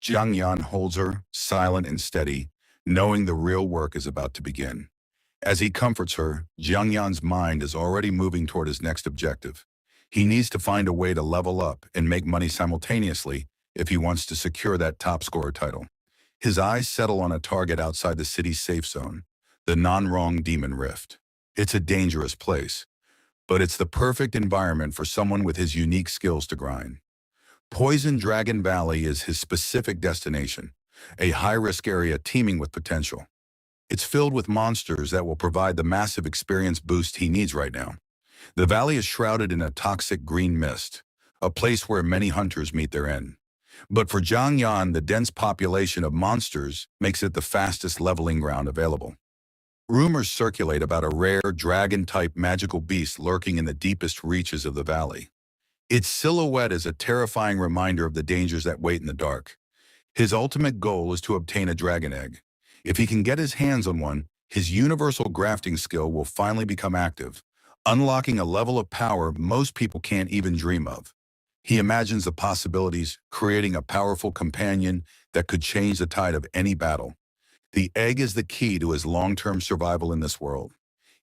A: Zhang Yan holds her, silent and steady, knowing the real work is about to begin. As he comforts her, Zhang Yan's mind is already moving toward his next objective. He needs to find a way to level up and make money simultaneously if he wants to secure that top scorer title. His eyes settle on a target outside the city's safe zone, the non-wrong Demon Rift. It's a dangerous place, but it's the perfect environment for someone with his unique skills to grind. Poison Dragon Valley is his specific destination, a high-risk area teeming with potential. It's filled with monsters that will provide the massive experience boost he needs right now. The valley is shrouded in a toxic green mist, a place where many hunters meet their end. But for Zhang Yan, the dense population of monsters makes it the fastest leveling ground available. Rumors circulate about a rare dragon-type magical beast lurking in the deepest reaches of the valley. Its silhouette is a terrifying reminder of the dangers that wait in the dark. His ultimate goal is to obtain a dragon egg. If he can get his hands on one, his universal grafting skill will finally become active, unlocking a level of power most people can't even dream of. He imagines the possibilities, creating a powerful companion that could change the tide of any battle. The egg is the key to his long-term survival in this world.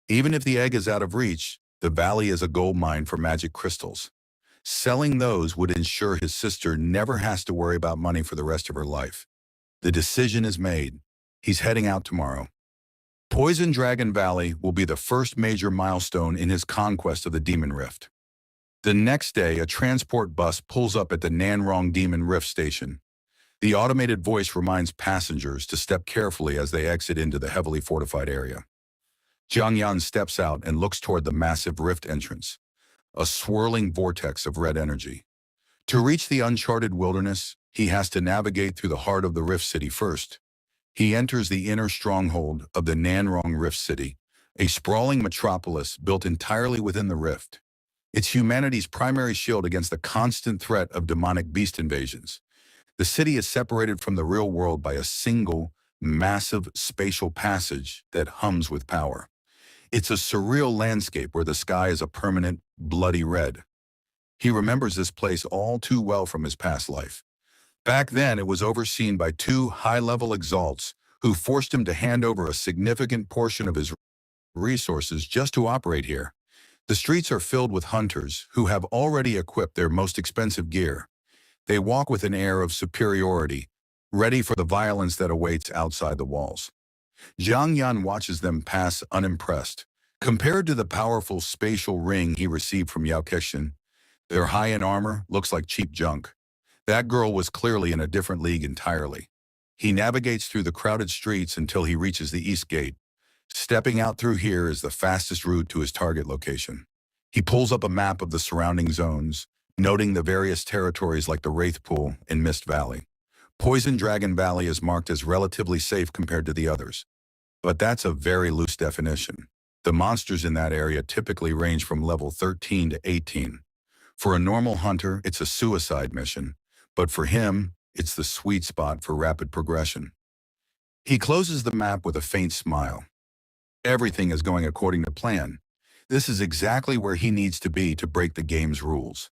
A: Even if the egg is out of reach, the valley is a gold mine for magic crystals. Selling those would ensure his sister never has to worry about money for the rest of her life. The decision is made. He's heading out tomorrow. Poison Dragon Valley will be the first major milestone in his conquest of the Demon Rift. The next day, a transport bus pulls up at the Nanrong Demon Rift station. The automated voice reminds passengers to step carefully as they exit into the heavily fortified area. Jiang Yan steps out and looks toward the massive rift entrance, a swirling vortex of red energy. To reach the uncharted wilderness, he has to navigate through the heart of the Rift City first. He enters the inner stronghold of the Nanrong Rift City, a sprawling metropolis built entirely within the rift. It's humanity's primary shield against the constant threat of demonic beast invasions. The city is separated from the real world by a single, massive spatial passage that hums with power. It's a surreal landscape where the sky is a permanent, bloody red. He remembers this place all too well from his past life. Back then, it was overseen by two high-level exalts who forced him to hand over a significant portion of his resources just to operate here. The streets are filled with hunters who have already equipped their most expensive gear. They walk with an air of superiority, ready for the violence that awaits outside the walls. Jiang Yan watches them pass unimpressed. Compared to the powerful spatial ring he received from Yao Kexin, their high-end armor looks like cheap junk. That girl was clearly in a different league entirely. He navigates through the crowded streets until he reaches the East Gate. Stepping out through here is the fastest route to his target location. He pulls up a map of the surrounding zones, noting the various territories like the Wraith Pool and Mist Valley. Poison Dragon Valley is marked as relatively safe compared to the others. But that's a very loose definition. The monsters in that area typically range from level 13 to 18. For a normal hunter, it's a suicide mission, but for him, it's the sweet spot for rapid progression. He closes the map with a faint smile. Everything is going according to plan. This is exactly where he needs to be to break the game's rules.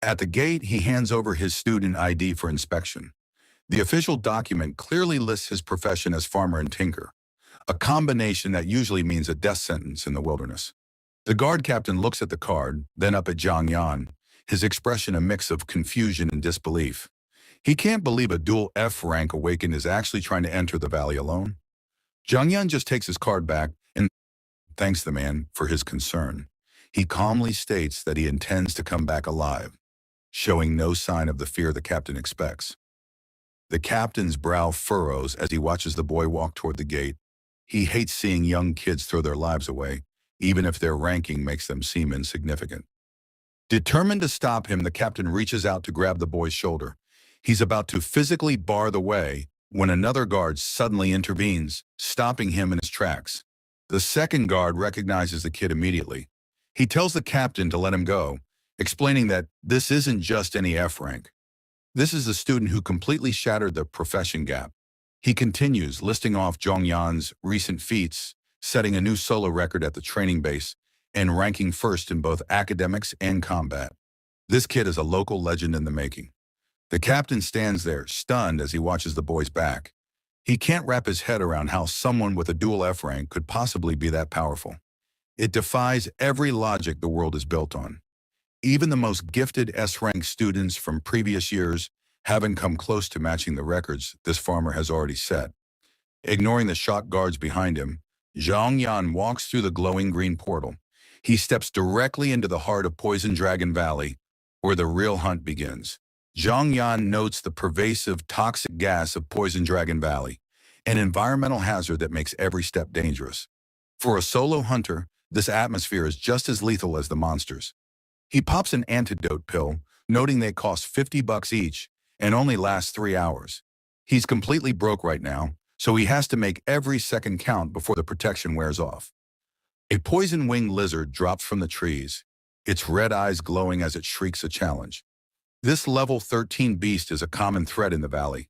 A: At the gate, he hands over his student ID for inspection. The official document clearly lists his profession as farmer and tinker, a combination that usually means a death sentence in the wilderness. The guard captain looks at the card, then up at Jiang Yan, his expression a mix of confusion and disbelief. He can't believe a dual F rank awakened is actually trying to enter the valley alone. Jiang Yan just takes his card back and thanks the man for his concern. He calmly states that he intends to come back alive, showing no sign of the fear the captain expects. The captain's brow furrows as he watches the boy walk toward the gate. He hates seeing young kids throw their lives away, even if their ranking makes them seem insignificant. Determined to stop him, the captain reaches out to grab the boy's shoulder. He's about to physically bar the way when another guard suddenly intervenes, stopping him in his tracks. The second guard recognizes the kid immediately. He tells the captain to let him go, explaining that this isn't just any F rank. This is the student who completely shattered the profession gap. He continues, listing off Jiang Yan's recent feats, setting a new solo record at the training base, and ranking first in both academics and combat. This kid is a local legend in the making. The captain stands there, stunned as he watches the boy's back. He can't wrap his head around how someone with a dual F rank could possibly be that powerful. It defies every logic the world is built on. Even the most gifted S-rank students from previous years haven't come close to matching the records this farmer has already set. Ignoring the shocked guards behind him, Jiang Yan walks through the glowing green portal. He steps directly into the heart of Poison Dragon Valley, where the real hunt begins. Jiang Yan notes the pervasive toxic gas of Poison Dragon Valley, an environmental hazard that makes every step dangerous. For a solo hunter, this atmosphere is just as lethal as the monsters. He pops an antidote pill, noting they cost $50 each and only last 3 hours. He's completely broke right now, so he has to make every second count before the protection wears off. A poison-winged lizard drops from the trees, its red eyes glowing as it shrieks a challenge. This level 13 beast is a common threat in the valley.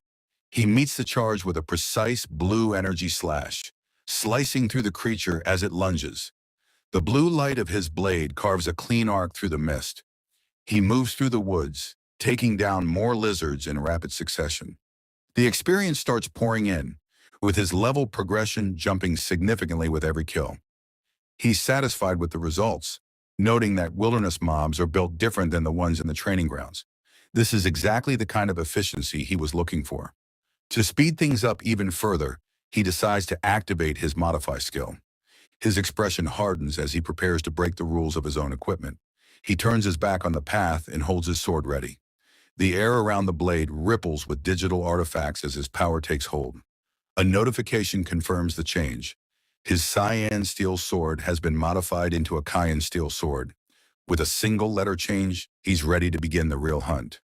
A: He meets the charge with a precise blue energy slash, slicing through the creature as it lunges. The blue light of his blade carves a clean arc through the mist. He moves through the woods, taking down more lizards in rapid succession. The experience starts pouring in, with his level progression jumping significantly with every kill. He's satisfied with the results, noting that wilderness mobs are built different than the ones in the training grounds. This is exactly the kind of efficiency he was looking for. To speed things up even further, he decides to activate his modify skill. His expression hardens as he prepares to break the rules of his own equipment. He turns his back on the path and holds his sword ready. The air around the blade ripples with digital artifacts as his power takes hold. A notification confirms the change. His cyan steel sword has been modified into a cyan steel sword. With a single letter change, he's ready to begin the real hunt.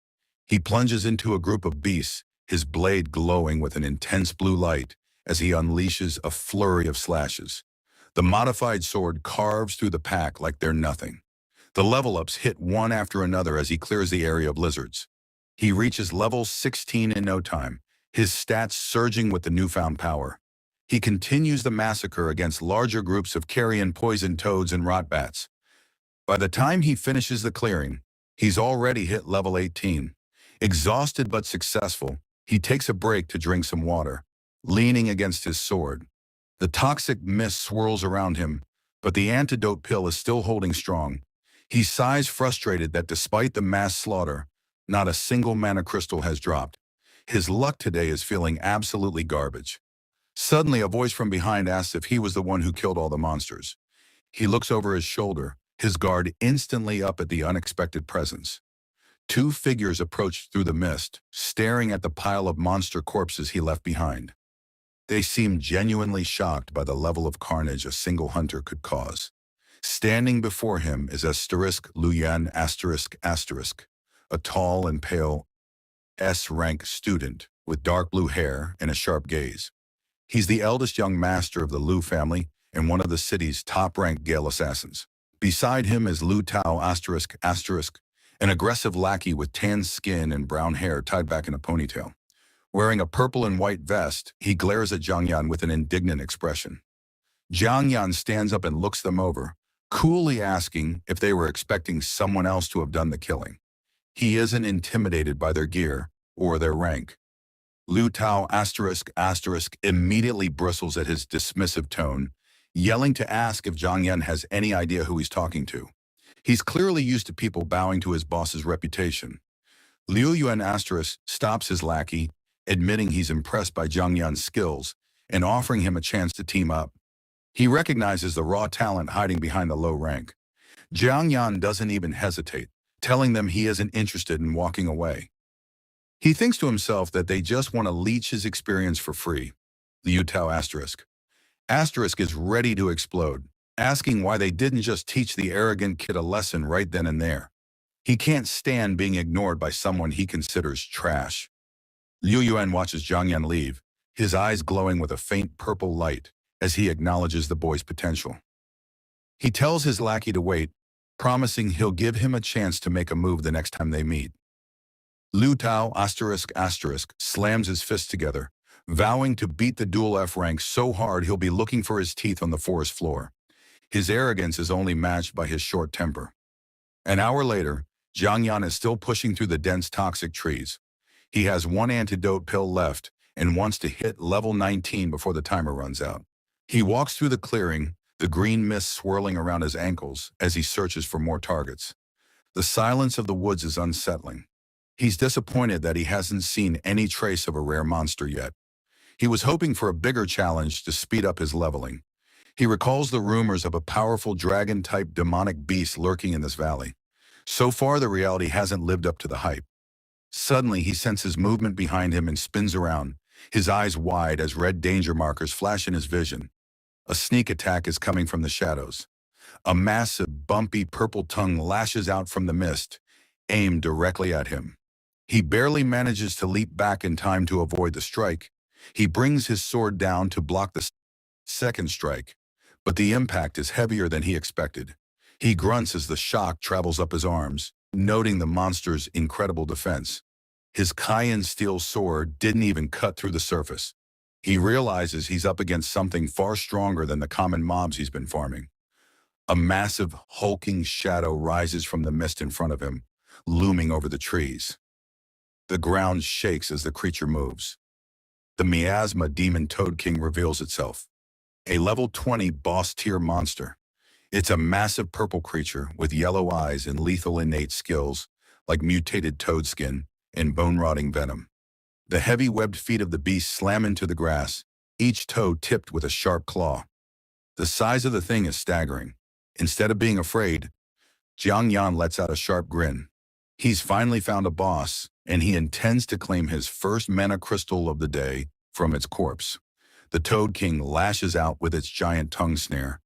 A: He plunges into a group of beasts, his blade glowing with an intense blue light as he unleashes a flurry of slashes. The modified sword carves through the pack like they're nothing. The level-ups hit one after another as he clears the area of lizards. He reaches level 16 in no time, his stats surging with the newfound power. He continues the massacre against larger groups of carrion poison toads and rotbats. By the time he finishes the clearing, he's already hit level 18. Exhausted but successful, he takes a break to drink some water, leaning against his sword. The toxic mist swirls around him, but the antidote pill is still holding strong. He sighs frustrated that despite the mass slaughter, not a single mana crystal has dropped. His luck today is feeling absolutely garbage. Suddenly, a voice from behind asks if he was the one who killed all the monsters. He looks over his shoulder, his guard instantly up at the unexpected presence. Two figures approached through the mist, staring at the pile of monster corpses he left behind. They seemed genuinely shocked by the level of carnage a single hunter could cause. Standing before him is Luyan ***, a tall and pale S-rank student with dark blue hair and a sharp gaze. He's the eldest young master of the Lu family and one of the city's top-ranked Gale assassins. Beside him is Lu Tao ***, an aggressive lackey with tan skin and brown hair tied back in a ponytail. Wearing a purple and white vest, he glares at Zhang Yan with an indignant expression. Zhang Yan stands up and looks them over, coolly asking if they were expecting someone else to have done the killing. He isn't intimidated by their gear or their rank. Lu Tao ***, immediately bristles at his dismissive tone, yelling to ask if Zhang Yan has any idea who he's talking to. He's clearly used to people bowing to his boss's reputation. Liu Yuan ** stops his lackey, admitting he's impressed by Zhang Yan's skills and offering him a chance to team up. He recognizes the raw talent hiding behind the low rank. Zhang Yan doesn't even hesitate, telling them he isn't interested in walking away. He thinks to himself that they just want to leech his experience for free. Liu Tao ** is ready to explode, asking why they didn't just teach the arrogant kid a lesson right then and there. He can't stand being ignored by someone he considers trash. Liu Yuan watches Zhang Yan leave, his eyes glowing with a faint purple light as he acknowledges the boy's potential. He tells his lackey to wait, promising he'll give him a chance to make a move the next time they meet. Lu Tao ** slams his fists together, vowing to beat the dual F rank so hard he'll be looking for his teeth on the forest floor. His arrogance is only matched by his short temper. An hour later, Zhang Yan is still pushing through the dense toxic trees. He has one antidote pill left and wants to hit level 19 before the timer runs out. He walks through the clearing, the green mist swirling around his ankles as he searches for more targets. The silence of the woods is unsettling. He's disappointed that he hasn't seen any trace of a rare monster yet. He was hoping for a bigger challenge to speed up his leveling. He recalls the rumors of a powerful dragon-type demonic beast lurking in this valley. So far, the reality hasn't lived up to the hype. Suddenly, he senses movement behind him and spins around, his eyes wide as red danger markers flash in his vision. A sneak attack is coming from the shadows. A massive, bumpy purple tongue lashes out from the mist, aimed directly at him. He barely manages to leap back in time to avoid the strike. He brings his sword down to block the second strike, but the impact is heavier than he expected. He grunts as the shock travels up his arms, noting the monster's incredible defense. His cyan steel sword didn't even cut through the surface. He realizes he's up against something far stronger than the common mobs he's been farming. A massive, hulking shadow rises from the mist in front of him, looming over the trees. The ground shakes as the creature moves. The Miasma Demon Toad King reveals itself. A level 20 boss-tier monster. It's a massive purple creature with yellow eyes and lethal innate skills, like mutated toad skin and bone-rotting venom. The heavy webbed feet of the beast slam into the grass, each toe tipped with a sharp claw. The size of the thing is staggering. Instead of being afraid, Jiang Yan lets out a sharp grin. He's finally found a boss, and he intends to claim his first mana crystal of the day from its corpse. The Toad King lashes out with its giant tongue snare,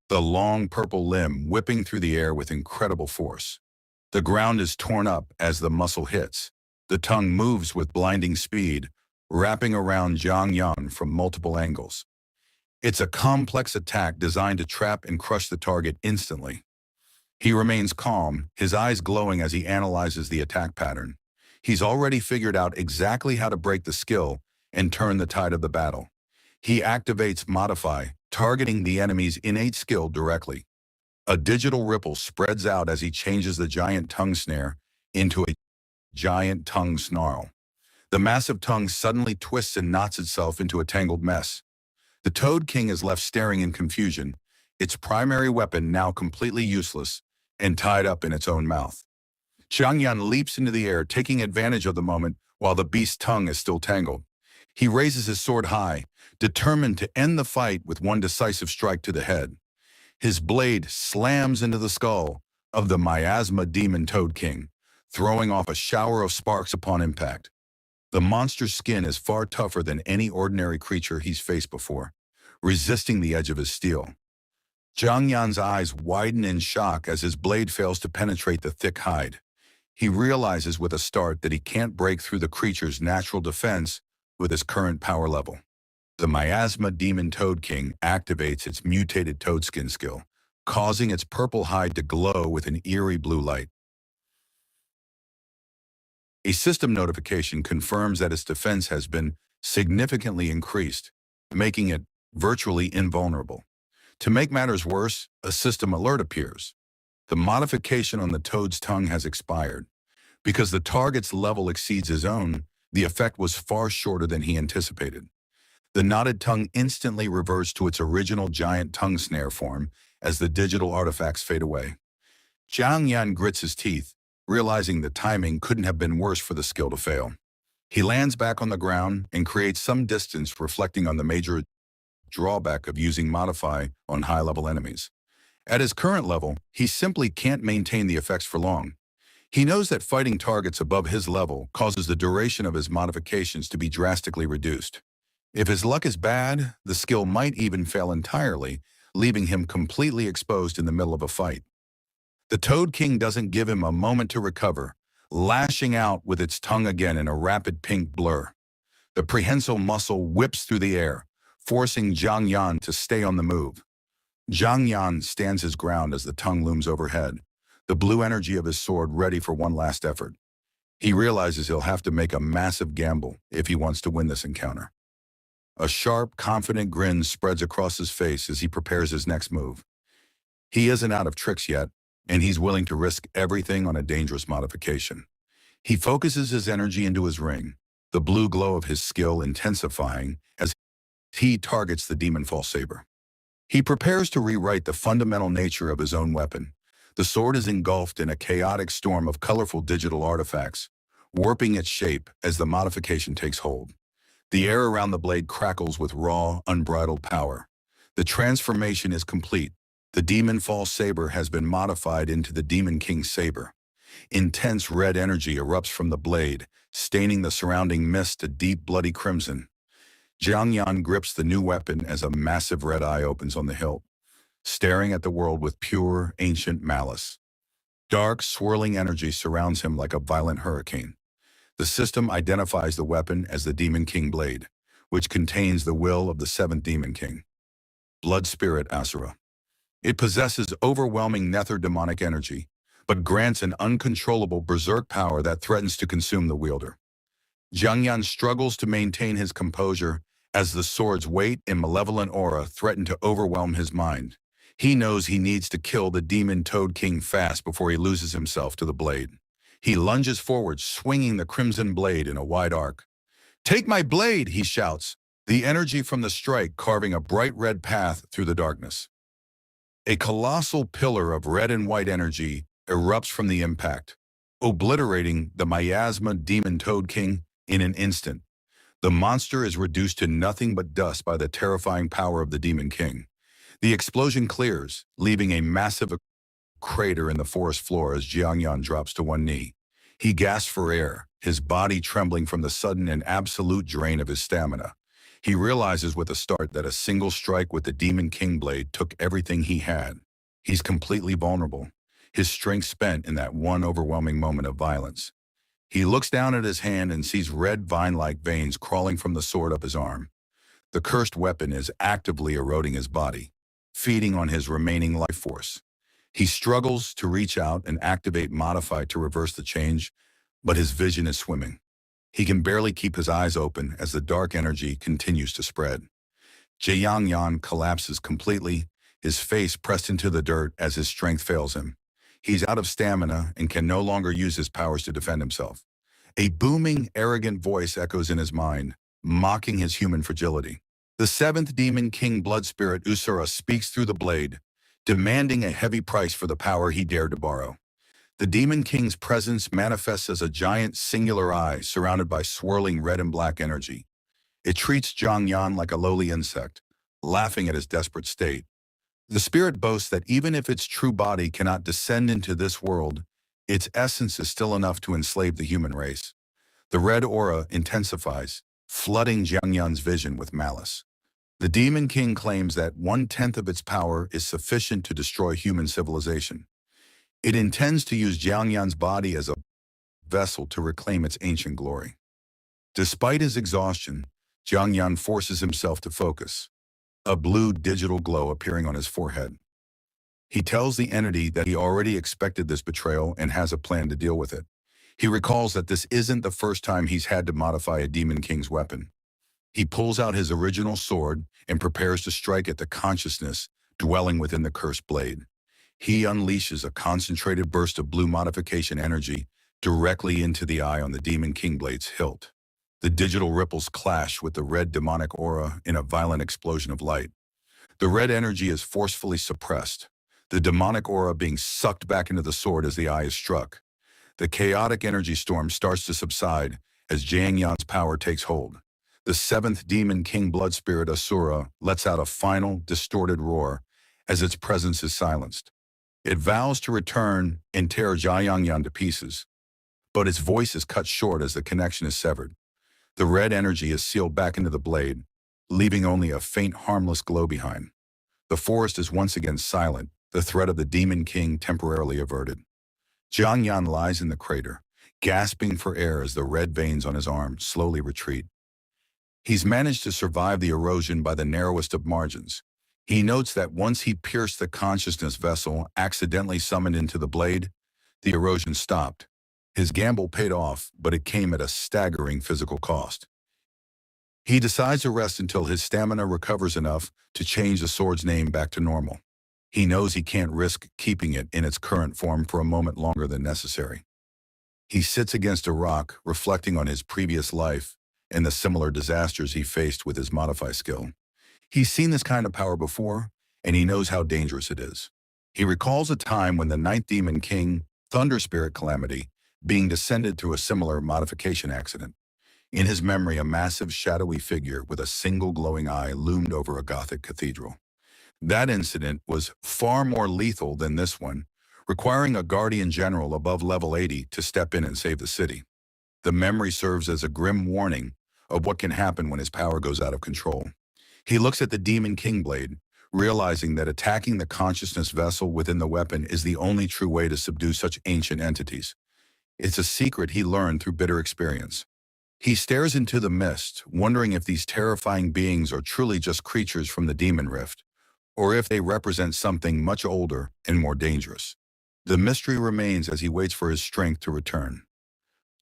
A: the long purple limb whipping through the air with incredible force. The ground is torn up as the muscle hits. The tongue moves with blinding speed, wrapping around Jiang Yan from multiple angles. It's a complex attack designed to trap and crush the target instantly. He remains calm, his eyes glowing as he analyzes the attack pattern. He's already figured out exactly how to break the skill and turn the tide of the battle. He activates Modify, targeting the enemy's innate skill directly. A digital ripple spreads out as he changes the giant tongue snare into a giant tongue snarl. The massive tongue suddenly twists and knots itself into a tangled mess. The Toad King is left staring in confusion, its primary weapon now completely useless and tied up in its own mouth. Jiang Yan leaps into the air, taking advantage of the moment while the beast's tongue is still tangled. He raises his sword high, determined to end the fight with one decisive strike to the head. His blade slams into the skull of the Miasma Demon Toad King, throwing off a shower of sparks upon impact. The monster's skin is far tougher than any ordinary creature he's faced before, resisting the edge of his steel. Jiang Yan's eyes widen in shock as his blade fails to penetrate the thick hide. He realizes with a start that he can't break through the creature's natural defense with his current power level. The Miasma Demon Toad King activates its mutated toadskin skill, causing its purple hide to glow with an eerie blue light. A system notification confirms that its defense has been significantly increased, making it virtually invulnerable. To make matters worse, a system alert appears. The modification on the toad's tongue has expired. Because the target's level exceeds his own, the effect was far shorter than he anticipated. The knotted tongue instantly reverts to its original giant tongue snare form as the digital artifacts fade away. Jiang Yan grits his teeth, realizing the timing couldn't have been worse for the skill to fail. He lands back on the ground and creates some distance, reflecting on the major drawback of using Modify on high-level enemies. At his current level, he simply can't maintain the effects for long. He knows that fighting targets above his level causes the duration of his modifications to be drastically reduced. If his luck is bad, the skill might even fail entirely, leaving him completely exposed in the middle of a fight. The Toad King doesn't give him a moment to recover, lashing out with its tongue again in a rapid pink blur. The prehensile muscle whips through the air, forcing Jiang Yan to stay on the move. Jiang Yan stands his ground as the tongue looms overhead, the blue energy of his sword ready for one last effort. He realizes he'll have to make a massive gamble if he wants to win this encounter. A sharp, confident grin spreads across his face as he prepares his next move. He isn't out of tricks yet, and he's willing to risk everything on a dangerous modification. He focuses his energy into his ring, the blue glow of his skill intensifying as he targets the Demon Fall Saber. He prepares to rewrite the fundamental nature of his own weapon. The sword is engulfed in a chaotic storm of colorful digital artifacts, warping its shape as the modification takes hold. The air around the blade crackles with raw, unbridled power. The transformation is complete. The Demon Fall Saber has been modified into the Demon King Saber. Intense red energy erupts from the blade, staining the surrounding mist a deep bloody crimson. Jiang Yan grips the new weapon as a massive red eye opens on the hilt, staring at the world with pure, ancient malice. Dark, swirling energy surrounds him like a violent hurricane. The system identifies the weapon as the Demon King Blade, which contains the will of the seventh Demon King, Blood Spirit Asura. It possesses overwhelming nether demonic energy, but grants an uncontrollable berserk power that threatens to consume the wielder. Jiang Yan struggles to maintain his composure as the sword's weight and malevolent aura threaten to overwhelm his mind. He knows he needs to kill the Demon Toad King fast before he loses himself to the blade. He lunges forward, swinging the crimson blade in a wide arc. "Take my blade!" he shouts, the energy from the strike carving a bright red path through the darkness. A colossal pillar of red and white energy erupts from the impact, obliterating the miasma demon Toad King in an instant. The monster is reduced to nothing but dust by the terrifying power of the Demon King. The explosion clears, leaving a massive crater in the forest floor as Jiangyan drops to one knee. He gasps for air, his body trembling from the sudden and absolute drain of his stamina. He realizes with a start that a single strike with the Demon King blade took everything he had. He's completely vulnerable, his strength spent in that one overwhelming moment of violence. He looks down at his hand and sees red vine-like veins crawling from the sword up his arm. The cursed weapon is actively eroding his body, feeding on his remaining life force. He struggles to reach out and activate Modify to reverse the change, but his vision is swimming. He can barely keep his eyes open as the dark energy continues to spread. Jiang Yan collapses completely, his face pressed into the dirt as his strength fails him. He's out of stamina and can no longer use his powers to defend himself. A booming, arrogant voice echoes in his mind, mocking his human fragility. The seventh demon king blood spirit Usura speaks through the blade, demanding a heavy price for the power he dared to borrow. The demon king's presence manifests as a giant singular eye surrounded by swirling red and black energy. It treats Zhang Yan like a lowly insect, laughing at his desperate state. The spirit boasts that even if its true body cannot descend into this world, its essence is still enough to enslave the human race. The red aura intensifies, flooding Zhang Yan's vision with malice. The Demon King claims that 1/10 of its power is sufficient to destroy human civilization. It intends to use Jiang Yan's body as a vessel to reclaim its ancient glory. Despite his exhaustion, Jiang Yan forces himself to focus, a blue digital glow appearing on his forehead. He tells the entity that he already expected this betrayal and has a plan to deal with it. He recalls that this isn't the first time he's had to modify a Demon King's weapon. He pulls out his original sword and prepares to strike at the consciousness dwelling within the cursed blade. He unleashes a concentrated burst of blue modification energy directly into the eye on the Demon King blade's hilt. The digital ripples clash with the red demonic aura in a violent explosion of light. The red energy is forcefully suppressed, the demonic aura being sucked back into the sword as the eye is struck. The chaotic energy storm starts to subside as Jiang Yan's power takes hold. The seventh Demon King blood spirit Asura lets out a final, distorted roar as its presence is silenced. It vows to return and tear Jiang Yan to pieces, but its voice is cut short as the connection is severed. The red energy is sealed back into the blade, leaving only a faint, harmless glow behind. The forest is once again silent, the threat of the Demon King temporarily averted. Jiang Yan lies in the crater, gasping for air as the red veins on his arm slowly retreat. He's managed to survive the erosion by the narrowest of margins. He notes that once he pierced the consciousness vessel accidentally summoned into the blade, the erosion stopped. His gamble paid off, but it came at a staggering physical cost. He decides to rest until his stamina recovers enough to change the sword's name back to normal. He knows he can't risk keeping it in its current form for a moment longer than necessary. He sits against a rock, reflecting on his previous life and the similar disasters he faced with his Modify skill. He's seen this kind of power before, and he knows how dangerous it is. He recalls a time when the ninth Demon King, Thunder Spirit Calamity, being descended through a similar modification accident. In his memory, a massive shadowy figure with a single glowing eye loomed over a Gothic cathedral. That incident was far more lethal than this one, requiring a Guardian General above level 80 to step in and save the city. The memory serves as a grim warning of what can happen when his power goes out of control. He looks at the Demon King blade, realizing that attacking the consciousness vessel within the weapon is the only true way to subdue such ancient entities. It's a secret he learned through bitter experience. He stares into the mist, wondering if these terrifying beings are truly just creatures from the Demon Rift, or if they represent something much older and more dangerous. The mystery remains as he waits for his strength to return.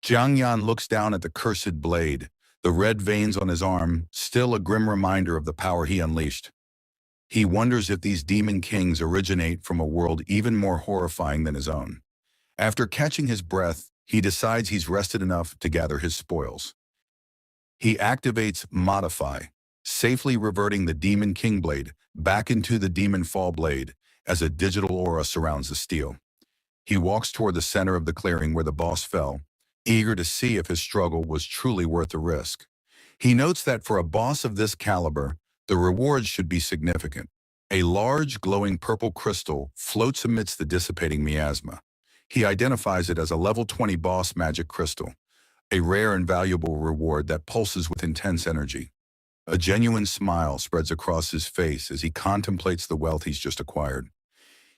A: Jiang Yan looks down at the cursed blade, the red veins on his arm still a grim reminder of the power he unleashed. He wonders if these Demon Kings originate from a world even more horrifying than his own. After catching his breath, he decides he's rested enough to gather his spoils. He activates Modify, safely reverting the Demon King blade back into the Demon Fall blade as a digital aura surrounds the steel. He walks toward the center of the clearing where the boss fell, eager to see if his struggle was truly worth the risk. He notes that for a boss of this caliber, the rewards should be significant. A large, glowing purple crystal floats amidst the dissipating miasma. He identifies it as a level 20 boss magic crystal, a rare and valuable reward that pulses with intense energy. A genuine smile spreads across his face as he contemplates the wealth he's just acquired.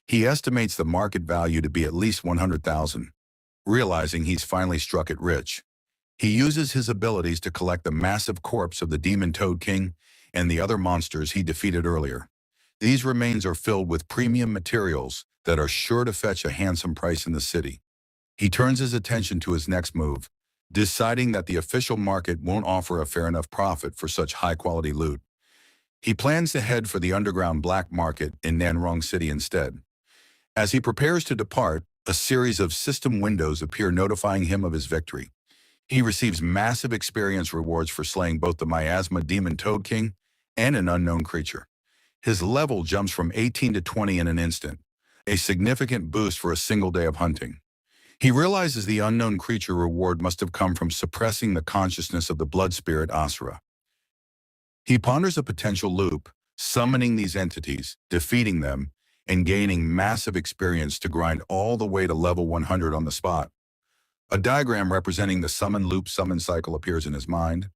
A: He estimates the market value to be at least 100,000. Realizing he's finally struck it rich, he uses his abilities to collect the massive corpse of the Demon Toad King and the other monsters he defeated earlier. These remains are filled with premium materials that are sure to fetch a handsome price in the city. He turns his attention to his next move, deciding that the official market won't offer a fair enough profit for such high-quality loot. He plans to head for the underground black market in Nanrong City instead. As he prepares to depart, a series of system windows appear notifying him of his victory. He receives massive experience rewards for slaying both the Miasma Demon Toad King and an unknown creature. His level jumps from 18 to 20 in an instant, a significant boost for a single day of hunting. He realizes the unknown creature reward must have come from suppressing the consciousness of the blood spirit Asura. He ponders a potential loop, summoning these entities, defeating them, and gaining massive experience to grind all the way to level 100 on the spot. A diagram representing the summon loop summon cycle appears in his mind.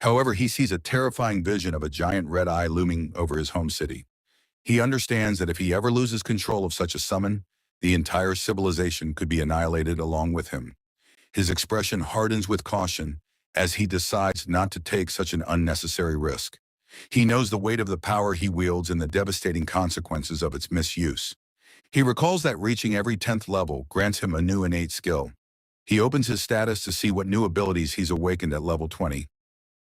A: However, he sees a terrifying vision of a giant red eye looming over his home city. He understands that if he ever loses control of such a summon, the entire civilization could be annihilated along with him. His expression hardens with caution as he decides not to take such an unnecessary risk. He knows the weight of the power he wields and the devastating consequences of its misuse. He recalls that reaching every 10th level grants him a new innate skill. He opens his status to see what new abilities he's awakened at level 20.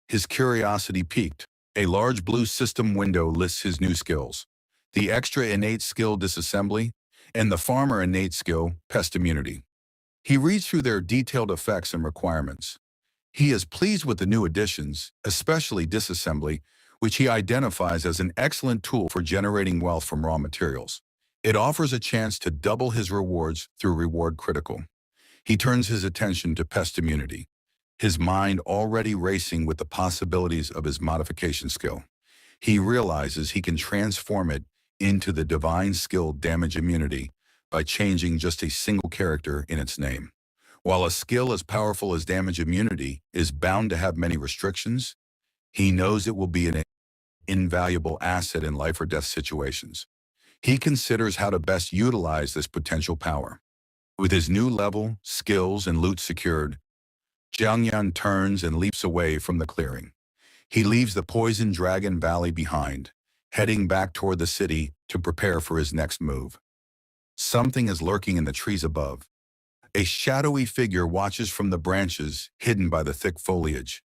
A: His curiosity piqued. A large blue system window lists his new skills: the extra innate skill disassembly and the farmer innate skill pest immunity. He reads through their detailed effects and requirements. He is pleased with the new additions, especially disassembly, which he identifies as an excellent tool for generating wealth from raw materials. It offers a chance to double his rewards through reward critical. He turns his attention to pest immunity, his mind already racing with the possibilities of his modification skill. He realizes he can transform it into the divine skill damage immunity by changing just a single character in its name. While a skill as powerful as damage immunity is bound to have many restrictions, he knows it will be an invaluable asset in life or death situations. He considers how to best utilize this potential power. With his new level, skills, and loot secured, Jiang Yan turns and leaps away from the clearing. He leaves the Poison Dragon Valley behind, heading back toward the city to prepare for his next move. Something is lurking in the trees above. A shadowy figure watches from the branches, hidden by the thick foliage.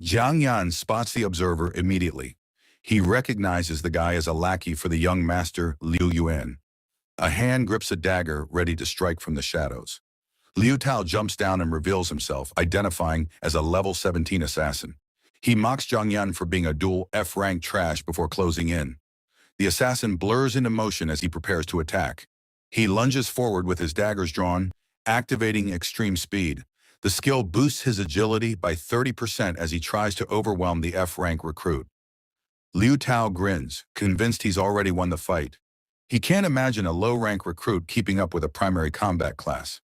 A: Jiang Yan spots the observer immediately. He recognizes the guy as a lackey for the young master Liu Yuan. A hand grips a dagger, ready to strike from the shadows. Liu Tao jumps down and reveals himself, identifying as a level 17 assassin. He mocks Jiang Yan for being a dual F-rank trash before closing in. The assassin blurs into motion as he prepares to attack. He lunges forward with his daggers drawn, activating extreme speed. The skill boosts his agility by 30% as he tries to overwhelm the F-rank recruit. Liu Tao grins, convinced he's already won the fight. He can't imagine a low-rank recruit keeping up with a primary combat class.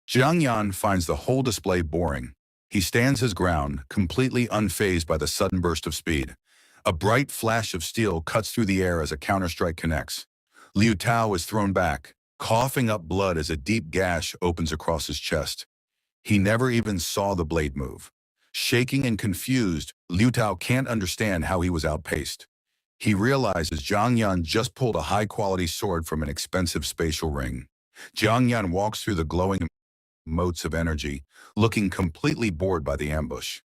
A: Jiang Yan finds the whole display boring. He stands his ground, completely unfazed by the sudden burst of speed. A bright flash of steel cuts through the air as a counterstrike connects. Liu Tao is thrown back, coughing up blood as a deep gash opens across his chest. He never even saw the blade move. Shaking and confused, Liu Tao can't understand how he was outpaced. He realizes Jiang Yan just pulled a high-quality sword from an expensive spatial ring. Jiang Yan walks through the glowing motes of energy, looking completely bored by the ambush.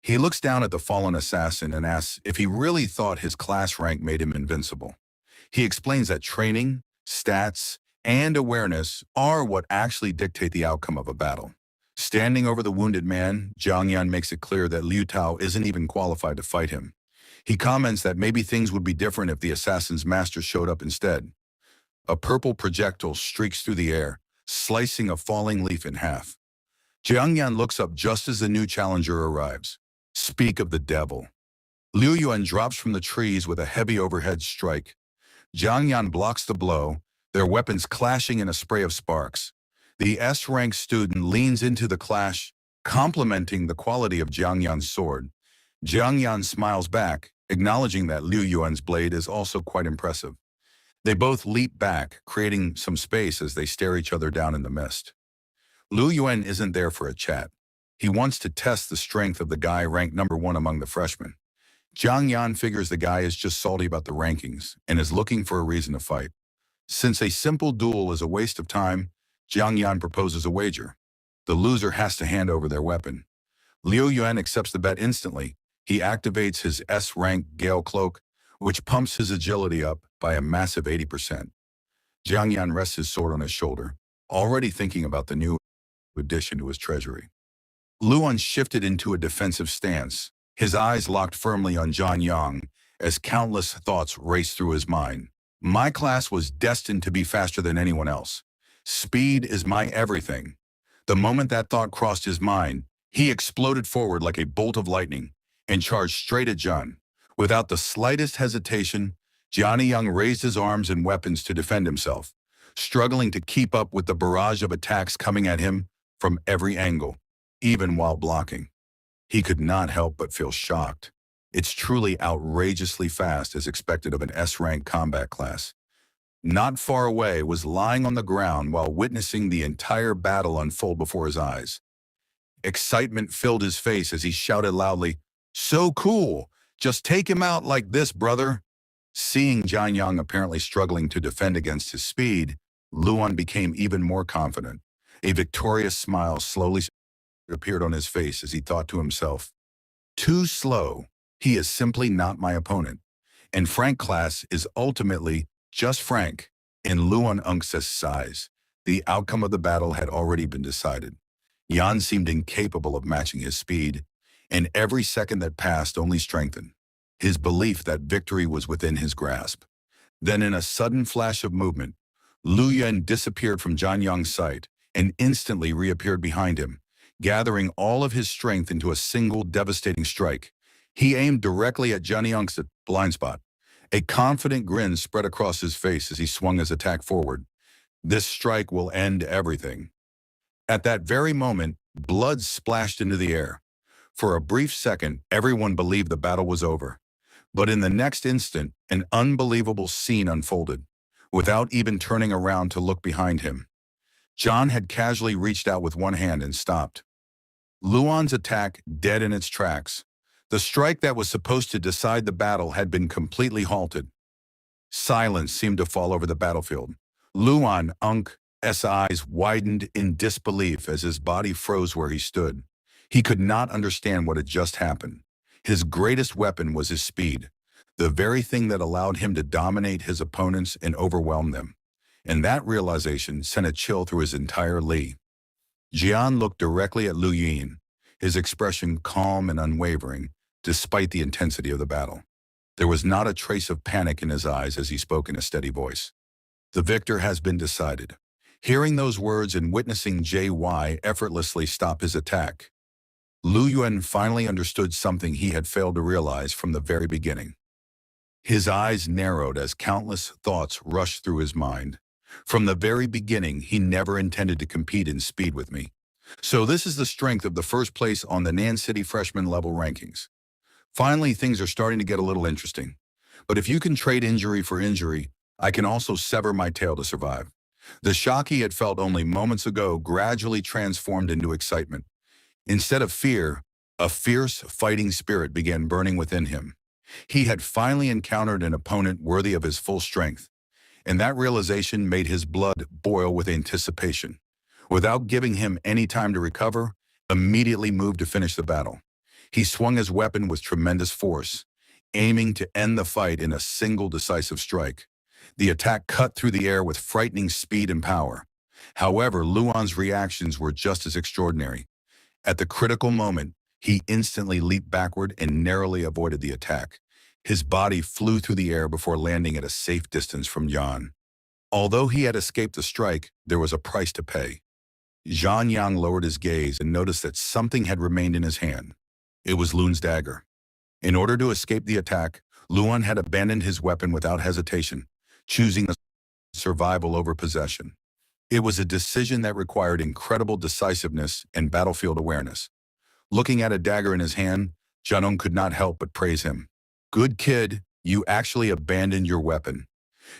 A: He looks down at the fallen assassin and asks if he really thought his class rank made him invincible. He explains that training, stats, and awareness are what actually dictate the outcome of a battle. Standing over the wounded man, Jiang Yan makes it clear that Liu Tao isn't even qualified to fight him. He comments that maybe things would be different if the assassin's master showed up instead. A purple projectile streaks through the air, slicing a falling leaf in half. Jiangyan looks up just as the new challenger arrives. Speak of the devil. Liu Yuan drops from the trees with a heavy overhead strike. Jiangyan blocks the blow, their weapons clashing in a spray of sparks. The S-rank student leans into the clash, complimenting the quality of Jiangyan's sword. Jiangyan smiles back, acknowledging that Liu Yuan's blade is also quite impressive. They both leap back, creating some space as they stare each other down in the mist. Liu Yuan isn't there for a chat. He wants to test the strength of the guy ranked #1 among the freshmen. Jiang Yan figures the guy is just salty about the rankings and is looking for a reason to fight. Since a simple duel is a waste of time, Jiang Yan proposes a wager. The loser has to hand over their weapon. Liu Yuan accepts the bet instantly. He activates his S-rank Gale Cloak, which pumps his agility up by a massive 80%. Jiang Yan rests his sword on his shoulder, already thinking about the new addition to his treasury. Luan shifted into a defensive stance, his eyes locked firmly on Zhang Yang as countless thoughts raced through his mind. My class was destined to be faster than anyone else. Speed is my everything. The moment that thought crossed his mind, he exploded forward like a bolt of lightning and charged straight at Zhan. Without the slightest hesitation, Jiang Yang raised his arms and weapons to defend himself, struggling to keep up with the barrage of attacks coming at him from every angle, even while blocking. He could not help but feel shocked. It's truly outrageously fast as expected of an S-rank combat class. Not far away was lying on the ground while witnessing the entire battle unfold before his eyes. Excitement filled his face as he shouted loudly, "So cool! Just take him out like this, brother!" Seeing Jiang Yang apparently struggling to defend against his speed, Luan became even more confident. A victorious smile slowly appeared on his face as he thought to himself, "Too slow. He is simply not my opponent. And Frank class is ultimately just Frank." In Luan Unx's size, the outcome of the battle had already been decided. Yan seemed incapable of matching his speed, and every second that passed only strengthened his belief that victory was within his grasp. Then in a sudden flash of movement, Lu Yan disappeared from Zhang Yang's sight and instantly reappeared behind him, gathering all of his strength into a single devastating strike. He aimed directly at Zhang Yang's blind spot. A confident grin spread across his face as he swung his attack forward. This strike will end everything. At that very moment, blood splashed into the air. For a brief second, everyone believed the battle was over. But in the next instant, an unbelievable scene unfolded. Without even turning around to look behind him, John had casually reached out with one hand and stopped Luan's attack dead in its tracks. The strike that was supposed to decide the battle had been completely halted. Silence seemed to fall over the battlefield. Luan Unk's eyes widened in disbelief as his body froze where he stood. He could not understand what had just happened. His greatest weapon was his speed, the very thing that allowed him to dominate his opponents and overwhelm them. And that realization sent a chill through his entire Li. Jian looked directly at Liu Yin, his expression calm and unwavering, despite the intensity of the battle. There was not a trace of panic in his eyes as he spoke in a steady voice. "The victor has been decided." Hearing those words and witnessing JY effortlessly stop his attack, Lu Yuan finally understood something he had failed to realize from the very beginning. His eyes narrowed as countless thoughts rushed through his mind. From the very beginning, he never intended to compete in speed with me. So this is the strength of the first place on the Nan City freshman level rankings. Finally, things are starting to get a little interesting. But if you can trade injury for injury, I can also sever my tail to survive. The shock he had felt only moments ago gradually transformed into excitement. Instead of fear, a fierce fighting spirit began burning within him. He had finally encountered an opponent worthy of his full strength, and that realization made his blood boil with anticipation. Without giving him any time to recover, immediately moved to finish the battle. He swung his weapon with tremendous force, aiming to end the fight in a single decisive strike. The attack cut through the air with frightening speed and power. However, Luan's reactions were just as extraordinary. At the critical moment, he instantly leaped backward and narrowly avoided the attack. His body flew through the air before landing at a safe distance from Yan. Although he had escaped the strike, there was a price to pay. Zhang Yang lowered his gaze and noticed that something had remained in his hand. It was Lun's dagger. In order to escape the attack, Luan had abandoned his weapon without hesitation, choosing survival over possession. It was a decision that required incredible decisiveness and battlefield awareness. Looking at a dagger in his hand, Jianong could not help but praise him. Good kid, you actually abandoned your weapon.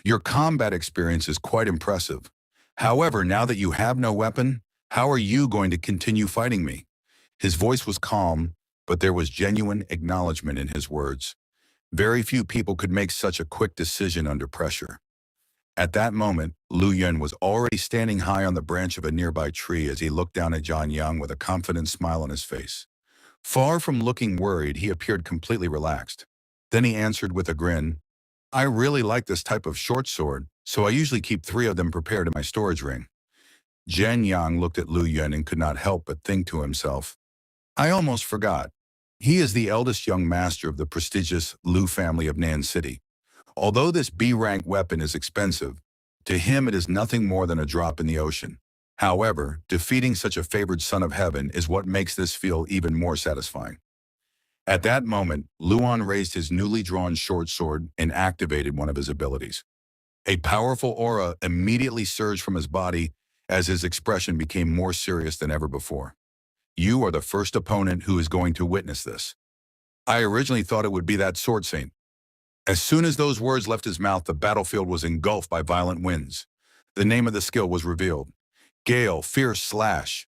A: Your combat experience is quite impressive. However, now that you have no weapon, how are you going to continue fighting me? His voice was calm, but there was genuine acknowledgement in his words. Very few people could make such a quick decision under pressure. At that moment, Lu Yun was already standing high on the branch of a nearby tree as he looked down at Zhang Yang with a confident smile on his face. Far from looking worried, he appeared completely relaxed. Then he answered with a grin, I really like this type of short sword, so I usually keep 3 of them prepared in my storage ring. Zhang Yang looked at Lu Yun and could not help but think to himself, I almost forgot. He is the eldest young master of the prestigious Lu family of Nan City. Although this B-rank weapon is expensive, to him it is nothing more than a drop in the ocean. However, defeating such a favored son of heaven is what makes this feel even more satisfying. At that moment, Luan raised his newly drawn short sword and activated one of his abilities. A powerful aura immediately surged from his body as his expression became more serious than ever before. You are the first opponent who is going to witness this. I originally thought it would be that sword saint. As soon as those words left his mouth, the battlefield was engulfed by violent winds. The name of the skill was revealed. Gale, Fierce Slash.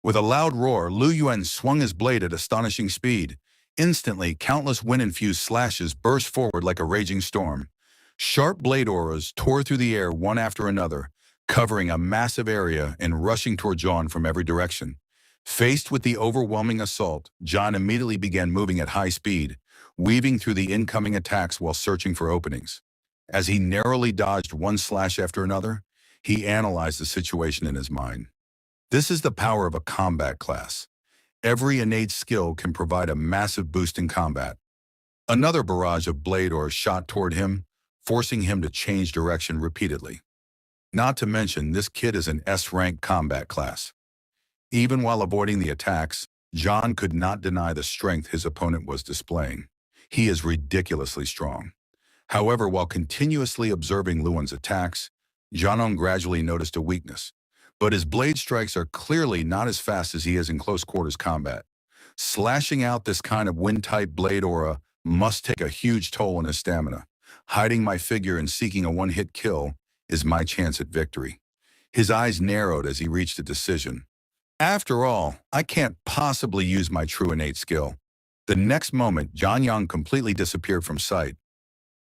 A: With a loud roar, Lu Yun swung his blade at astonishing speed. Instantly, countless wind-infused slashes burst forward like a raging storm. Sharp blade auras tore through the air one after another, covering a massive area and rushing toward John from every direction. Faced with the overwhelming assault, John immediately began moving at high speed, weaving through the incoming attacks while searching for openings. As he narrowly dodged one slash after another, he analyzed the situation in his mind. This is the power of a combat class. Every innate skill can provide a massive boost in combat. Another barrage of blade auras shot toward him, forcing him to change direction repeatedly. Not to mention, this kid is an S-rank combat class. Even while avoiding the attacks, John could not deny the strength his opponent was displaying. He is ridiculously strong. However, while continuously observing Luan's attacks, Jianong gradually noticed a weakness. But his blade strikes are clearly not as fast as he is in close quarters combat. Slashing out this kind of wind-type blade aura must take a huge toll on his stamina. Hiding my figure and seeking a one-hit kill is my chance at victory. His eyes narrowed as he reached a decision. After all, I can't possibly use my true innate skill. The next moment, Zhang Yang completely disappeared from sight.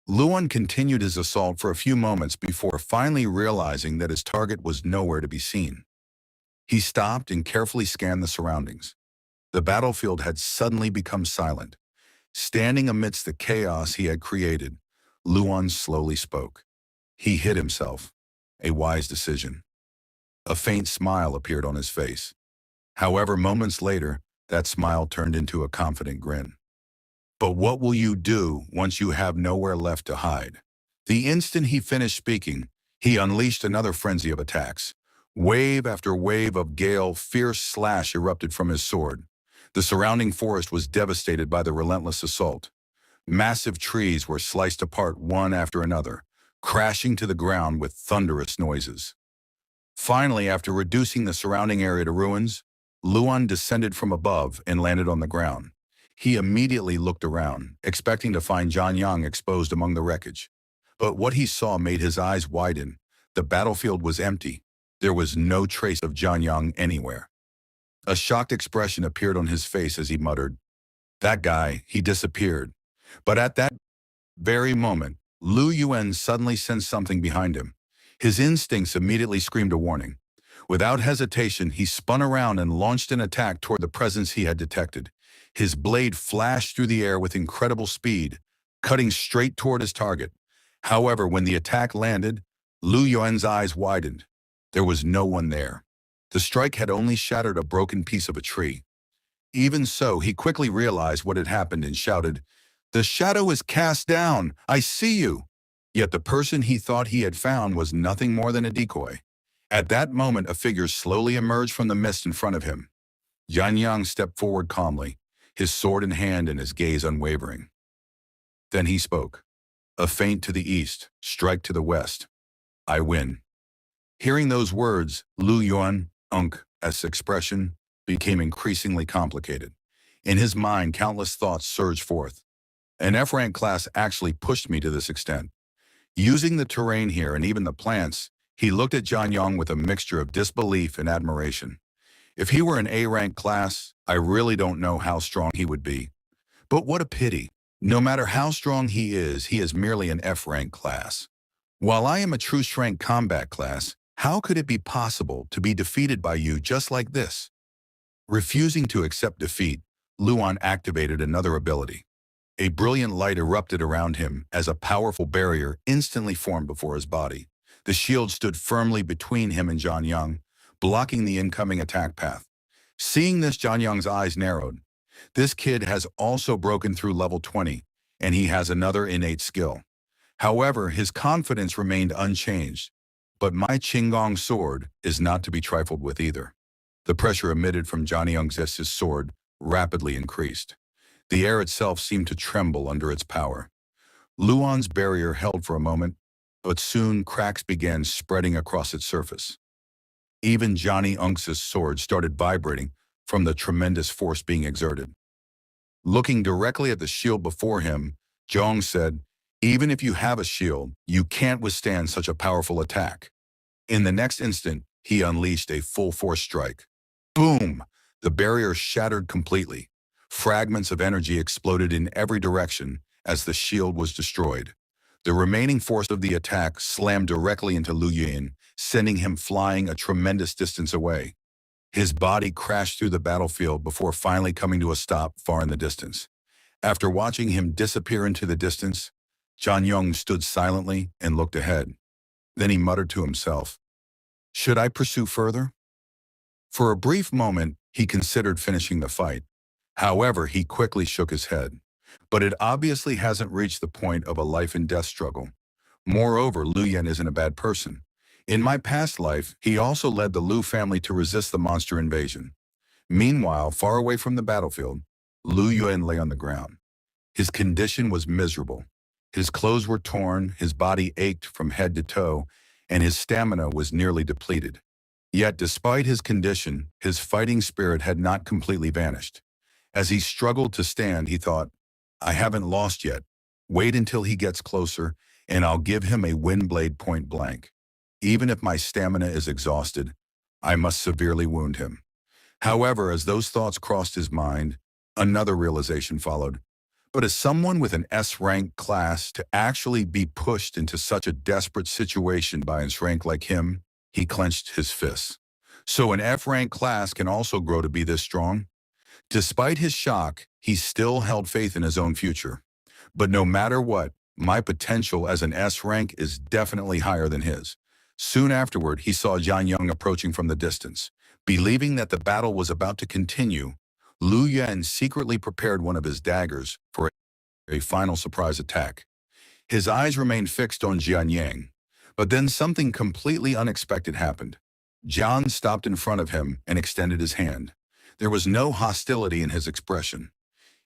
A: Luan continued his assault for a few moments before finally realizing that his target was nowhere to be seen. He stopped and carefully scanned the surroundings. The battlefield had suddenly become silent. Standing amidst the chaos he had created, Luan slowly spoke. He hid himself. A wise decision. A faint smile appeared on his face. However, moments later, that smile turned into a confident grin. But what will you do once you have nowhere left to hide? The instant he finished speaking, he unleashed another frenzy of attacks. Wave after wave of gale, fierce slash erupted from his sword. The surrounding forest was devastated by the relentless assault. Massive trees were sliced apart one after another, crashing to the ground with thunderous noises. Finally, after reducing the surrounding area to ruins, Luan descended from above and landed on the ground. He immediately looked around, expecting to find Zhang Yang exposed among the wreckage. But what he saw made his eyes widen. The battlefield was empty. There was no trace of Zhang Yang anywhere. A shocked expression appeared on his face as he muttered, "That guy, he disappeared." But at that very moment, Lu Yun suddenly sensed something behind him. His instincts immediately screamed a warning. Without hesitation, he spun around and launched an attack toward the presence he had detected. His blade flashed through the air with incredible speed, cutting straight toward his target. However, when the attack landed, Lu Yun's eyes widened. There was no one there. The strike had only shattered a broken piece of a tree. Even so, he quickly realized what had happened and shouted, "The shadow is cast down! I see you!" Yet the person he thought he had found was nothing more than a decoy. At that moment, a figure slowly emerged from the mist in front of him. Jian Yang stepped forward calmly, his sword in hand and his gaze unwavering. Then he spoke. A feint to the east, strike to the west. I win. Hearing those words, Lu Yuan's expression became increasingly complicated. In his mind, countless thoughts surged forth. An F-rank class actually pushed me to this extent. Using the terrain here and even the plants, he looked at Jian Yang with a mixture of disbelief and admiration. If he were an A-rank class, I really don't know how strong he would be. But what a pity. No matter how strong he is merely an F-rank class. While I am a true strength combat class, how could it be possible to be defeated by you just like this? Refusing to accept defeat, Luan activated another ability. A brilliant light erupted around him as a powerful barrier instantly formed before his body. The shield stood firmly between him and Jian Yang, blocking the incoming attack path. Seeing this, Jian Yang's eyes narrowed. This kid has also broken through level 20, and he has another innate skill. However, his confidence remained unchanged. But my Qinggong sword is not to be trifled with either. The pressure emitted from Jian Yang's sword rapidly increased. The air itself seemed to tremble under its power. Luan's barrier held for a moment, but soon cracks began spreading across its surface. Even Johnny Unx's sword started vibrating from the tremendous force being exerted. Looking directly at the shield before him, Zhong said, "Even if you have a shield, you can't withstand such a powerful attack." In the next instant, he unleashed a full-force strike. Boom! The barrier shattered completely. Fragments of energy exploded in every direction as the shield was destroyed. The remaining force of the attack slammed directly into Lu Yun, sending him flying a tremendous distance away. His body crashed through the battlefield before finally coming to a stop far in the distance. After watching him disappear into the distance, Jian Yang stood silently and looked ahead. Then he muttered to himself, "Should I pursue further?" For a brief moment, he considered finishing the fight. However, he quickly shook his head. But it obviously hasn't reached the point of a life-and-death struggle. Moreover, Lu Yan isn't a bad person. In my past life, he also led the Lu family to resist the monster invasion. Meanwhile, far away from the battlefield, Lu Yuan lay on the ground. His condition was miserable. His clothes were torn, his body ached from head to toe, and his stamina was nearly depleted. Yet, despite his condition, his fighting spirit had not completely vanished. As he struggled to stand, he thought, "I haven't lost yet. Wait until he gets closer, and I'll give him a wind blade point blank. Even if my stamina is exhausted, I must severely wound him." However, as those thoughts crossed his mind, another realization followed. But as someone with an S-rank class to actually be pushed into such a desperate situation by an S-rank like him, he clenched his fists. So an F-rank class can also grow to be this strong? Despite his shock, he still held faith in his own future. But no matter what, my potential as an S-rank is definitely higher than his. Soon afterward, he saw Jian Yang approaching from the distance. Believing that the battle was about to continue, Lu Yan secretly prepared one of his daggers for a final surprise attack. His eyes remained fixed on Jian Yang. But then something completely unexpected happened. Jian stopped in front of him and extended his hand. There was no hostility in his expression.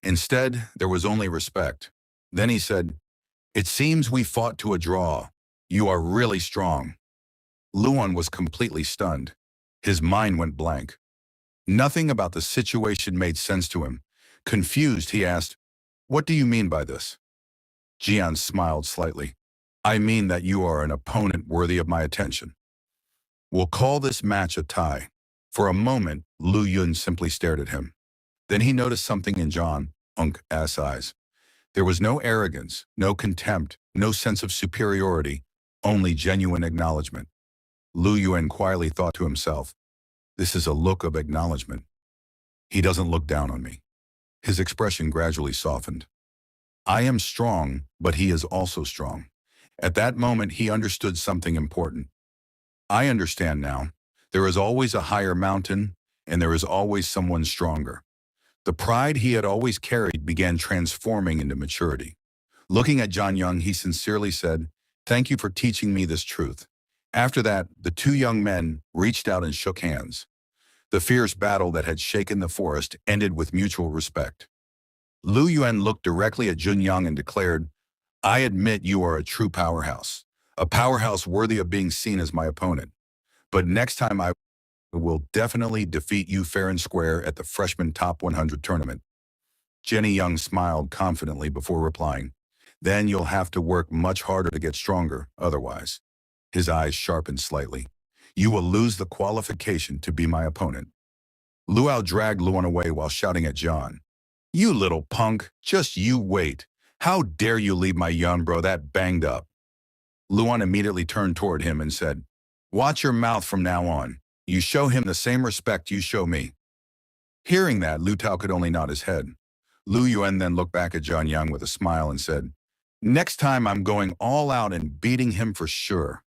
A: Instead, there was only respect. Then he said, "It seems we fought to a draw. You are really strong." Luan was completely stunned. His mind went blank. Nothing about the situation made sense to him. Confused, he asked, "What do you mean by this?" Jian smiled slightly. "I mean that you are an opponent worthy of my attention. We'll call this match a tie." For a moment, Lu Yun simply stared at him. Then he noticed something in Jian Yang's eyes. There was no arrogance, no contempt, no sense of superiority, only genuine acknowledgement. Lu Yun quietly thought to himself, "This is a look of acknowledgement. He doesn't look down on me." His expression gradually softened. "I am strong, but he is also strong." At that moment, he understood something important. "I understand now. There is always a higher mountain, and there is always someone stronger." The pride he had always carried began transforming into maturity. Looking at Jian Yang, he sincerely said, Thank you for teaching me this truth. After that, the two young men reached out and shook hands. The fierce battle that had shaken the forest ended with mutual respect. Lu Yuan looked directly at Junyang and declared, I admit you are a true powerhouse. A powerhouse worthy of being seen as my opponent. But next time I will definitely defeat you fair and square at the freshman top 100 tournament. Jenny Young smiled confidently before replying, then you'll have to work much harder to get stronger, otherwise. His eyes sharpened slightly. You will lose the qualification to be my opponent. Luau dragged Luan away while shouting at John. You little punk, just you wait. How dare you leave my young bro that banged up? Luan immediately turned toward him and said, watch your mouth from now on. You show him the same respect you show me. Hearing that, Lu Tao could only nod his head. Lu Yuan then looked back at John Yang with a smile and said, next time I'm going all out and beating him for sure.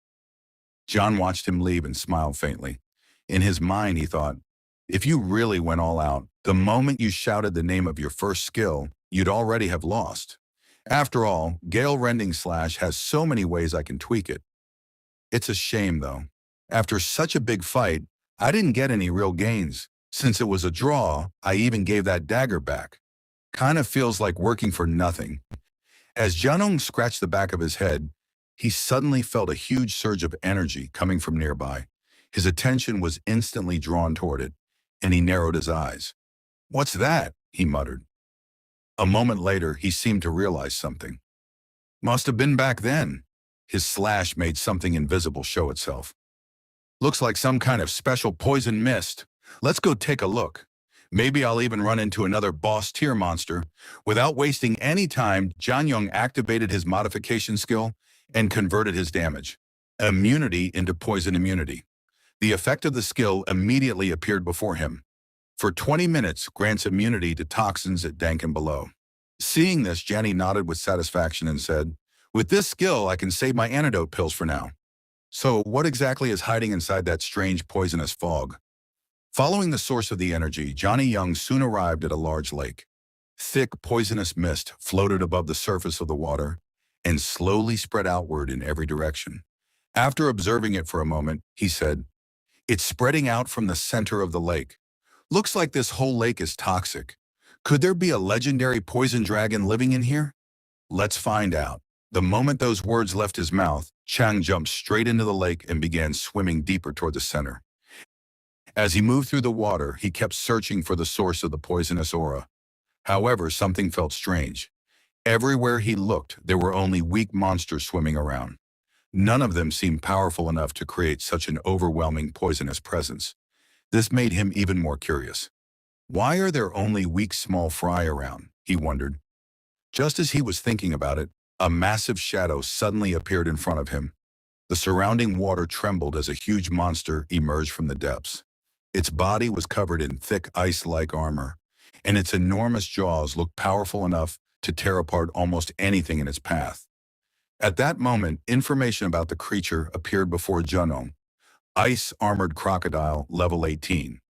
A: John watched him leave and smiled faintly. In his mind, he thought, if you really went all out, the moment you shouted the name of your first skill, you'd already have lost. After all, Gale Rending Slash has so many ways I can tweak it. It's a shame, though. After such a big fight, I didn't get any real gains. Since it was a draw, I even gave that dagger back. Kind of feels like working for nothing. As Jianong scratched the back of his head, he suddenly felt a huge surge of energy coming from nearby. His attention was instantly drawn toward it, and he narrowed his eyes. What's that? He muttered. A moment later, he seemed to realize something. Must have been back then. His slash made something invisible show itself. Looks like some kind of special poison mist. Let's go take a look. Maybe I'll even run into another boss-tier monster. Without wasting any time, Jianyong activated his modification skill and converted his damage. Immunity into poison immunity. The effect of the skill immediately appeared before him. For 20 minutes, grants immunity to toxins at dank and below. Seeing this, Janny nodded with satisfaction and said, with this skill, I can save my antidote pills for now. So what exactly is hiding inside that strange poisonous fog? Following the source of the energy, Johnny Young soon arrived at a large lake. Thick, poisonous mist floated above the surface of the water and slowly spread outward in every direction. After observing it for a moment, he said, it's spreading out from the center of the lake. Looks like this whole lake is toxic. Could there be a legendary poison dragon living in here? Let's find out. The moment those words left his mouth, Chang jumped straight into the lake and began swimming deeper toward the center. As he moved through the water, he kept searching for the source of the poisonous aura. However, something felt strange. Everywhere he looked, there were only weak monsters swimming around. None of them seemed powerful enough to create such an overwhelming poisonous presence. This made him even more curious. Why are there only weak small fry around? He wondered. Just as he was thinking about it, a massive shadow suddenly appeared in front of him. The surrounding water trembled as a huge monster emerged from the depths. Its body was covered in thick ice-like armor, and its enormous jaws looked powerful enough to tear apart almost anything in its path. At that moment, information about the creature appeared before Junong. Ice-armored crocodile, level 18.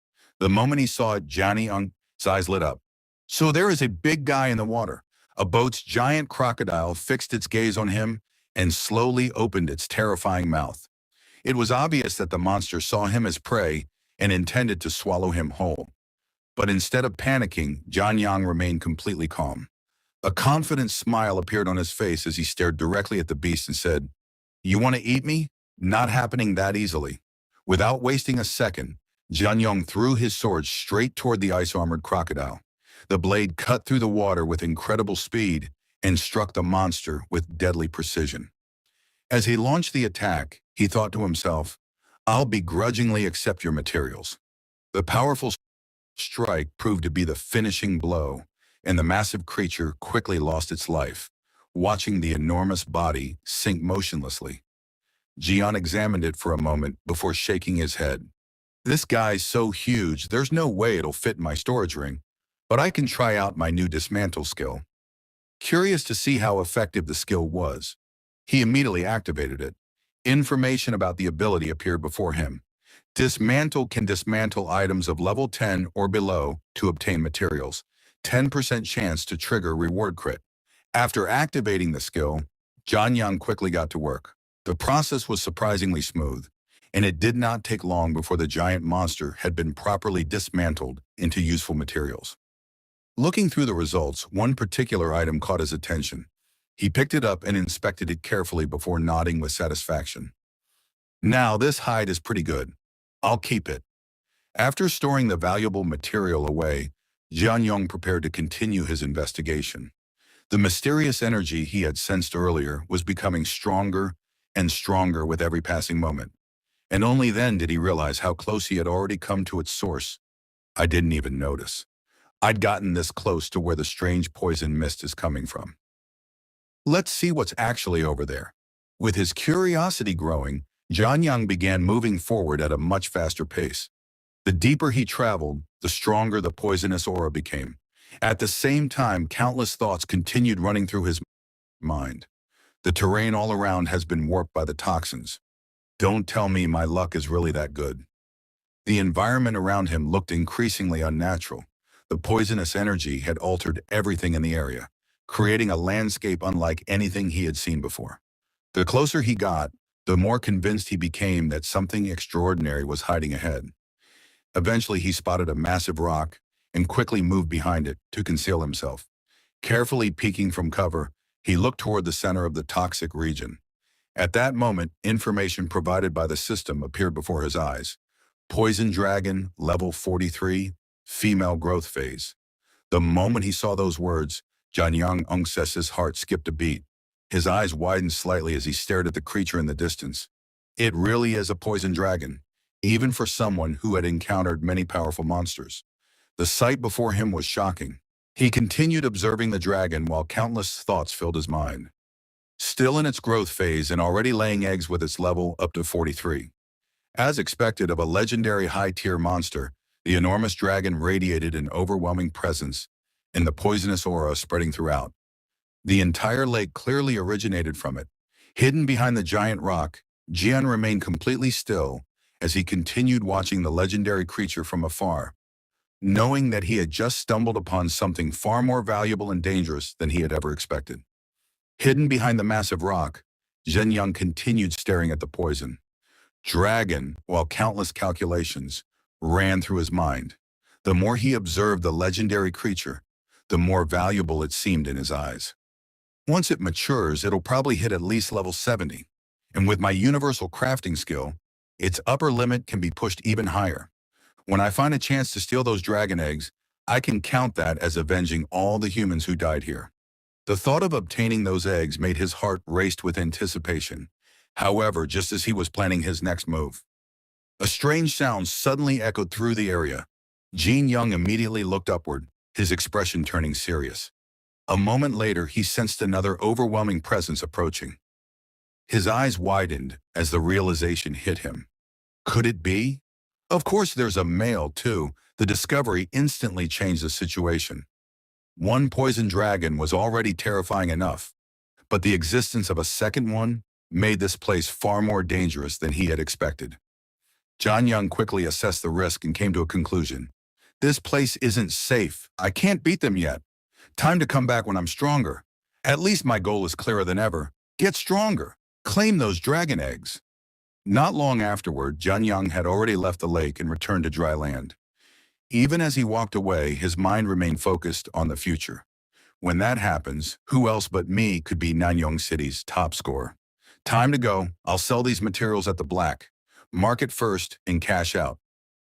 A: The moment he saw it, Johnny Young's eyes lit up. So there is a big guy in the water. A boat's giant crocodile fixed its gaze on him and slowly opened its terrifying mouth. It was obvious that the monster saw him as prey and intended to swallow him whole. But instead of panicking, John Yang remained completely calm. A confident smile appeared on his face as he stared directly at the beast and said, you want to eat me? Not happening that easily. Without wasting a second, Jian Yong threw his sword straight toward the ice-armored crocodile. The blade cut through the water with incredible speed and struck the monster with deadly precision. As he launched the attack, he thought to himself, I'll begrudgingly accept your materials. The powerful strike proved to be the finishing blow, and the massive creature quickly lost its life, watching the enormous body sink motionlessly. Jian examined it for a moment before shaking his head. This guy's so huge, there's no way it'll fit in my storage ring, but I can try out my new dismantle skill. Curious to see how effective the skill was, he immediately activated it. Information about the ability appeared before him. Dismantle can dismantle items of level 10 or below to obtain materials. 10% chance to trigger reward crit. After activating the skill, John Yang quickly got to work. The process was surprisingly smooth, and it did not take long before the giant monster had been properly dismantled into useful materials. Looking through the results, one particular item caught his attention. He picked it up and inspected it carefully before nodding with satisfaction. Now, this hide is pretty good. I'll keep it. After storing the valuable material away, Jian Yong prepared to continue his investigation. The mysterious energy he had sensed earlier was becoming stronger and stronger with every passing moment. And only then did he realize how close he had already come to its source. I didn't even notice. I'd gotten this close to where the strange poison mist is coming from. Let's see what's actually over there. With his curiosity growing, Jian Yang began moving forward at a much faster pace. The deeper he traveled, the stronger the poisonous aura became. At the same time, countless thoughts continued running through his mind. The terrain all around has been warped by the toxins. Don't tell me my luck is really that good. The environment around him looked increasingly unnatural. The poisonous energy had altered everything in the area, creating a landscape unlike anything he had seen before. The closer he got, the more convinced he became that something extraordinary was hiding ahead. Eventually, he spotted a massive rock and quickly moved behind it to conceal himself. Carefully peeking from cover, he looked toward the center of the toxic region. At that moment, information provided by the system appeared before his eyes. Poison Dragon, level 43, female growth phase. The moment he saw those words, Jianyang Ungses's heart skipped a beat. His eyes widened slightly as he stared at the creature in the distance. It really is a poison dragon, even for someone who had encountered many powerful monsters. The sight before him was shocking. He continued observing the dragon while countless thoughts filled his mind. Still in its growth phase and already laying eggs with its level up to 43. As expected of a legendary high-tier monster, the enormous dragon radiated an overwhelming presence and the poisonous aura spreading throughout. The entire lake clearly originated from it. Hidden behind the giant rock, Jian remained completely still as he continued watching the legendary creature from afar, knowing that he had just stumbled upon something far more valuable and dangerous than he had ever expected. Hidden behind the massive rock, Zhen Yang continued staring at the poison. Dragon, while countless calculations ran through his mind. The more he observed the legendary creature, the more valuable it seemed in his eyes. Once it matures, it'll probably hit at least level 70. And with my universal crafting skill, its upper limit can be pushed even higher. When I find a chance to steal those dragon eggs, I can count that as avenging all the humans who died here. The thought of obtaining those eggs made his heart race with anticipation. However, just as he was planning his next move, a strange sound suddenly echoed through the area. Jin Young immediately looked upward, his expression turning serious. A moment later, he sensed another overwhelming presence approaching. His eyes widened as the realization hit him. Could it be? Of course there's a male, too. The discovery instantly changed the situation. One poison dragon was already terrifying enough, but the existence of a second one made this place far more dangerous than he had expected. John Young quickly assessed the risk and came to a conclusion. This place isn't safe. I can't beat them yet. Time to come back when I'm stronger. At least my goal is clearer than ever. Get stronger. Claim those dragon eggs. Not long afterward, Jian Yang had already left the lake and returned to dry land. Even as he walked away, his mind remained focused on the future. When that happens, who else but me could be Nanyang City's top scorer? Time to go. I'll sell these materials at the black market first and cash out.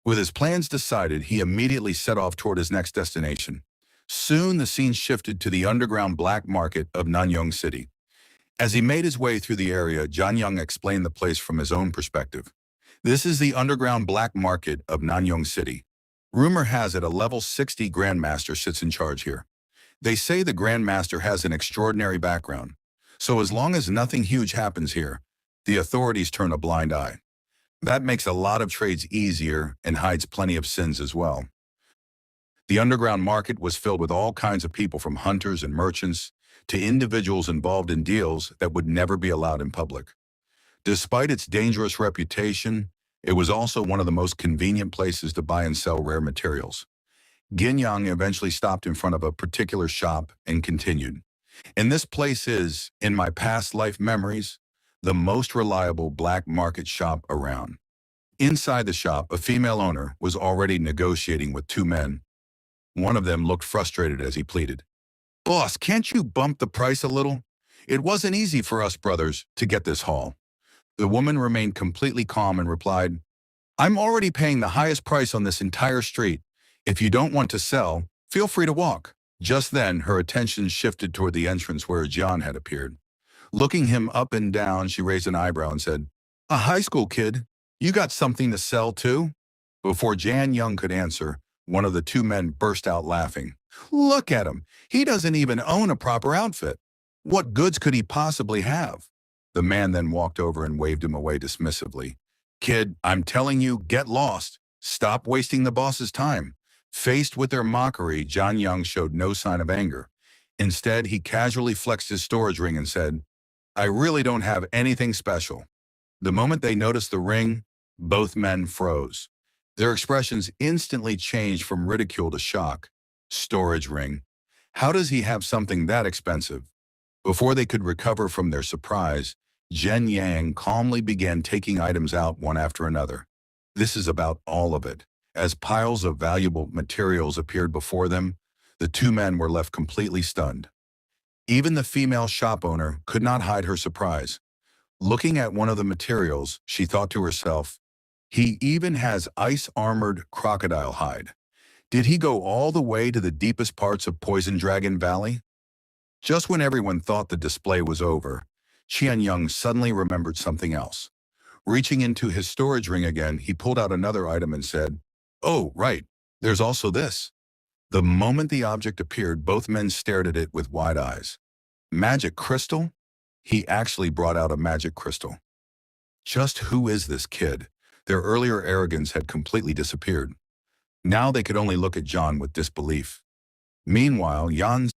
A: With his plans decided, he immediately set off toward his next destination. Soon the scene shifted to the underground black market of Nanyang City. As he made his way through the area, Jian Yang explained the place from his own perspective. This is the underground black market of Nanyang City. Rumor has it a level 60 Grandmaster sits in charge here. They say the Grandmaster has an extraordinary background, so as long as nothing huge happens here, the authorities turn a blind eye. That makes a lot of trades easier and hides plenty of sins as well. The underground market was filled with all kinds of people, from hunters and merchants to individuals involved in deals that would never be allowed in public. Despite its dangerous reputation, it was also one of the most convenient places to buy and sell rare materials. Ginyang eventually stopped in front of a particular shop and continued. And this place is, in my past life memories, the most reliable black market shop around. Inside the shop, a female owner was already negotiating with two men. One of them looked frustrated as he pleaded, "Boss, can't you bump the price a little? It wasn't easy for us brothers to get this haul." The woman remained completely calm and replied, "I'm already paying the highest price on this entire street. If you don't want to sell, feel free to walk." Just then, her attention shifted toward the entrance where John had appeared. Looking him up and down, she raised an eyebrow and said, "A high school kid? You got something to sell too?" Before Jan Young could answer, one of the two men burst out laughing. "Look at him. He doesn't even own a proper outfit. What goods could he possibly have?" The man then walked over and waved him away dismissively. "Kid, I'm telling you, get lost. Stop wasting the boss's time." Faced with their mockery, John Young showed no sign of anger. Instead, he casually flexed his storage ring and said, "I really don't have anything special." The moment they noticed the ring, both men froze. Their expressions instantly changed from ridicule to shock. Storage ring. How does he have something that expensive? Before they could recover from their surprise, Jen Yang calmly began taking items out one after another. This is about all of it. As piles of valuable materials appeared before them, the two men were left completely stunned. Even the female shop owner could not hide her surprise. Looking at one of the materials, she thought to herself, "He even has ice-armored crocodile hide. Did he go all the way to the deepest parts of Poison Dragon Valley?" Just when everyone thought the display was over, Qian Young suddenly remembered something else. Reaching into his storage ring again, he pulled out another item and said, "Oh, right, there's also this." The moment the object appeared, both men stared at it with wide eyes. Magic crystal? He actually brought out a magic crystal. Just who is this kid? Their earlier arrogance had completely disappeared. Now they could only look at John with disbelief. Meanwhile, Jan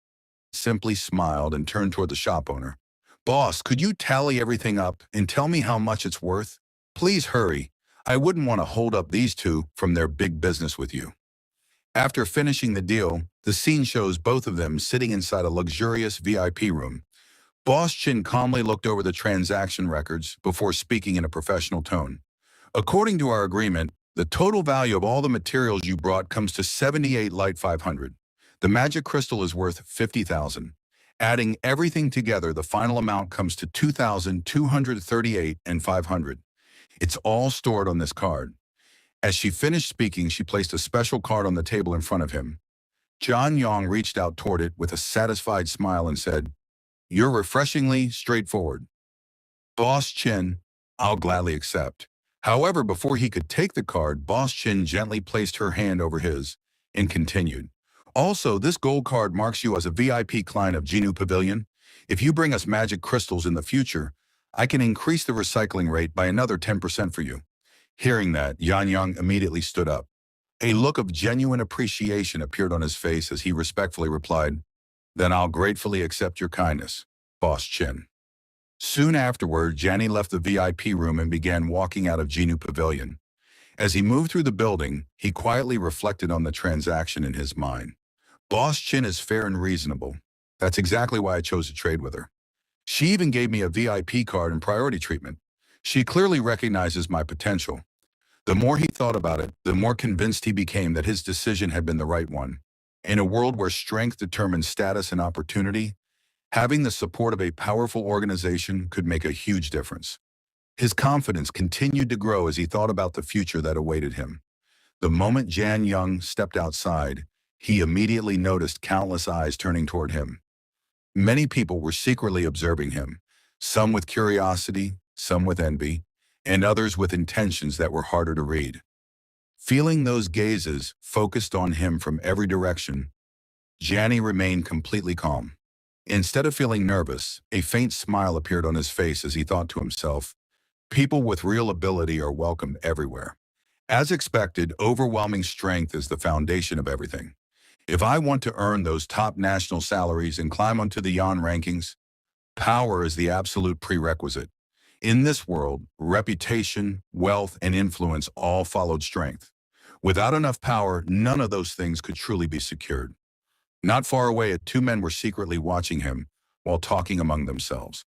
A: simply smiled and turned toward the shop owner. "Boss, could you tally everything up and tell me how much it's worth? Please hurry. I wouldn't want to hold up these two from their big business with you." After finishing the deal, the scene shows both of them sitting inside a luxurious VIP room. Boss Chin calmly looked over the transaction records before speaking in a professional tone. "According to our agreement, the total value of all the materials you brought comes to 78 light 500. The magic crystal is worth 50,000. Adding everything together, the final amount comes to 2,238 and 500. It's all stored on this card." As she finished speaking, she placed a special card on the table in front of him. John Yong reached out toward it with a satisfied smile and said, "You're refreshingly straightforward." "Boss Chin, I'll gladly accept." However, before he could take the card, Boss Chin gently placed her hand over his and continued, "Also, this gold card marks you as a VIP client of Jinu Pavilion. If you bring us magic crystals in the future, I can increase the recycling rate by another 10% for you." Hearing that, Yan Yang immediately stood up. A look of genuine appreciation appeared on his face as he respectfully replied, "Then I'll gratefully accept your kindness, Boss Chin." Soon afterward, Janny left the VIP room and began walking out of Jinu Pavilion. As he moved through the building, he quietly reflected on the transaction in his mind. Boss Chin is fair and reasonable. That's exactly why I chose to trade with her. She even gave me a VIP card and priority treatment. She clearly recognizes my potential. The more he thought about it, the more convinced he became that his decision had been the right one. In a world where strength determines status and opportunity, having the support of a powerful organization could make a huge difference. His confidence continued to grow as he thought about the future that awaited him. The moment Jan Young stepped outside, he immediately noticed countless eyes turning toward him. Many people were secretly observing him, some with curiosity, some with envy, and others with intentions that were harder to read. Feeling those gazes focused on him from every direction, Janny remained completely calm. Instead of feeling nervous, a faint smile appeared on his face as he thought to himself, "People with real ability are welcomed everywhere." As expected, overwhelming strength is the foundation of everything. If I want to earn those top national salaries and climb onto the Yan rankings, power is the absolute prerequisite. In this world, reputation, wealth, and influence all followed strength. Without enough power, none of those things could truly be secured. Not far away, two men were secretly watching him while talking among themselves.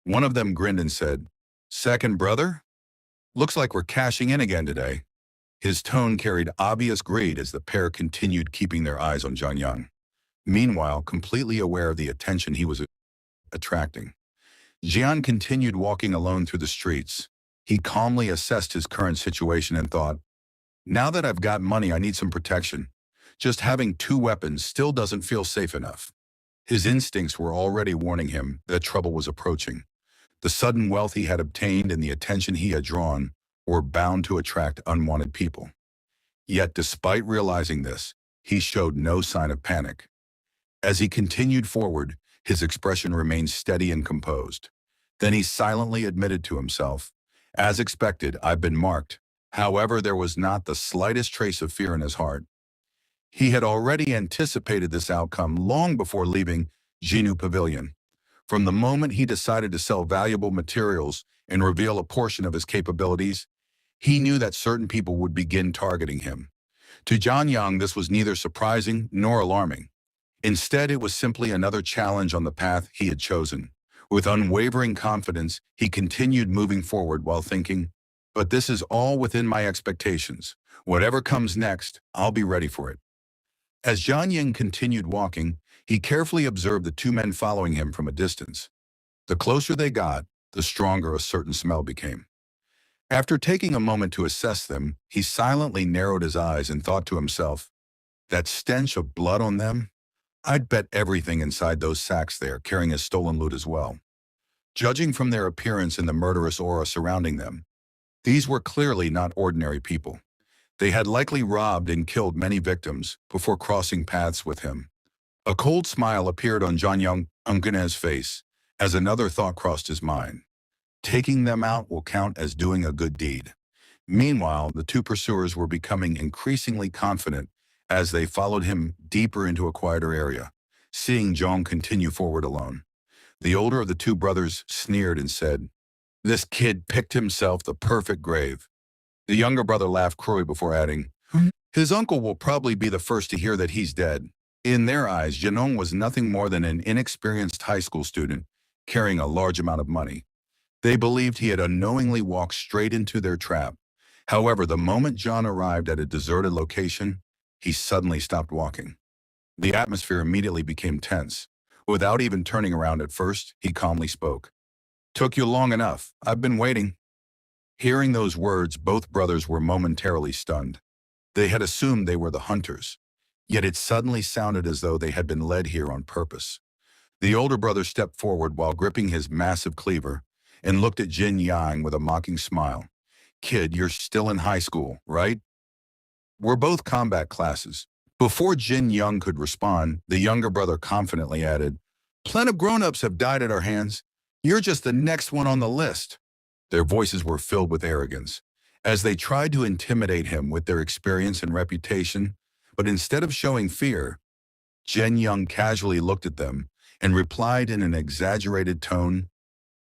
A: One of them grinned and said, Second brother? Looks like we're cashing in again today. His tone carried obvious greed as the pair continued keeping their eyes on John Young. Meanwhile, completely aware of the attention he was attracting, Jian continued walking alone through the streets. He calmly assessed his current situation and thought, now that I've got money, I need some protection. Just having two weapons still doesn't feel safe enough. His instincts were already warning him that trouble was approaching. The sudden wealth he had obtained and the attention he had drawn were bound to attract unwanted people. Yet despite realizing this, he showed no sign of panic. As he continued forward, his expression remained steady and composed. Then he silently admitted to himself, as expected, I've been marked. However, there was not the slightest trace of fear in his heart. He had already anticipated this outcome long before leaving Jinu Pavilion. From the moment he decided to sell valuable materials and reveal a portion of his capabilities, he knew that certain people would begin targeting him. To John Young, this was neither surprising nor alarming. Instead, it was simply another challenge on the path he had chosen. With unwavering confidence, he continued moving forward while thinking, but this is all within my expectations. Whatever comes next, I'll be ready for it. As Jian Ying continued walking, he carefully observed the two men following him from a distance. The closer they got, the stronger a certain smell became. After taking a moment to assess them, he silently narrowed his eyes and thought to himself, that stench of blood on them? I'd bet everything inside those sacks there carrying his stolen loot as well. Judging from their appearance and the murderous aura surrounding them, these were clearly not ordinary people. They had likely robbed and killed many victims before crossing paths with him. A cold smile appeared on John Young's face as another thought crossed his mind. Taking them out will count as doing a good deed. Meanwhile, the two pursuers were becoming increasingly confident as they followed him deeper into a quieter area, seeing Zhong continue forward alone. The older of the two brothers sneered and said, this kid picked himself the perfect grave. The younger brother laughed cruelly before adding, his uncle will probably be the first to hear that he's dead. In their eyes, Janong was nothing more than an inexperienced high school student carrying a large amount of money. They believed he had unknowingly walked straight into their trap. However, the moment John arrived at a deserted location, he suddenly stopped walking. The atmosphere immediately became tense. Without even turning around at first, he calmly spoke. Took you long enough. I've been waiting. Hearing those words, both brothers were momentarily stunned. They had assumed they were the hunters, yet it suddenly sounded as though they had been led here on purpose. The older brother stepped forward while gripping his massive cleaver and looked at Jin Yang with a mocking smile. Kid, you're still in high school, right? We're both combat classes. Before Jin Young could respond, the younger brother confidently added, plenty of grown-ups have died at our hands. You're just the next one on the list. Their voices were filled with arrogance, as they tried to intimidate him with their experience and reputation, but instead of showing fear, Jin Young casually looked at them and replied in an exaggerated tone,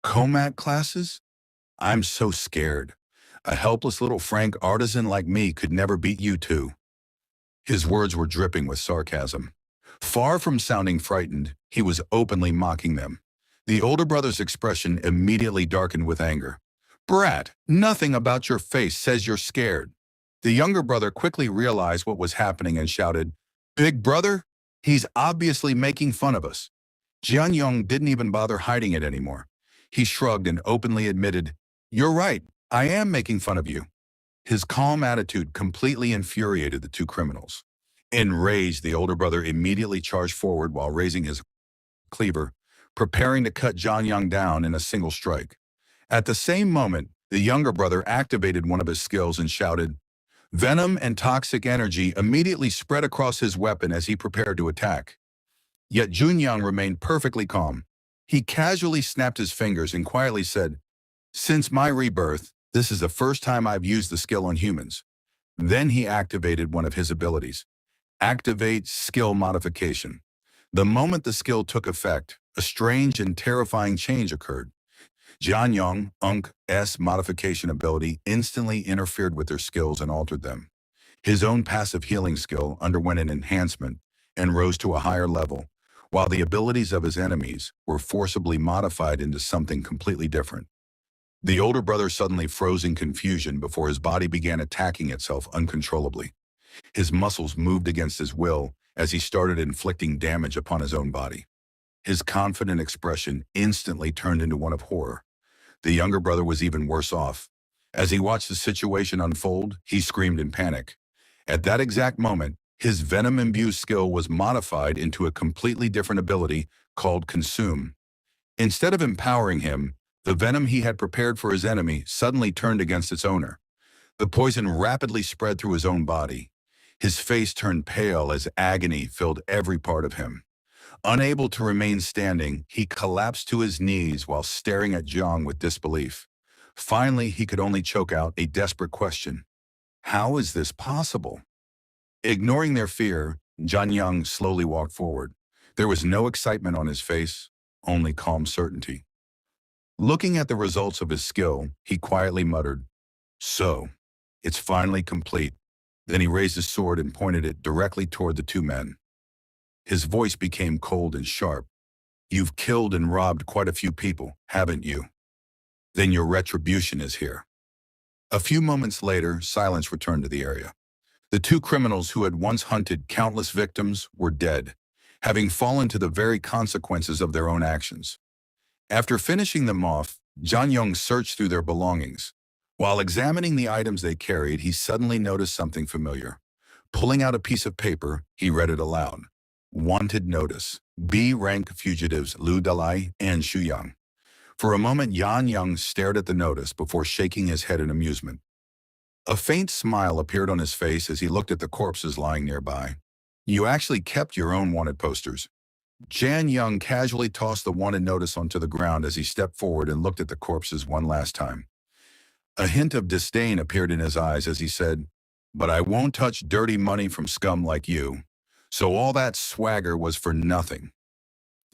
A: combat classes? I'm so scared. A helpless little Frank artisan like me could never beat you two. His words were dripping with sarcasm. Far from sounding frightened, he was openly mocking them. The older brother's expression immediately darkened with anger. Brat, nothing about your face says you're scared. The younger brother quickly realized what was happening and shouted, Big brother? He's obviously making fun of us. Jian Yong didn't even bother hiding it anymore. He shrugged and openly admitted, You're right, I am making fun of you. His calm attitude completely infuriated the two criminals. Enraged, the older brother immediately charged forward while raising his cleaver, preparing to cut Jian Yang down in a single strike. At the same moment, the younger brother activated one of his skills and shouted. Venom and toxic energy immediately spread across his weapon as he prepared to attack. Yet Junyang remained perfectly calm. He casually snapped his fingers and quietly said, Since my rebirth, this is the first time I've used the skill on humans. Then he activated one of his abilities. Activate Skill Modification. The moment the skill took effect, a strange and terrifying change occurred. Jianyong Unk's modification ability instantly interfered with their skills and altered them. His own passive healing skill underwent an enhancement and rose to a higher level, while the abilities of his enemies were forcibly modified into something completely different. The older brother suddenly froze in confusion before his body began attacking itself uncontrollably. His muscles moved against his will as he started inflicting damage upon his own body. His confident expression instantly turned into one of horror. The younger brother was even worse off. As he watched the situation unfold, he screamed in panic. At that exact moment, his venom-imbued skill was modified into a completely different ability called Consume. Instead of empowering him, the venom he had prepared for his enemy suddenly turned against its owner. The poison rapidly spread through his own body. His face turned pale as agony filled every part of him. Unable to remain standing, he collapsed to his knees while staring at Jiang with disbelief. Finally, he could only choke out a desperate question. How is this possible? Ignoring their fear, Jiang Yang slowly walked forward. There was no excitement on his face, only calm certainty. Looking at the results of his skill, he quietly muttered, "So, it's finally complete." Then he raised his sword and pointed it directly toward the two men. His voice became cold and sharp. "You've killed and robbed quite a few people, haven't you? Then your retribution is here." A few moments later, silence returned to the area. The two criminals who had once hunted countless victims were dead, having fallen to the very consequences of their own actions. After finishing them off, Jiang Yang searched through their belongings. While examining the items they carried, he suddenly noticed something familiar. Pulling out a piece of paper, he read it aloud. Wanted notice. B-rank fugitives Lu Dalai and Xu Yang. For a moment, Yan Yang stared at the notice before shaking his head in amusement. A faint smile appeared on his face as he looked at the corpses lying nearby. "You actually kept your own wanted posters." Jan Young casually tossed the wanted notice onto the ground as he stepped forward and looked at the corpses one last time. A hint of disdain appeared in his eyes as he said, "But I won't touch dirty money from scum like you. So all that swagger was for nothing."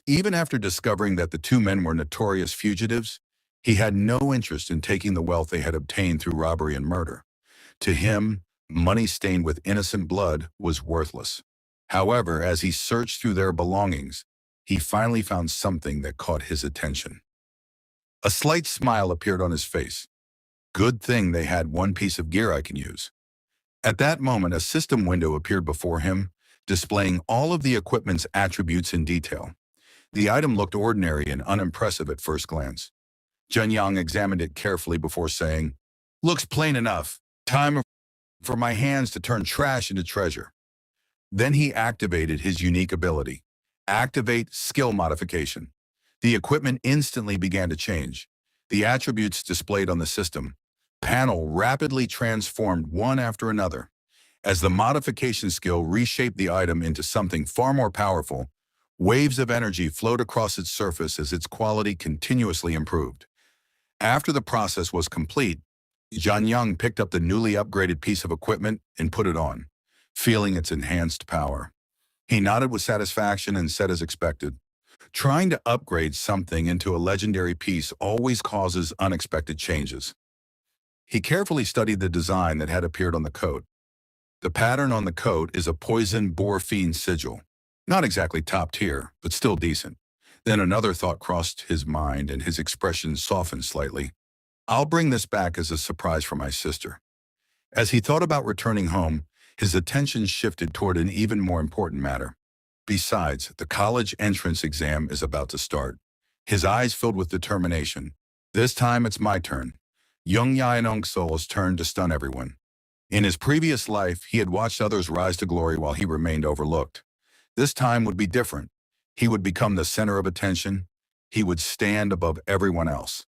A: Even after discovering that the two men were notorious fugitives, he had no interest in taking the wealth they had obtained through robbery and murder. To him, money stained with innocent blood was worthless. However, as he searched through their belongings, he finally found something that caught his attention. A slight smile appeared on his face. "Good thing they had one piece of gear I can use." At that moment, a system window appeared before him, displaying all of the equipment's attributes in detail. The item looked ordinary and unimpressive at first glance. Jun Yang examined it carefully before saying, "Looks plain enough. Time for my hands to turn trash into treasure." Then he activated his unique ability. Activate Skill Modification. The equipment instantly began to change. The attributes displayed on the system panel rapidly transformed one after another. As the modification skill reshaped the item into something far more powerful, waves of energy flowed across its surface as its quality continuously improved. After the process was complete, Jian Yang picked up the newly upgraded piece of equipment and put it on, feeling its enhanced power. He nodded with satisfaction and said as expected, "Trying to upgrade something into a legendary piece always causes unexpected changes." He carefully studied the design that had appeared on the coat. The pattern on the coat is a poison boar fiend sigil. Not exactly top tier, but still decent. Then another thought crossed his mind and his expression softened slightly. "I'll bring this back as a surprise for my sister." As he thought about returning home, his attention shifted toward an even more important matter. Besides, the college entrance exam is about to start. His eyes filled with determination. "This time it's my turn." Young Yainong Sol's turn to stun everyone. In his previous life, he had watched others rise to glory while he remained overlooked. This time would be different. He would become the center of attention. He would stand above everyone else.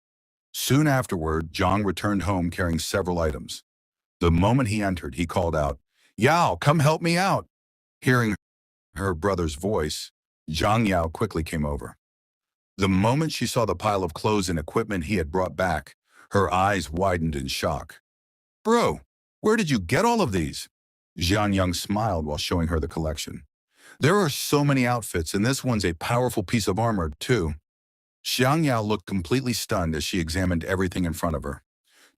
A: Soon afterward, Zhang returned home carrying several items. The moment he entered, he called out, "Yao, come help me out." Hearing her brother's voice, Zhang Yao quickly came over. The moment she saw the pile of clothes and equipment he had brought back, her eyes widened in shock. "Bro, where did you get all of these?" Jian Yang smiled while showing her the collection. "There are so many outfits, and this one's a powerful piece of armor, too." Xiang Yao looked completely stunned as she examined everything in front of her.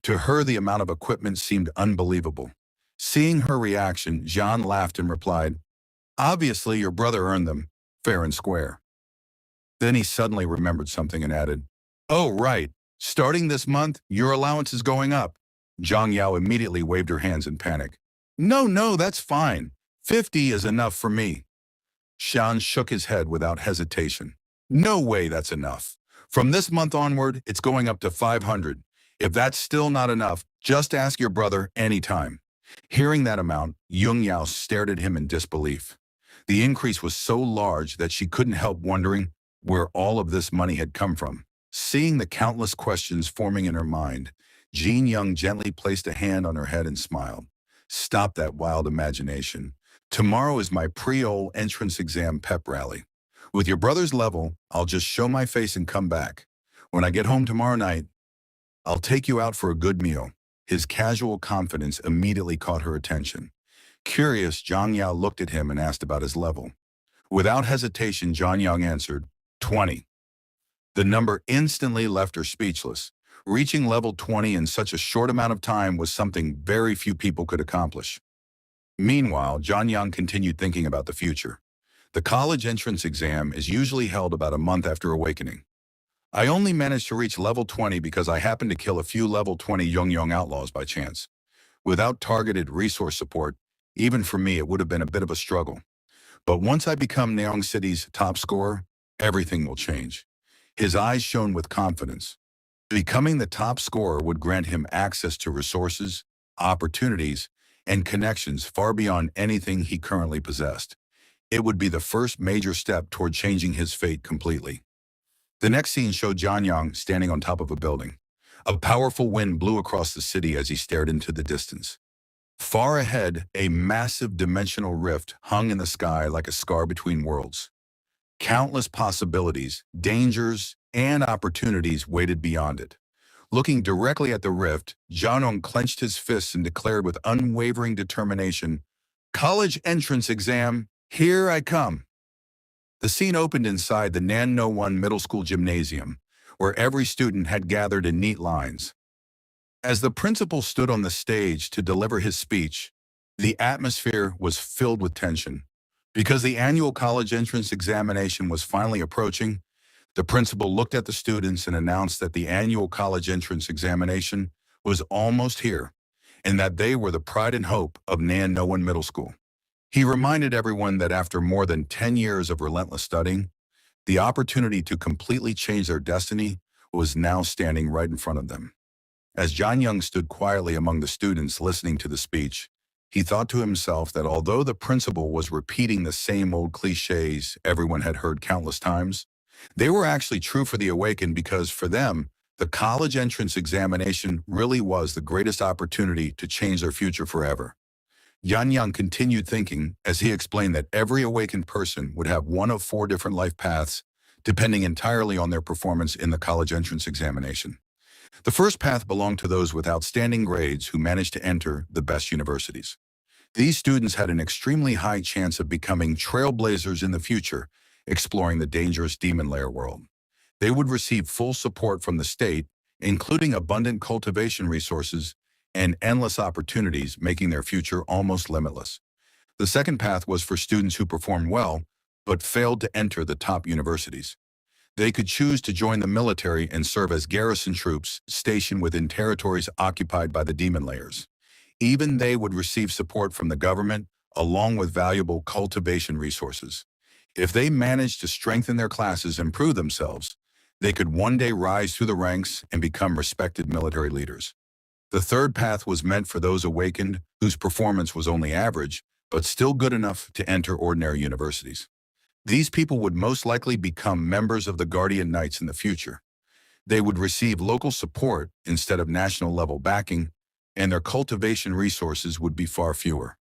A: To her, the amount of equipment seemed unbelievable. Seeing her reaction, Zhang laughed and replied, "Obviously, your brother earned them, fair and square." Then he suddenly remembered something and added, "Oh, right, Starting this month, your allowance is going up. Zhang Yao immediately waved her hands in panic. No, that's fine. 50 is enough for me. Shan shook his head without hesitation. No way that's enough. From this month onward, it's going up to 500. If that's still not enough, just ask your brother anytime. Hearing that amount, Yung Yao stared at him in disbelief. The increase was so large that she couldn't help wondering where all of this money had come from. Seeing the countless questions forming in her mind, Jean Young gently placed a hand on her head and smiled. Stop that wild imagination. Tomorrow is my pre-OL entrance exam pep rally. With your brother's level, I'll just show my face and come back. When I get home tomorrow night, I'll take you out for a good meal. His casual confidence immediately caught her attention. Curious, Zhang Yao looked at him and asked about his level. Without hesitation, Zhang Yang answered, 20. The number instantly left her speechless. Reaching level 20 in such a short amount of time was something very few people could accomplish. Meanwhile, Zhang Yang continued thinking about the future. The college entrance exam is usually held about a month after awakening. I only managed to reach level 20 because I happened to kill a few level 20 Yongyong outlaws by chance. Without targeted resource support, even for me it would have been a bit of a struggle. But once I become Neong City's top scorer, everything will change. His eyes shone with confidence. Becoming the top scorer would grant him access to resources, opportunities, and connections far beyond anything he currently possessed. It would be the first major step toward changing his fate completely. The next scene showed Zhang Yang standing on top of a building. A powerful wind blew across the city as he stared into the distance. Far ahead, a massive dimensional rift hung in the sky like a scar between worlds. Countless possibilities, dangers, and opportunities waited beyond it. Looking directly at the rift, Zhang clenched his fists and declared with unwavering determination, "College entrance exam, here I come." The scene opened inside the Nan No 1 Middle School Gymnasium, where every student had gathered in neat lines. As the principal stood on the stage to deliver his speech, the atmosphere was filled with tension. Because the annual college entrance examination was finally approaching, the principal looked at the students and announced that the annual college entrance examination was almost here, and that they were the pride and hope of Nan No 1 Middle School. He reminded everyone that after more than 10 years of relentless studying, the opportunity to completely change their destiny was now standing right in front of them. As Zhang Yang stood quietly among the students listening to the speech, he thought to himself that although the principal was repeating the same old cliches everyone had heard countless times, they were actually true for the awakened because for them, the college entrance examination really was the greatest opportunity to change their future forever. Yan Yang continued thinking as he explained that every awakened person would have one of 4 different life paths, depending entirely on their performance in the college entrance examination. The first path belonged to those with outstanding grades who managed to enter the best universities. These students had an extremely high chance of becoming trailblazers in the future, exploring the dangerous demon lair world. They would receive full support from the state, including abundant cultivation resources and endless opportunities, making their future almost limitless. The second path was for students who performed well, but failed to enter the top universities. They could choose to join the military and serve as garrison troops stationed within territories occupied by the demon layers. Even they would receive support from the government, along with valuable cultivation resources. If they managed to strengthen their classes and prove themselves, they could one day rise through the ranks and become respected military leaders. The third path was meant for those awakened whose performance was only average, but still good enough to enter ordinary universities. These people would most likely become members of the Guardian Knights in the future. They would receive local support instead of national-level backing, and their cultivation resources would be far fewer.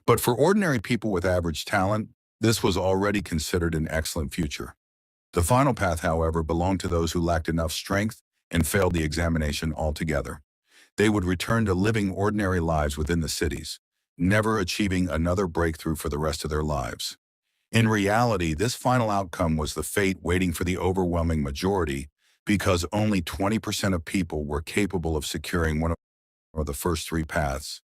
A: But for ordinary people with average talent, this was already considered an excellent future. The final path, however, belonged to those who lacked enough strength and failed the examination altogether. They would return to living ordinary lives within the cities, never achieving another breakthrough for the rest of their lives. In reality, this final outcome was the fate waiting for the overwhelming majority because only 20% of people were capable of securing one of the first 3 paths,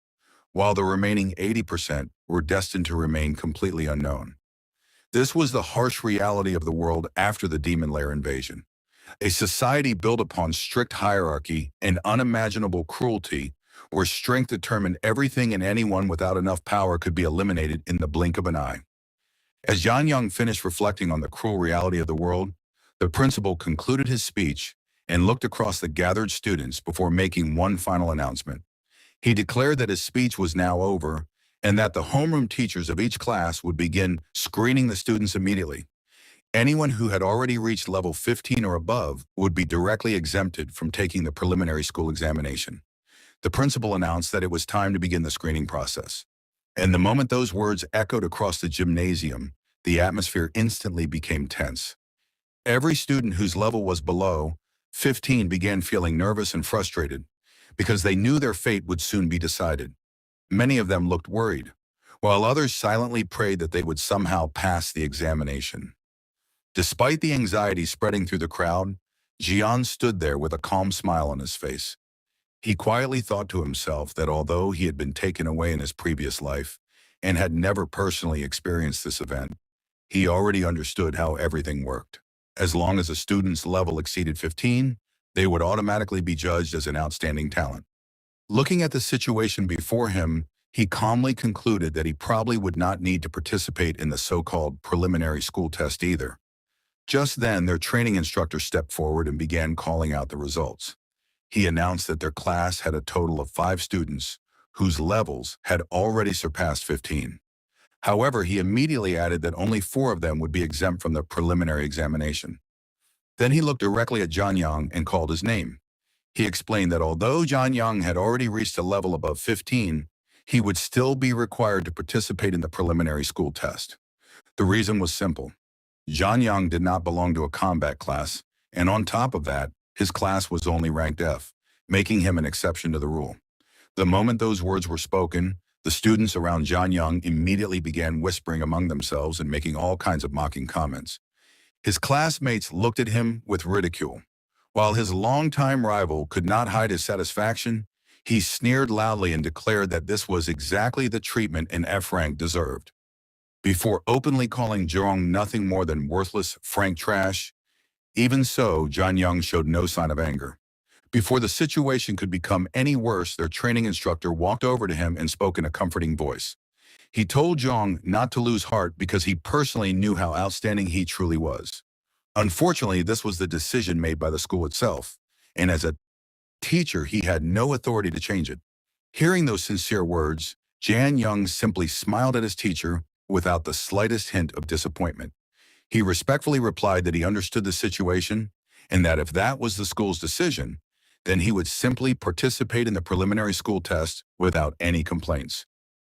A: while the remaining 80% were destined to remain completely unknown. This was the harsh reality of the world after the demon lair invasion. A society built upon strict hierarchy and unimaginable cruelty, where strength determined everything and anyone without enough power could be eliminated in the blink of an eye. As John Young finished reflecting on the cruel reality of the world, the principal concluded his speech and looked across the gathered students before making one final announcement. He declared that his speech was now over and that the homeroom teachers of each class would begin screening the students immediately. Anyone who had already reached level 15 or above would be directly exempted from taking the preliminary school examination. The principal announced that it was time to begin the screening process. And the moment those words echoed across the gymnasium, the atmosphere instantly became tense. Every student whose level was below 15 began feeling nervous and frustrated because they knew their fate would soon be decided. Many of them looked worried, while others silently prayed that they would somehow pass the examination. Despite the anxiety spreading through the crowd, Jian stood there with a calm smile on his face. He quietly thought to himself that although he had been taken away in his previous life and had never personally experienced this event, he already understood how everything worked. As long as a student's level exceeded 15, they would automatically be judged as an outstanding talent. Looking at the situation before him, he calmly concluded that he probably would not need to participate in the so-called preliminary school test either. Just then, their training instructor stepped forward and began calling out the results. He announced that their class had a total of 5 students whose levels had already surpassed 15. However, he immediately added that only 4 of them would be exempt from the preliminary examination. Then he looked directly at John Young and called his name. He explained that although John Young had already reached a level above 15, he would still be required to participate in the preliminary school test. The reason was simple. John Young did not belong to a combat class, and on top of that, his class was only ranked F, making him an exception to the rule. The moment those words were spoken, the students around John Young immediately began whispering among themselves and making all kinds of mocking comments. His classmates looked at him with ridicule. While his longtime rival could not hide his satisfaction, he sneered loudly and declared that this was exactly the treatment an F rank deserved. Before openly calling Zhang nothing more than worthless frank trash, even so, John Young showed no sign of anger. Before the situation could become any worse, their training instructor walked over to him and spoke in a comforting voice. He told Zhang not to lose heart because he personally knew how outstanding he truly was. Unfortunately, this was the decision made by the school itself, and as a teacher, he had no authority to change it. Hearing those sincere words, Jan Young simply smiled at his teacher without the slightest hint of disappointment. He respectfully replied that he understood the situation and that if that was the school's decision, then he would simply participate in the preliminary school test without any complaints.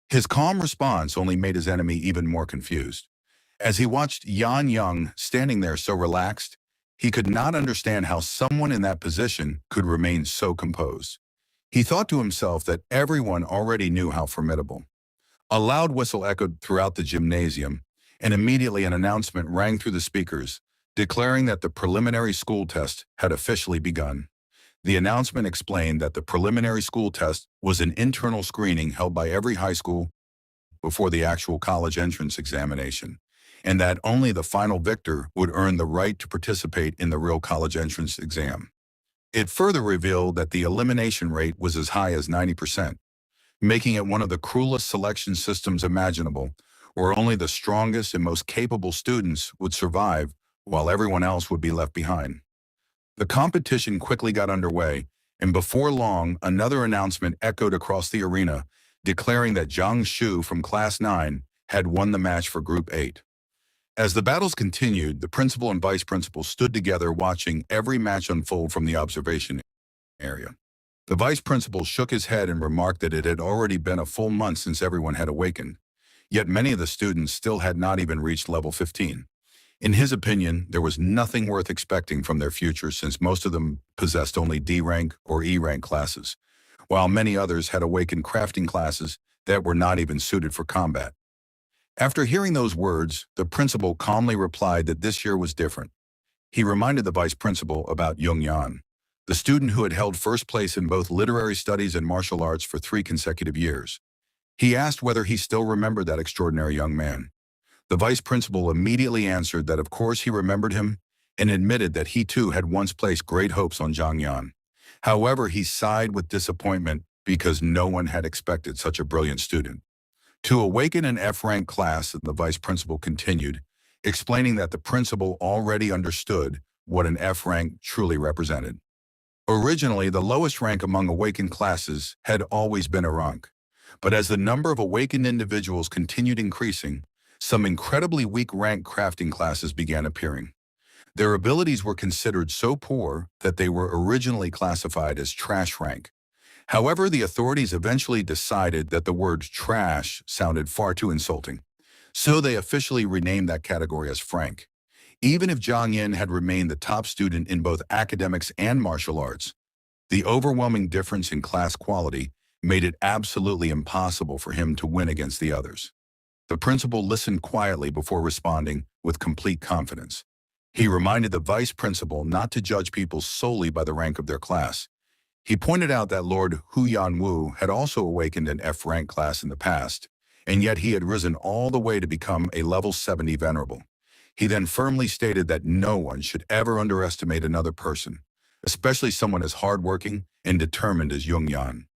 A: His calm response only made his enemy even more confused. As he watched Yan Young standing there so relaxed, he could not understand how someone in that position could remain so composed. He thought to himself that everyone already knew how formidable. A loud whistle echoed throughout the gymnasium, and immediately an announcement rang through the speakers, declaring that the preliminary school test had officially begun. The announcement explained that the preliminary school test was an internal screening held by every high school before the actual college entrance examination, and that only the final victor would earn the right to participate in the real college entrance exam. It further revealed that the elimination rate was as high as 90%, making it one of the cruelest selection systems imaginable, where only the strongest and most capable students would survive while everyone else would be left behind. The competition quickly got underway, and before long, another announcement echoed across the arena, declaring that Zhang Shu from Class 9 had won the match for Group 8. As the battles continued, the principal and vice principal stood together watching every match unfold from the observation area. The vice principal shook his head and remarked that it had already been a full month since everyone had awakened, yet many of the students still had not even reached level 15. In his opinion, there was nothing worth expecting from their future since most of them possessed only D rank or E rank classes, while many others had awakened crafting classes that were not even suited for combat. After hearing those words, the principal calmly replied that this year was different. He reminded the vice principal about Jung Yan, the student who had held first place in both literary studies and martial arts for 3 consecutive years. He asked whether he still remembered that extraordinary young man. The vice principal immediately answered that of course he remembered him, and admitted that he too had once placed great hopes on Zhang Yan. However, he sighed with disappointment because no one had expected such a brilliant student. To awaken an F-rank class, the vice principal continued, explaining that the principal already understood what an F rank truly represented. Originally, the lowest rank among awakened classes had always been a rank. But as the number of awakened individuals continued increasing, some incredibly weak rank crafting classes began appearing. Their abilities were considered so poor that they were originally classified as trash rank. However, the authorities eventually decided that the word trash sounded far too insulting, so they officially renamed that category as frank. Even if Zhang Yin had remained the top student in both academics and martial arts, the overwhelming difference in class quality made it absolutely impossible for him to win against the others. The principal listened quietly before responding with complete confidence. He reminded the vice principal not to judge people solely by the rank of their class. He pointed out that Lord Hu Yanwu had also awakened an F-rank class in the past, and yet he had risen all the way to become a level 70 venerable. He then firmly stated that no one should ever underestimate another person, especially someone as hardworking and determined as Jung Yan.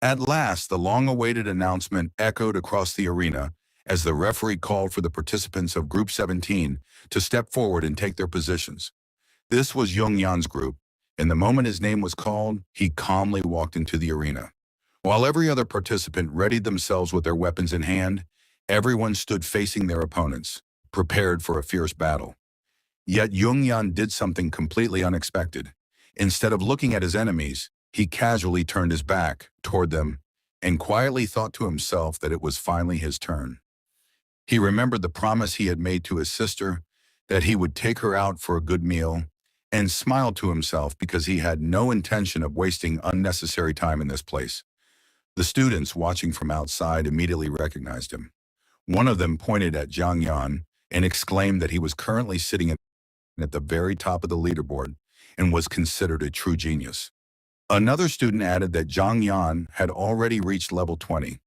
A: At last, the long-awaited announcement echoed across the arena as the referee called for the participants of Group 17 to step forward and take their positions. This was Jung Yan's group, and the moment his name was called, he calmly walked into the arena. While every other participant readied themselves with their weapons in hand, everyone stood facing their opponents, prepared for a fierce battle. Yet Jung Yan did something completely unexpected. Instead of looking at his enemies, he casually turned his back toward them and quietly thought to himself that it was finally his turn. He remembered the promise he had made to his sister, that he would take her out for a good meal, and smiled to himself because he had no intention of wasting unnecessary time in this place. The students watching from outside immediately recognized him. One of them pointed at Zhang Yan and exclaimed that he was currently sitting at the very top of the leaderboard and was considered a true genius. Another student added that Zhang Yan had already reached level 20.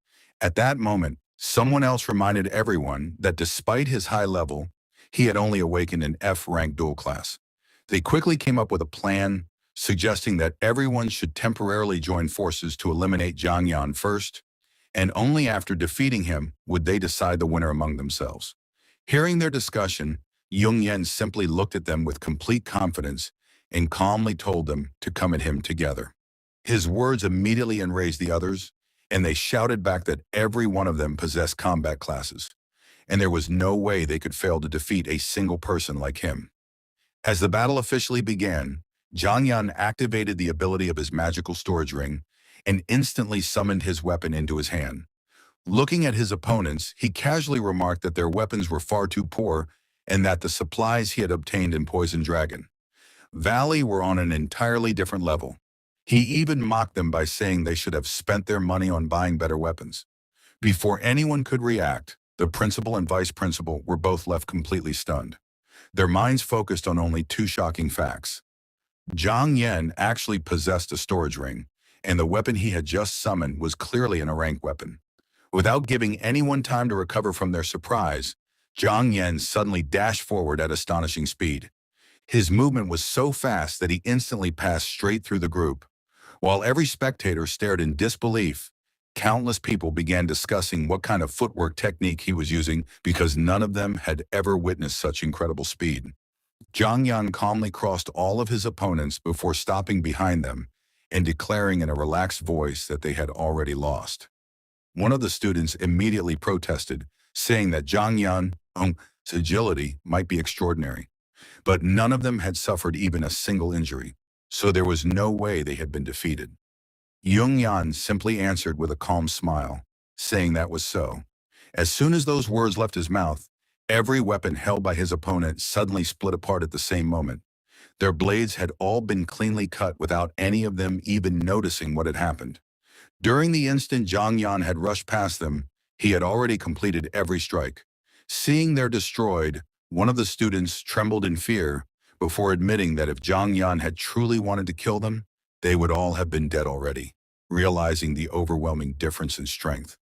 A: At that moment, someone else reminded everyone that despite his high level, he had only awakened an F-rank dual class. They quickly came up with a plan, suggesting that everyone should temporarily join forces to eliminate Zhang Yan first, and only after defeating him would they decide the winner among themselves. Hearing their discussion, Jung Yan simply looked at them with complete confidence and calmly told them to come at him together. His words immediately enraged the others, and they shouted back that every one of them possessed combat classes, and there was no way they could fail to defeat a single person like him. As the battle officially began, Zhang Yan activated the ability of his magical storage ring and instantly summoned his weapon into his hand. Looking at his opponents, he casually remarked that their weapons were far too poor and that the supplies he had obtained in Poison Dragon Valley were on an entirely different level. He even mocked them by saying they should have spent their money on buying better weapons. Before anyone could react, the principal and vice principal were both left completely stunned. Their minds focused on only two shocking facts. Zhang Yan actually possessed a storage ring, and the weapon he had just summoned was clearly an rank weapon. Without giving anyone time to recover from their surprise, Zhang Yan suddenly dashed forward at astonishing speed. His movement was so fast that he instantly passed straight through the group. While every spectator stared in disbelief, countless people began discussing what kind of footwork technique he was using because none of them had ever witnessed such incredible speed. Zhang Yan calmly crossed all of his opponents before stopping behind them and declaring in a relaxed voice that they had already lost. One of the students immediately protested, saying that Zhang Yan's agility might be extraordinary, but none of them had suffered even a single injury, so there was no way they had been defeated. Jung Yan simply answered with a calm smile, saying that was so. As soon as those words left his mouth, every weapon held by his opponent suddenly split apart at the same moment. Their blades had all been cleanly cut without any of them even noticing what had happened. During the instant Zhang Yan had rushed past them, he had already completed every strike. Seeing they're destroyed, one of the students trembled in fear before admitting that if Zhang Yan had truly wanted to kill them, they would all have been dead already, realizing the overwhelming difference in strength.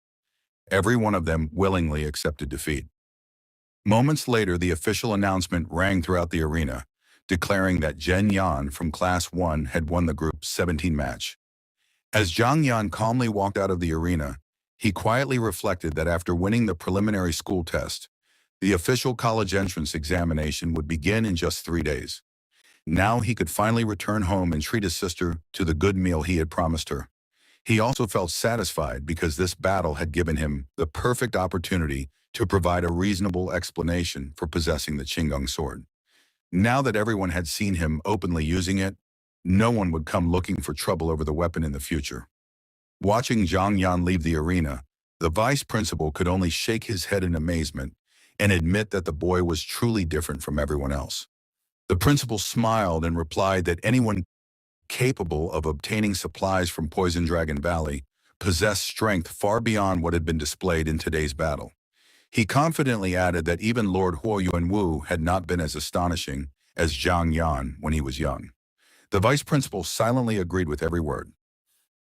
A: Every one of them willingly accepted defeat. Moments later, the official announcement rang throughout the arena, declaring that Zhen Yan from Class 1 had won the Group 17 match. As Zhang Yan calmly walked out of the arena, he quietly reflected that after winning the preliminary school test, the official college entrance examination would begin in just 3 days. Now he could finally return home and treat his sister to the good meal he had promised her. He also felt satisfied because this battle had given him the perfect opportunity to provide a reasonable explanation for possessing the Qinggong sword. Now that everyone had seen him openly using it, no one would come looking for trouble over the weapon in the future. Watching Zhang Yan leave the arena, the vice principal could only shake his head in amazement and admit that the boy was truly different from everyone else. The principal smiled and replied that anyone capable of obtaining supplies from Poison Dragon Valley possessed strength far beyond what had been displayed in today's battle. He confidently added that even Lord Huo Yuanwu had not been as astonishing as Zhang Yan when he was young. The vice principal silently agreed with every word.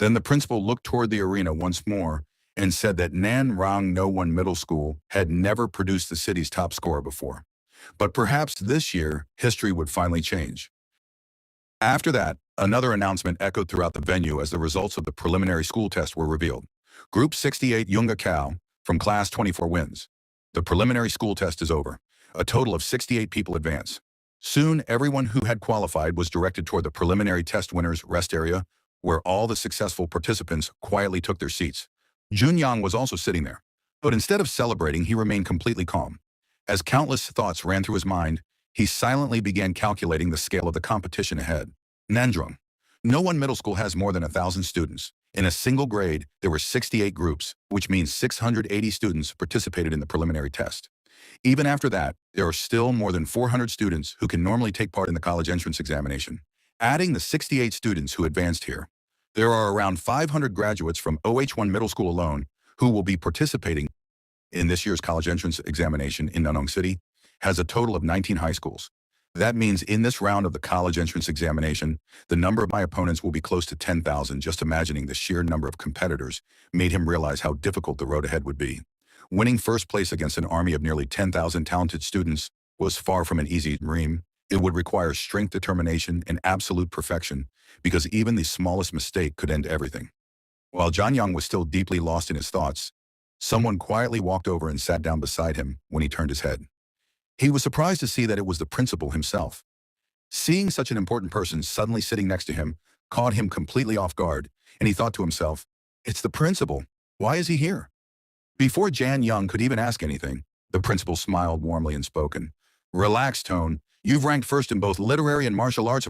A: Then the principal looked toward the arena once more and said that Nanrong No 1 Middle School had never produced the city's top scorer before. But perhaps this year, history would finally change. After that, another announcement echoed throughout the venue as the results of the preliminary school test were revealed. Group 68 Yunga Cao from Class 24 wins. The preliminary school test is over. A total of 68 people advance. Soon, everyone who had qualified was directed toward the preliminary test winners' rest area, where all the successful participants quietly took their seats. Junyang was also sitting there. But instead of celebrating, he remained completely calm. As countless thoughts ran through his mind, he silently began calculating the scale of the competition ahead. Nandrung. No 1 middle school has more than 1,000 students. In a single grade, there were 68 groups, which means 680 students participated in the preliminary test. Even after that, there are still more than 400 students who can normally take part in the college entrance examination. Adding the 68 students who advanced here, there are around 500 graduates from OH1 Middle School alone who will be participating in this year's college entrance examination in Nanyang City, has a total of 19 high schools. That means in this round of the college entrance examination, the number of my opponents will be close to 10,000. Just imagining the sheer number of competitors made him realize how difficult the road ahead would be. Winning first place against an army of nearly 10,000 talented students was far from an easy dream. It would require strength, determination, and absolute perfection, because even the smallest mistake could end everything. While Zhang Yang was still deeply lost in his thoughts, someone quietly walked over and sat down beside him when he turned his head. He was surprised to see that it was the principal himself. Seeing such an important person suddenly sitting next to him caught him completely off guard, and he thought to himself, "It's the principal. Why is he here?" Before Jan Young could even ask anything, the principal smiled warmly and spoken. "Relax, Tone. You've ranked first in both literary and martial arts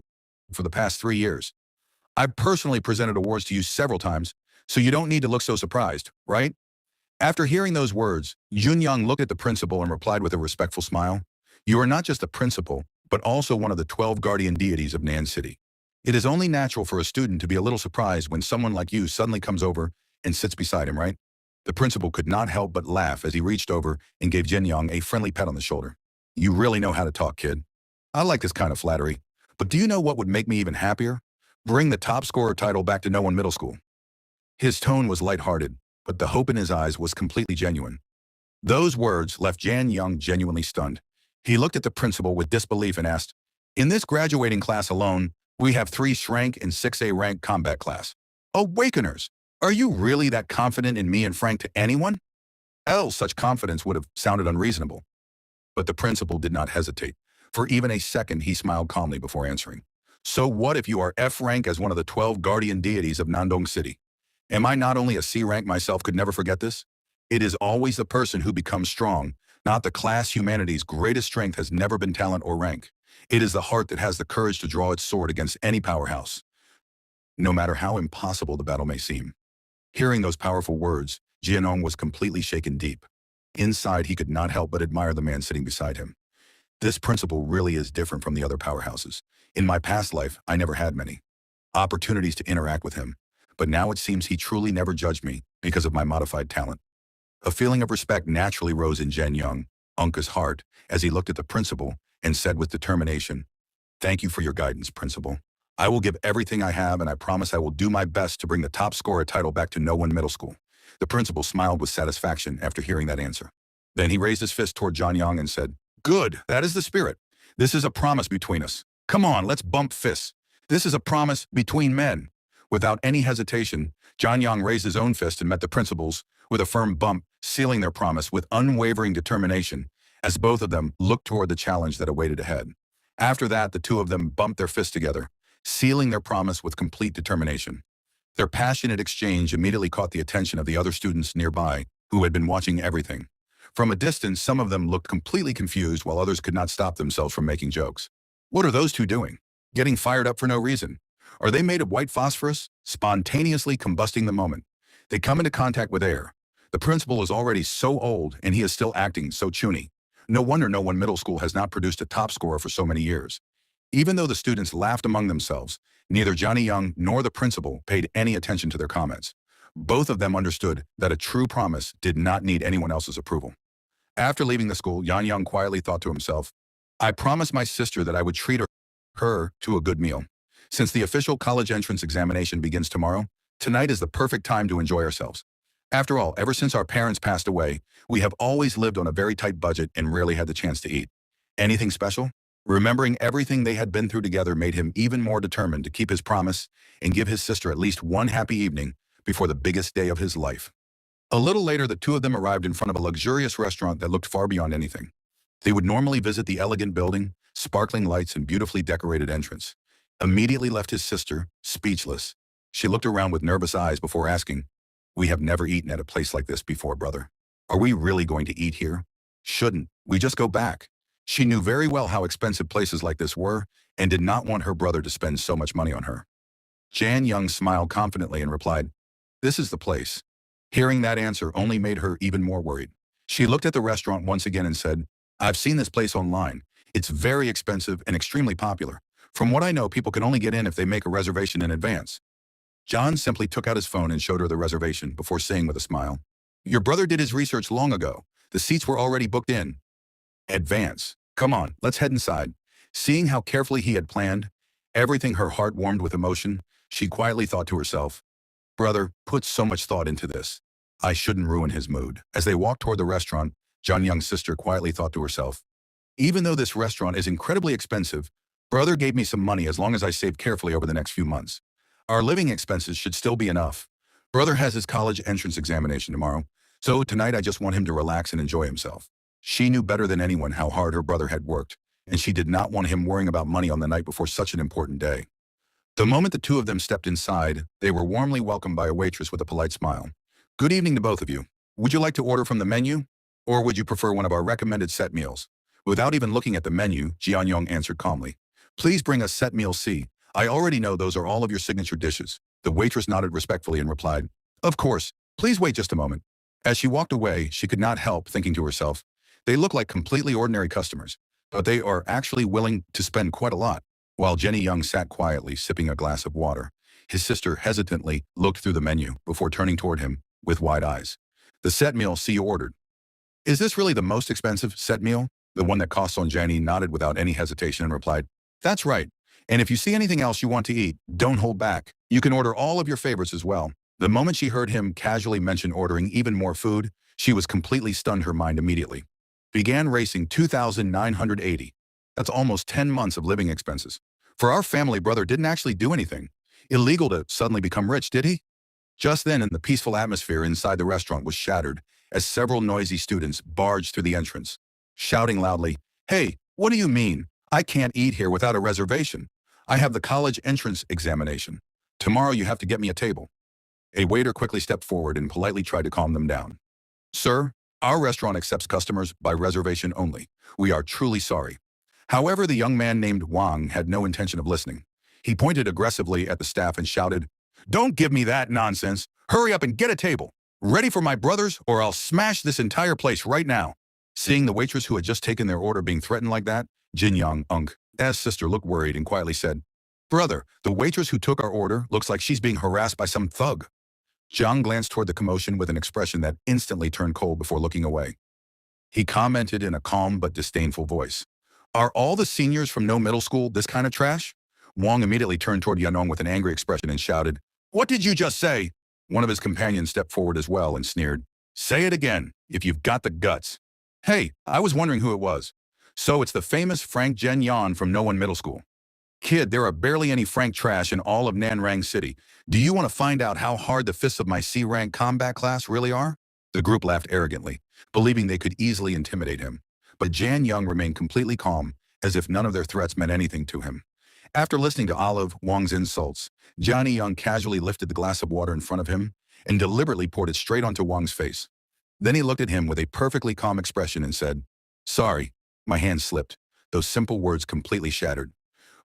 A: for the past 3 years. I've personally presented awards to you several times, so you don't need to look so surprised, right?" After hearing those words, Junyang looked at the principal and replied with a respectful smile, "You are not just the principal, but also one of the 12 guardian deities of Nan City. It is only natural for a student to be a little surprised when someone like you suddenly comes over and sits beside him, right?" The principal could not help but laugh as he reached over and gave Jinyang a friendly pat on the shoulder. "You really know how to talk, kid. I like this kind of flattery. But do you know what would make me even happier? Bring the top scorer title back to No 1 Middle School." His tone was lighthearted, but the hope in his eyes was completely genuine. Those words left Jan Young genuinely stunned. He looked at the principal with disbelief and asked, "In this graduating class alone, we have 3 Shrank and 6A rank combat class. Awakeners! Are you really that confident in me and Frank to anyone?" Else such confidence would have sounded unreasonable. But the principal did not hesitate. For even a second, he smiled calmly before answering. "So what if you are F rank as one of the 12 guardian deities of Nandong City? Am I not only a C rank myself could never forget this? It is always the person who becomes strong, not the class. Humanity's greatest strength has never been talent or rank. It is the heart that has the courage to draw its sword against any powerhouse, no matter how impossible the battle may seem." Hearing those powerful words, Jianong was completely shaken deep. Inside, he could not help but admire the man sitting beside him. This principal really is different from the other powerhouses. In my past life, I never had many opportunities to interact with him, but now it seems he truly never judged me because of my modified talent. A feeling of respect naturally rose in Jen Young, Unka's heart, as he looked at the principal and said with determination, "Thank you for your guidance, principal. I will give everything I have, and I promise I will do my best to bring the top scorer title back to No 1 Middle School." The principal smiled with satisfaction after hearing that answer. Then he raised his fist toward John Young and said, "Good, that is the spirit. This is a promise between us. Come on, let's bump fists. This is a promise between men. Without any hesitation, John Young raised his own fist and met the principal's with a firm bump, sealing their promise with unwavering determination as both of them looked toward the challenge that awaited ahead. After that, the two of them bumped their fists together, sealing their promise with complete determination. Their passionate exchange immediately caught the attention of the other students nearby, who had been watching everything. From a distance, some of them looked completely confused while others could not stop themselves from making jokes. What are those two doing? Getting fired up for no reason? Are they made of white phosphorus? Spontaneously combusting the moment. They come into contact with air. The principal is already so old, and he is still acting so chuny. No wonder no one middle school has not produced a top scorer for so many years. Even though the students laughed among themselves, neither Johnny Young nor the principal paid any attention to their comments. Both of them understood that a true promise did not need anyone else's approval. After leaving the school, Yan Young quietly thought to himself, I promised my sister that I would treat her to a good meal. Since the official college entrance examination begins tomorrow, tonight is the perfect time to enjoy ourselves. After all, ever since our parents passed away, we have always lived on a very tight budget and rarely had the chance to eat. Anything special? Remembering everything they had been through together made him even more determined to keep his promise and give his sister at least one happy evening before the biggest day of his life. A little later, the two of them arrived in front of a luxurious restaurant that looked far beyond anything. They would normally visit the elegant building, sparkling lights, and beautifully decorated entrance. Immediately left his sister, speechless. She looked around with nervous eyes before asking, We have never eaten at a place like this before, brother. Are we really going to eat here? Shouldn't we just go back? She knew very well how expensive places like this were and did not want her brother to spend so much money on her. Jan Young smiled confidently and replied, This is the place. Hearing that answer only made her even more worried. She looked at the restaurant once again and said, I've seen this place online. It's very expensive and extremely popular. From what I know, people can only get in if they make a reservation in advance. John simply took out his phone and showed her the reservation before saying with a smile, Your brother did his research long ago. The seats were already booked in advance. Come on, let's head inside. Seeing how carefully he had planned, everything her heart warmed with emotion, she quietly thought to herself, Brother put so much thought into this. I shouldn't ruin his mood. As they walked toward the restaurant, John Young's sister quietly thought to herself, Even though this restaurant is incredibly expensive, brother gave me some money as long as I saved carefully over the next few months. Our living expenses should still be enough. Brother has his college entrance examination tomorrow, so tonight I just want him to relax and enjoy himself. She knew better than anyone how hard her brother had worked, and she did not want him worrying about money on the night before such an important day. The moment the two of them stepped inside, they were warmly welcomed by a waitress with a polite smile. Good evening to both of you. Would you like to order from the menu? Or would you prefer one of our recommended set meals? Without even looking at the menu, Jian Yong answered calmly. Please bring us set meal C. I already know those are all of your signature dishes. The waitress nodded respectfully and replied, Of course. Please wait just a moment. As she walked away, she could not help thinking to herself, They look like completely ordinary customers, but they are actually willing to spend quite a lot. While Jenny Young sat quietly sipping a glass of water, his sister hesitantly looked through the menu before turning toward him with wide eyes. The set meal C you ordered. Is this really the most expensive set meal? The one that costs on Jenny nodded without any hesitation and replied, That's right. And if you see anything else you want to eat, don't hold back. You can order all of your favorites as well. The moment she heard him casually mention ordering even more food, she was completely stunned. Her mind immediately began racing 2,980. That's almost 10 months of living expenses. For our family, brother didn't actually do anything illegal to suddenly become rich, did he? Just then, the peaceful atmosphere inside the restaurant was shattered as several noisy students barged through the entrance, shouting loudly, Hey, what do you mean? I can't eat here without a reservation. I have the college entrance examination. Tomorrow you have to get me a table. A waiter quickly stepped forward and politely tried to calm them down. Sir, our restaurant accepts customers by reservation only. We are truly sorry. However, the young man named Wang had no intention of listening. He pointed aggressively at the staff and shouted, Don't give me that nonsense. Hurry up and get a table. Ready for my brothers, or I'll smash this entire place right now. Seeing the waitress who had just taken their order being threatened like that, Jin Young Unk's sister looked worried and quietly said, Brother, the waitress who took our order looks like she's being harassed by some thug. Zhang glanced toward the commotion with an expression that instantly turned cold before looking away. He commented in a calm but disdainful voice, Are all the seniors from no middle school this kind of trash? Wang immediately turned toward Yanong with an angry expression and shouted, What did you just say? One of his companions stepped forward as well and sneered, Say it again, if you've got the guts. Hey, I was wondering who it was. So it's the famous Frank Jen Yan from No One Middle School. Kid, there are barely any Frank trash in all of Nanrang City. Do you want to find out how hard the fists of my C-rank combat class really are? The group laughed arrogantly, believing they could easily intimidate him. But Jan Young remained completely calm, as if none of their threats meant anything to him. After listening to Olive Wang's insults, Johnny Young casually lifted the glass of water in front of him and deliberately poured it straight onto Wang's face. Then he looked at him with a perfectly calm expression and said, "Sorry, my hand slipped." Those simple words completely shattered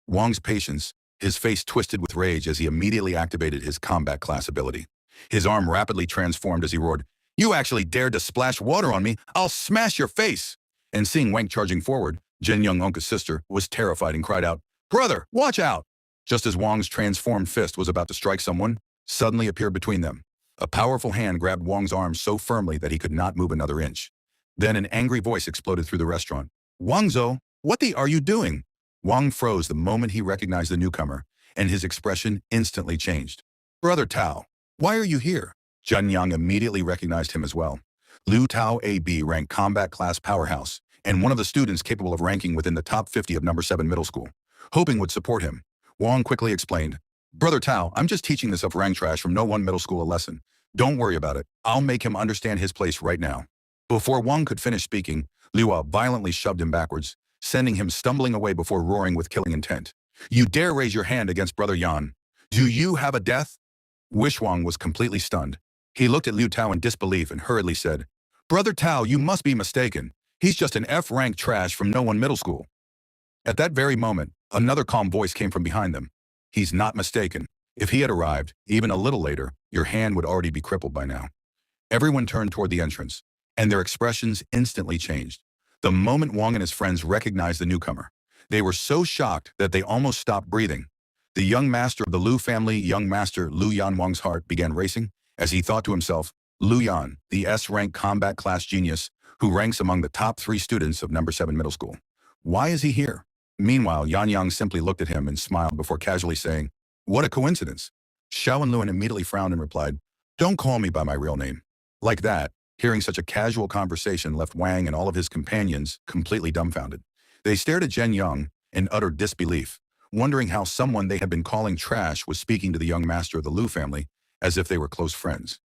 A: Wang's patience. His face twisted with rage as he immediately activated his combat class ability. His arm rapidly transformed as he roared, "You actually dared to splash water on me? I'll smash your face!" And seeing Wang charging forward, Jin Young Unka's sister was terrified and cried out, "Brother, watch out!" Just as Wang's transformed fist was about to strike someone, suddenly appeared between them. A powerful hand grabbed Wang's arm so firmly that he could not move another inch. Then an angry voice exploded through the restaurant. "Wangzhou, what the are you doing?" Wang froze the moment he recognized the newcomer, and his expression instantly changed. "Brother Tao, why are you here?" Jun Yang immediately recognized him as well. Liu Tao AB ranked combat class powerhouse, and one of the students capable of ranking within the top 50 of number 7 middle school. Hoping would support him, Wang quickly explained, "Brother Tao, I'm just teaching this up-rank trash from No 1 middle school a lesson. Don't worry about it. I'll make him understand his place right now." Before Wang could finish speaking, Liu violently shoved him backwards, sending him stumbling away before roaring with killing intent. "You dare raise your hand against Brother Yan? Do you have a death?" Wishwang was completely stunned. He looked at Liu Tao in disbelief and hurriedly said, "Brother Tao, you must be mistaken. He's just an F-rank trash from No 1 middle school." At that very moment, another calm voice came from behind them. "He's not mistaken. If he had arrived, even a little later, your hand would already be crippled by now." Everyone turned toward the entrance, and their expressions instantly changed. The moment Wang and his friends recognized the newcomer, they were so shocked that they almost stopped breathing. The young master of the Liu family, young master Liu Yan, Wang's heart began racing as he thought to himself, Liu Yan, the S-rank combat class genius, who ranks among the top 3 students of number 7 middle school. Why is he here? Meanwhile, Yan Yang simply looked at him and smiled before casually saying, "What a coincidence." Xiao and Luan immediately frowned and replied, "Don't call me by my real name." Like that, hearing such a casual conversation left Wang and all of his companions completely dumbfounded. They stared at Zhen Yang in utter disbelief, wondering how someone they had been calling trash was speaking to the young master of the Liu family as if they were close friends.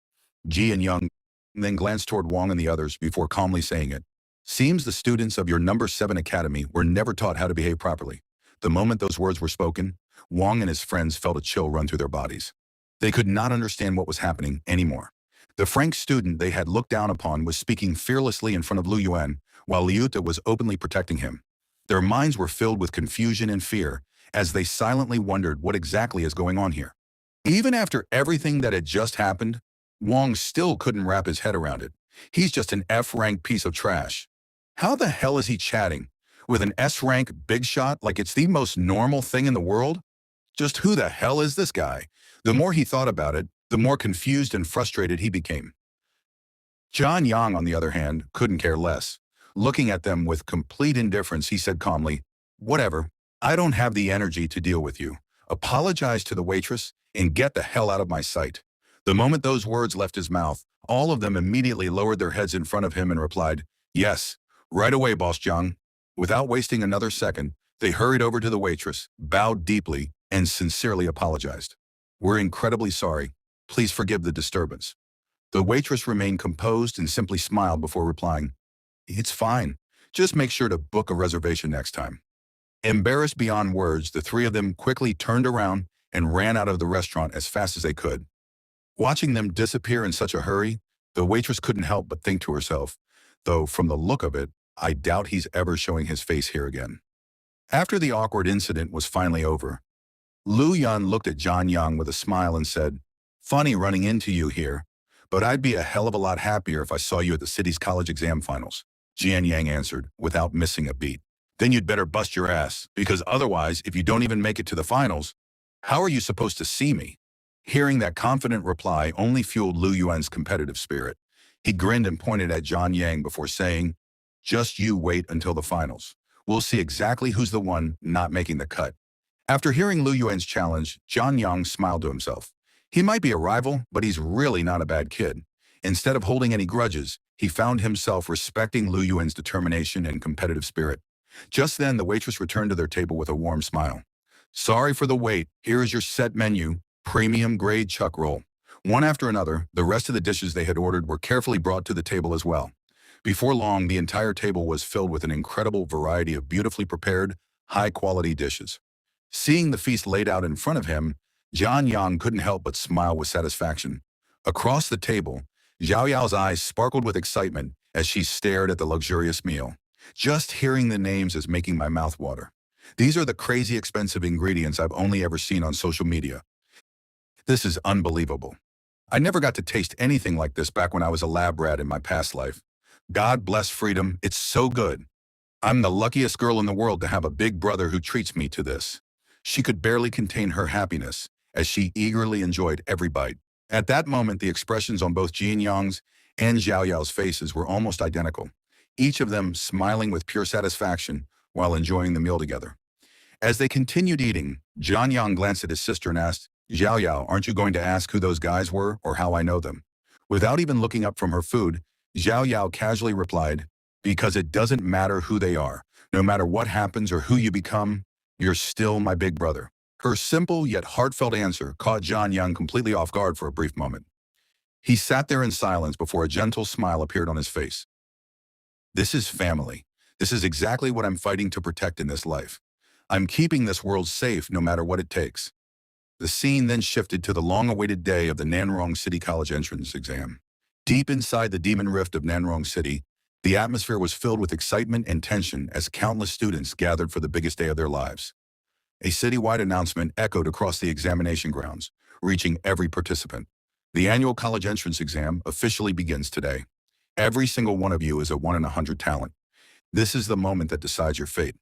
A: Ji and Young then glanced toward Wang and the others before calmly saying it. "Seems the students of your number 7 academy were never taught how to behave properly." The moment those words were spoken, Wang and his friends felt a chill run through their bodies. They could not understand what was happening anymore. The frank student they had looked down upon was speaking fearlessly in front of Liu Yuan, while Liu Ta was openly protecting him. Their minds were filled with confusion and fear as they silently wondered what exactly is going on here. Even after everything that had just happened, Wang still couldn't wrap his head around it. He's just an F-rank piece of trash. How the hell is he chatting with an S-rank big shot like it's the most normal thing in the world? Just who the hell is this guy? The more he thought about it, the more confused and frustrated he became. John Yang, on the other hand, couldn't care less. Looking at them with complete indifference, he said calmly, "Whatever. I don't have the energy to deal with you. Apologize to the waitress and get the hell out of my sight." The moment those words left his mouth, all of them immediately lowered their heads in front of him and replied, "Yes, right away, Boss Jiang." Without wasting another second, they hurried over to the waitress, bowed deeply, and sincerely apologized. "We're incredibly sorry. Please forgive the disturbance." The waitress remained composed and simply smiled before replying, "It's fine. Just make sure to book a reservation next time." Embarrassed beyond words, the 3 of them quickly turned around and ran out of the restaurant as fast as they could. Watching them disappear in such a hurry, the waitress couldn't help but think to herself, though from the look of it, I doubt he's ever showing his face here again. After the awkward incident was finally over, Liu Yan looked at Zhan Yang with a smile and said, "Funny running into you here, but I'd be a hell of a lot happier if I saw you at the city's college exam finals." Jian Yang answered, without missing a beat. "Then you'd better bust your ass, because otherwise, if you don't even make it to the finals, how are you supposed to see me?" Hearing that confident reply only fueled Liu Yuan's competitive spirit. He grinned and pointed at Zhan Yang before saying, "Just you wait until the finals. We'll see exactly who's the one not making the cut." After hearing Liu Yuan's challenge, Zhan Yang smiled to himself. He might be a rival, but he's really not a bad kid. Instead of holding any grudges, he found himself respecting Liu Yuan's determination and competitive spirit. Just then, the waitress returned to their table with a warm smile. Sorry for the wait. Here is your set menu, premium grade chuck roll. One after another, the rest of the dishes they had ordered were carefully brought to the table as well. Before long, the entire table was filled with an incredible variety of beautifully prepared, high-quality dishes. Seeing the feast laid out in front of him, Jian Yang couldn't help but smile with satisfaction. Across the table, Zhao Yao's eyes sparkled with excitement as she stared at the luxurious meal. Just hearing the names is making my mouth water. These are the crazy expensive ingredients I've only ever seen on social media. This is unbelievable. I never got to taste anything like this back when I was a lab rat in my past life. God bless freedom, it's so good. I'm the luckiest girl in the world to have a big brother who treats me to this. She could barely contain her happiness as she eagerly enjoyed every bite. At that moment, the expressions on both Jin Yang's and Zhao Yao's faces were almost identical, each of them smiling with pure satisfaction while enjoying the meal together. As they continued eating, Jian Yang glanced at his sister and asked, Zhao Yao, aren't you going to ask who those guys were or how I know them? Without even looking up from her food, Zhao Yao casually replied, because it doesn't matter who they are. No matter what happens or who you become, you're still my big brother. Her simple yet heartfelt answer caught Jian Yang completely off guard for a brief moment. He sat there in silence before a gentle smile appeared on his face. This is family. This is exactly what I'm fighting to protect in this life. I'm keeping this world safe no matter what it takes. The scene then shifted to the long-awaited day of the Nanrong City College entrance exam. Deep inside the demon rift of Nanrong City, the atmosphere was filled with excitement and tension as countless students gathered for the biggest day of their lives. A citywide announcement echoed across the examination grounds, reaching every participant. The annual college entrance exam officially begins today. Every single one of you is a 1 in 100 talent. This is the moment that decides your fate.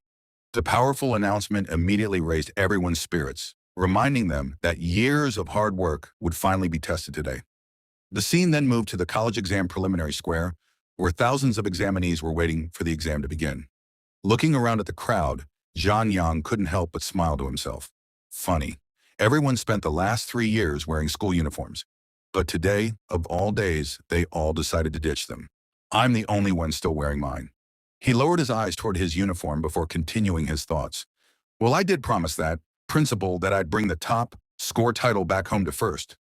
A: The powerful announcement immediately raised everyone's spirits, reminding them that years of hard work would finally be tested today. The scene then moved to the college exam preliminary square, where thousands of examinees were waiting for the exam to begin. Looking around at the crowd, Jian Yang couldn't help but smile to himself. Funny. Everyone spent the last 3 years wearing school uniforms. But today, of all days, they all decided to ditch them. I'm the only one still wearing mine. He lowered his eyes toward his uniform before continuing his thoughts. Well, I did promise that principal that I'd bring the top score title back home to first.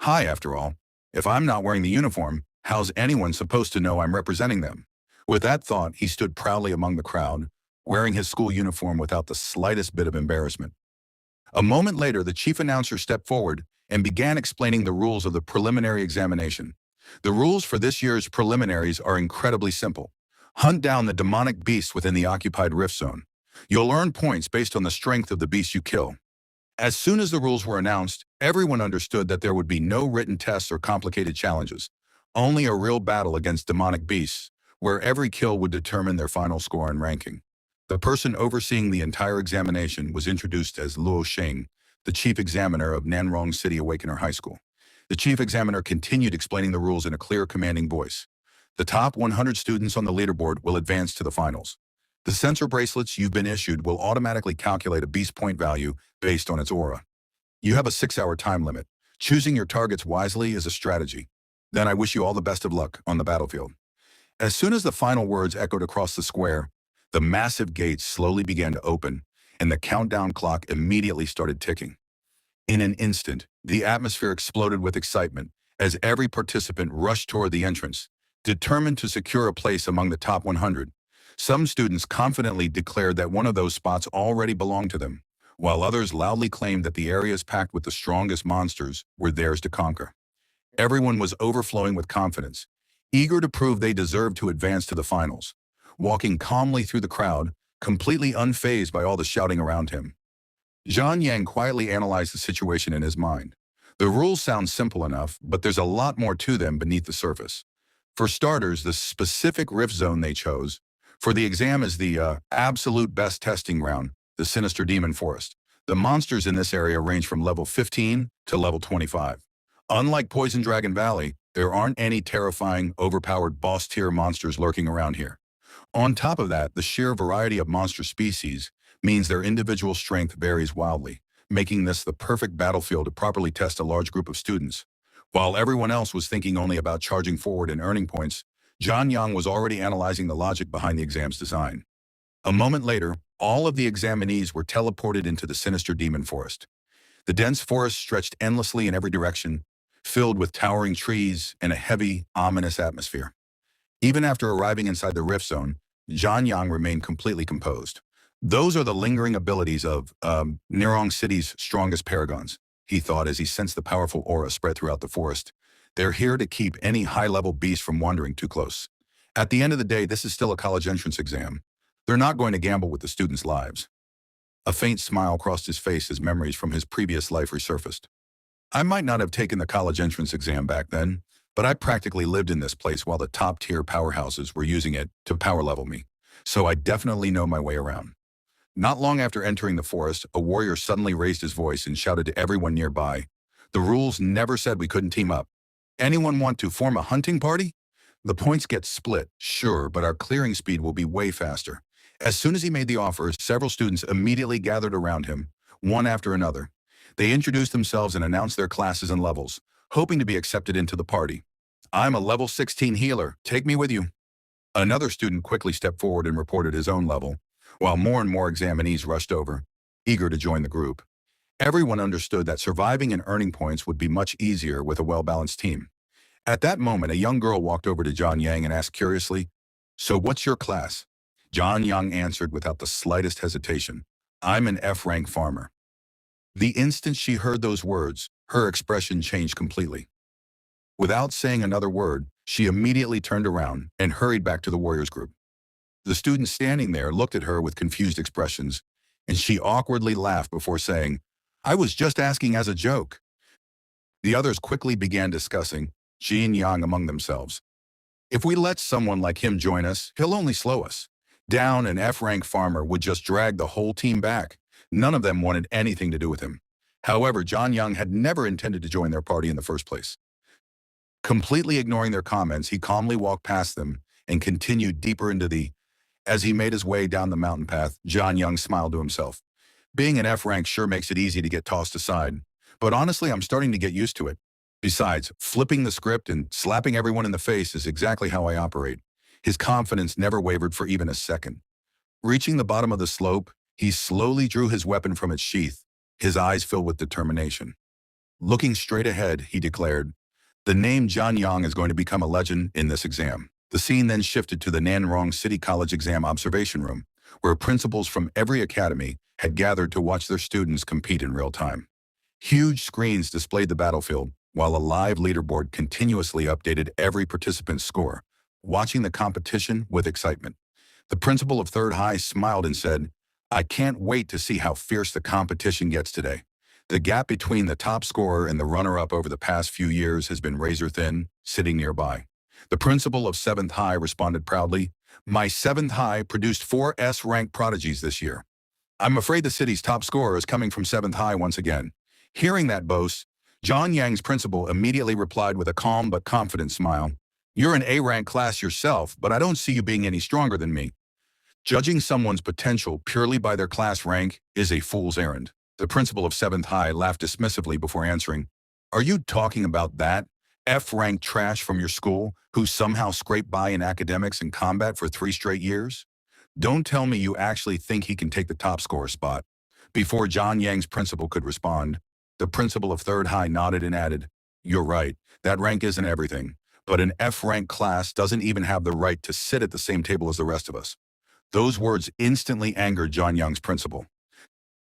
A: Hi, after all. If I'm not wearing the uniform, how's anyone supposed to know I'm representing them? With that thought, he stood proudly among the crowd, wearing his school uniform without the slightest bit of embarrassment. A moment later, the chief announcer stepped forward and began explaining the rules of the preliminary examination. The rules for this year's preliminaries are incredibly simple. Hunt down the demonic beast within the occupied rift zone. You'll earn points based on the strength of the beast you kill. As soon as the rules were announced, everyone understood that there would be no written tests or complicated challenges, only a real battle against demonic beasts, where every kill would determine their final score and ranking. The person overseeing the entire examination was introduced as Luo Sheng, the chief examiner of Nanrong City Awakener High School. The chief examiner continued explaining the rules in a clear, commanding voice. The top 100 students on the leaderboard will advance to the finals. The sensor bracelets you've been issued will automatically calculate a beast point value based on its aura. You have a 6-hour time limit. Choosing your targets wisely is a strategy. Then I wish you all the best of luck on the battlefield. As soon as the final words echoed across the square, the massive gates slowly began to open, and the countdown clock immediately started ticking. In an instant, the atmosphere exploded with excitement as every participant rushed toward the entrance, determined to secure a place among the top 100. Some students confidently declared that one of those spots already belonged to them, while others loudly claimed that the areas packed with the strongest monsters were theirs to conquer. Everyone was overflowing with confidence, eager to prove they deserved to advance to the finals, walking calmly through the crowd, completely unfazed by all the shouting around him. Jian Yang quietly analyzed the situation in his mind. The rules sound simple enough, but there's a lot more to them beneath the surface. For starters, the specific rift zone they chose for the exam is the absolute best testing ground, the Sinister Demon Forest. The monsters in this area range from level 15 to level 25. Unlike Poison Dragon Valley, there aren't any terrifying, overpowered boss-tier monsters lurking around here. On top of that, the sheer variety of monster species means their individual strength varies wildly, making this the perfect battlefield to properly test a large group of students. While everyone else was thinking only about charging forward and earning points, Jian Yang was already analyzing the logic behind the exam's design. A moment later, All of the examinees were teleported into the sinister demon forest. The dense forest stretched endlessly in every direction, filled with towering trees and a heavy, ominous atmosphere. Even after arriving inside the rift zone, Zhang Yang remained completely composed. Those are the lingering abilities of Nerong City's strongest paragons, he thought as he sensed the powerful aura spread throughout the forest. They're here to keep any high-level beast from wandering too close. At the end of the day, this is still a college entrance exam. They're not going to gamble with the students' lives. A faint smile crossed his face as memories from his previous life resurfaced. I might not have taken the college entrance exam back then, but I practically lived in this place while the top-tier powerhouses were using it to power level me. So I definitely know my way around. Not long after entering the forest, a warrior suddenly raised his voice and shouted to everyone nearby, "The rules never said we couldn't team up. Anyone want to form a hunting party? The points get split, sure, but our clearing speed will be way faster." As soon as he made the offer, several students immediately gathered around him, one after another. They introduced themselves and announced their classes and levels, hoping to be accepted into the party. "I'm a level 16 healer. Take me with you." Another student quickly stepped forward and reported his own level, while more and more examinees rushed over, eager to join the group. Everyone understood that surviving and earning points would be much easier with a well-balanced team. At that moment, a young girl walked over to John Yang and asked curiously, "So what's your class?" John Yang answered without the slightest hesitation, "I'm an F-rank farmer." The instant she heard those words, her expression changed completely. Without saying another word, she immediately turned around and hurried back to the warriors group. The students standing there looked at her with confused expressions, and she awkwardly laughed before saying, "I was just asking as a joke." The others quickly began discussing, Yin and Yang among themselves. "If we let someone like him join us, he'll only slow us. Down an F-rank farmer would just drag the whole team back." None of them wanted anything to do with him. However, John Young had never intended to join their party in the first place. Completely ignoring their comments, he calmly walked past them and continued deeper into the... As he made his way down the mountain path, John Young smiled to himself. "Being an F-rank sure makes it easy to get tossed aside, but honestly, I'm starting to get used to it. Besides, flipping the script and slapping everyone in the face is exactly how I operate." His confidence never wavered for even a second. Reaching the bottom of the slope, he slowly drew his weapon from its sheath, his eyes filled with determination. Looking straight ahead, he declared, "The name John Yang is going to become a legend in this exam." The scene then shifted to the Nanrong City College exam observation room, where principals from every academy had gathered to watch their students compete in real time. Huge screens displayed the battlefield, while a live leaderboard continuously updated every participant's score, watching the competition with excitement. The principal of Third High smiled and said, "I can't wait to see how fierce the competition gets today." The gap between the top scorer and the runner-up over the past few years has been razor-thin, sitting nearby. The principal of 7th High responded proudly, "My 7th High produced 4 S-rank prodigies this year. I'm afraid the city's top scorer is coming from 7th High once again." Hearing that boast, John Yang's principal immediately replied with a calm but confident smile, "You're an A-rank class yourself, but I don't see you being any stronger than me. Judging someone's potential purely by their class rank is a fool's errand." The principal of 7th High laughed dismissively before answering, "Are you talking about that F-rank trash from your school who somehow scraped by in academics and combat for 3 straight years? Don't tell me you actually think he can take the top scorer spot." Before John Yang's principal could respond, the principal of 3rd High nodded and added, "You're right, that rank isn't everything, but an F-rank class doesn't even have the right to sit at the same table as the rest of us." Those words instantly angered John Young's principal.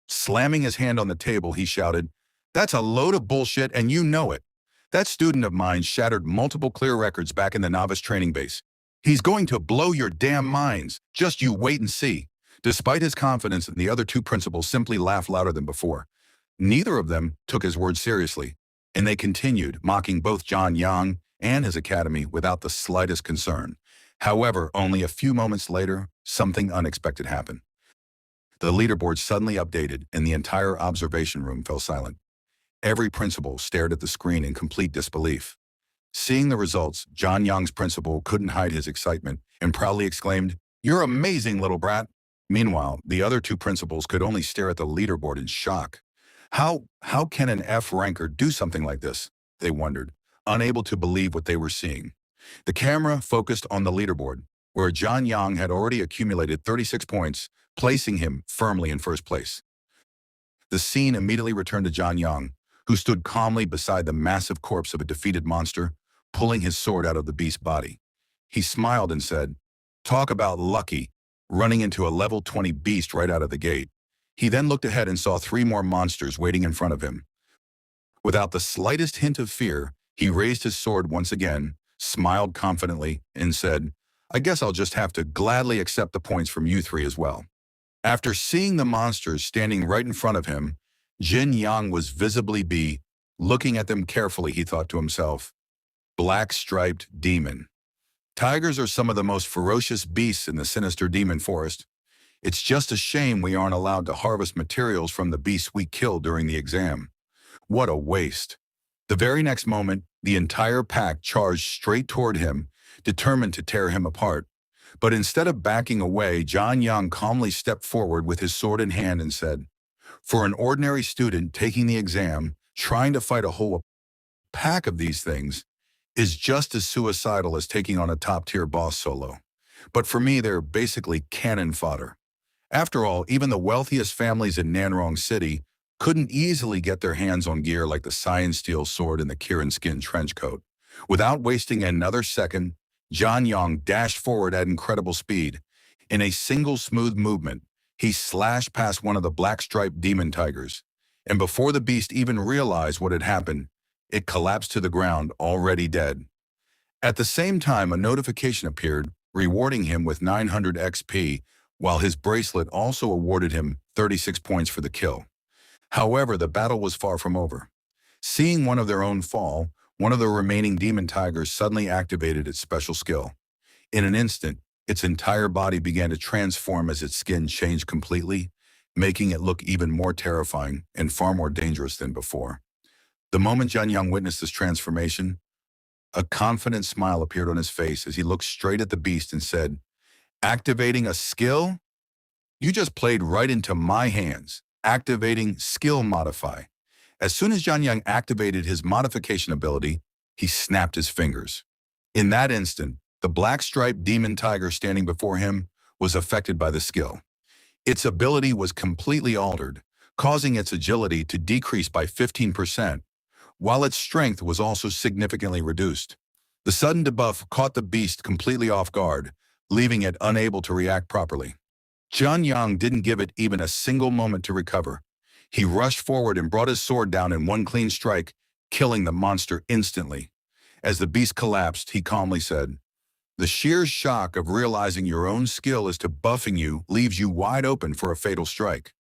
A: Slamming his hand on the table, he shouted, "That's a load of bullshit and you know it. That student of mine shattered multiple clear records back in the novice training base. He's going to blow your damn minds. Just you wait and see." Despite his confidence, the other 2 principals simply laughed louder than before. Neither of them took his words seriously, and they continued, mocking both John Yang and his academy without the slightest concern. However, only a few moments later, something unexpected happened. The leaderboard suddenly updated, and the entire observation room fell silent. Every principal stared at the screen in complete disbelief. Seeing the results, John Young's principal couldn't hide his excitement and proudly exclaimed, "You're amazing, little brat." Meanwhile, the other 2 principals could only stare at the leaderboard in shock. How can an F-ranker do something like this? They wondered, unable to believe what they were seeing. The camera focused on the leaderboard, where Zhang Yang had already accumulated 36 points, placing him firmly in first place. The scene immediately returned to Zhang Yang, who stood calmly beside the massive corpse of a defeated monster, pulling his sword out of the beast's body. He smiled and said, "Talk about lucky, running into a level 20 beast right out of the gate." He then looked ahead and saw 3 more monsters waiting in front of him. Without the slightest hint of fear, he raised his sword once again, smiled confidently, and said, "I guess I'll just have to gladly accept the points from you 3 as well." After seeing the monsters standing right in front of him, Jin Yang was visibly looking at them carefully. He thought to himself, "Black-striped demon. Tigers are some of the most ferocious beasts in the sinister demon forest. It's just a shame we aren't allowed to harvest materials from the beasts we killed during the exam. What a waste." The very next moment, the entire pack charged straight toward him, determined to tear him apart. But instead of backing away, Zhang Yang calmly stepped forward with his sword in hand and said, "For an ordinary student taking the exam, trying to fight a whole pack of these things is just as suicidal as taking on a top-tier boss solo. But for me, they're basically cannon fodder. After all, even the wealthiest families in Nanrong City couldn't easily get their hands on gear like the cyan steel sword and the Kirin skin trench coat." Without wasting another second, Zhang Yang dashed forward at incredible speed. In a single smooth movement, he slashed past one of the black-striped demon tigers. And before the beast even realized what had happened, it collapsed to the ground, already dead. At the same time, a notification appeared, rewarding him with 900 XP, while his bracelet also awarded him 36 points for the kill. However, the battle was far from over. Seeing one of their own fall, one of the remaining demon tigers suddenly activated its special skill. In an instant, its entire body began to transform as its skin changed completely, making it look even more terrifying and far more dangerous than before. The moment Zhang Yang witnessed this transformation, a confident smile appeared on his face as he looked straight at the beast and said, "Activating a skill? You just played right into my hands. Activating skill modify." As soon as Zhang Yang activated his modification ability, he snapped his fingers. In that instant, the black-striped demon tiger standing before him was affected by the skill. Its ability was completely altered, causing its agility to decrease by 15%, while its strength was also significantly reduced. The sudden debuff caught the beast completely off guard, leaving it unable to react properly. Zhang Yang didn't give it even a single moment to recover. He rushed forward and brought his sword down in one clean strike, killing the monster instantly. As the beast collapsed, he calmly said, "The sheer shock of realizing your own skill as to buffing you leaves you wide open for a fatal strike."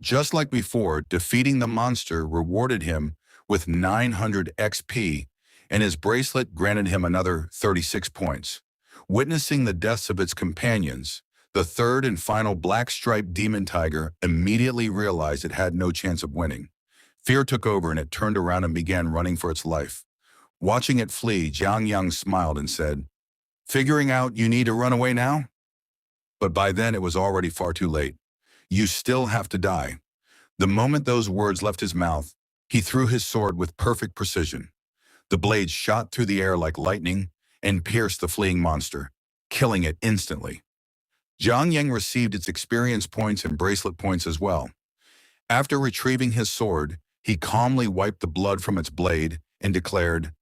A: Just like before, defeating the monster rewarded him with 900 XP, and his bracelet granted him another 36 points. Witnessing the deaths of its companions, the third and final black-striped demon tiger immediately realized it had no chance of winning. Fear took over and it turned around and began running for its life. Watching it flee, Zhang Yang smiled and said, "Figuring out you need to run away now?" But by then it was already far too late. "You still have to die." The moment those words left his mouth, he threw his sword with perfect precision. The blade shot through the air like lightning and pierced the fleeing monster, killing it instantly. Zhang Yang received its experience points and bracelet points as well. After retrieving his sword, he calmly wiped the blood from its blade and declared,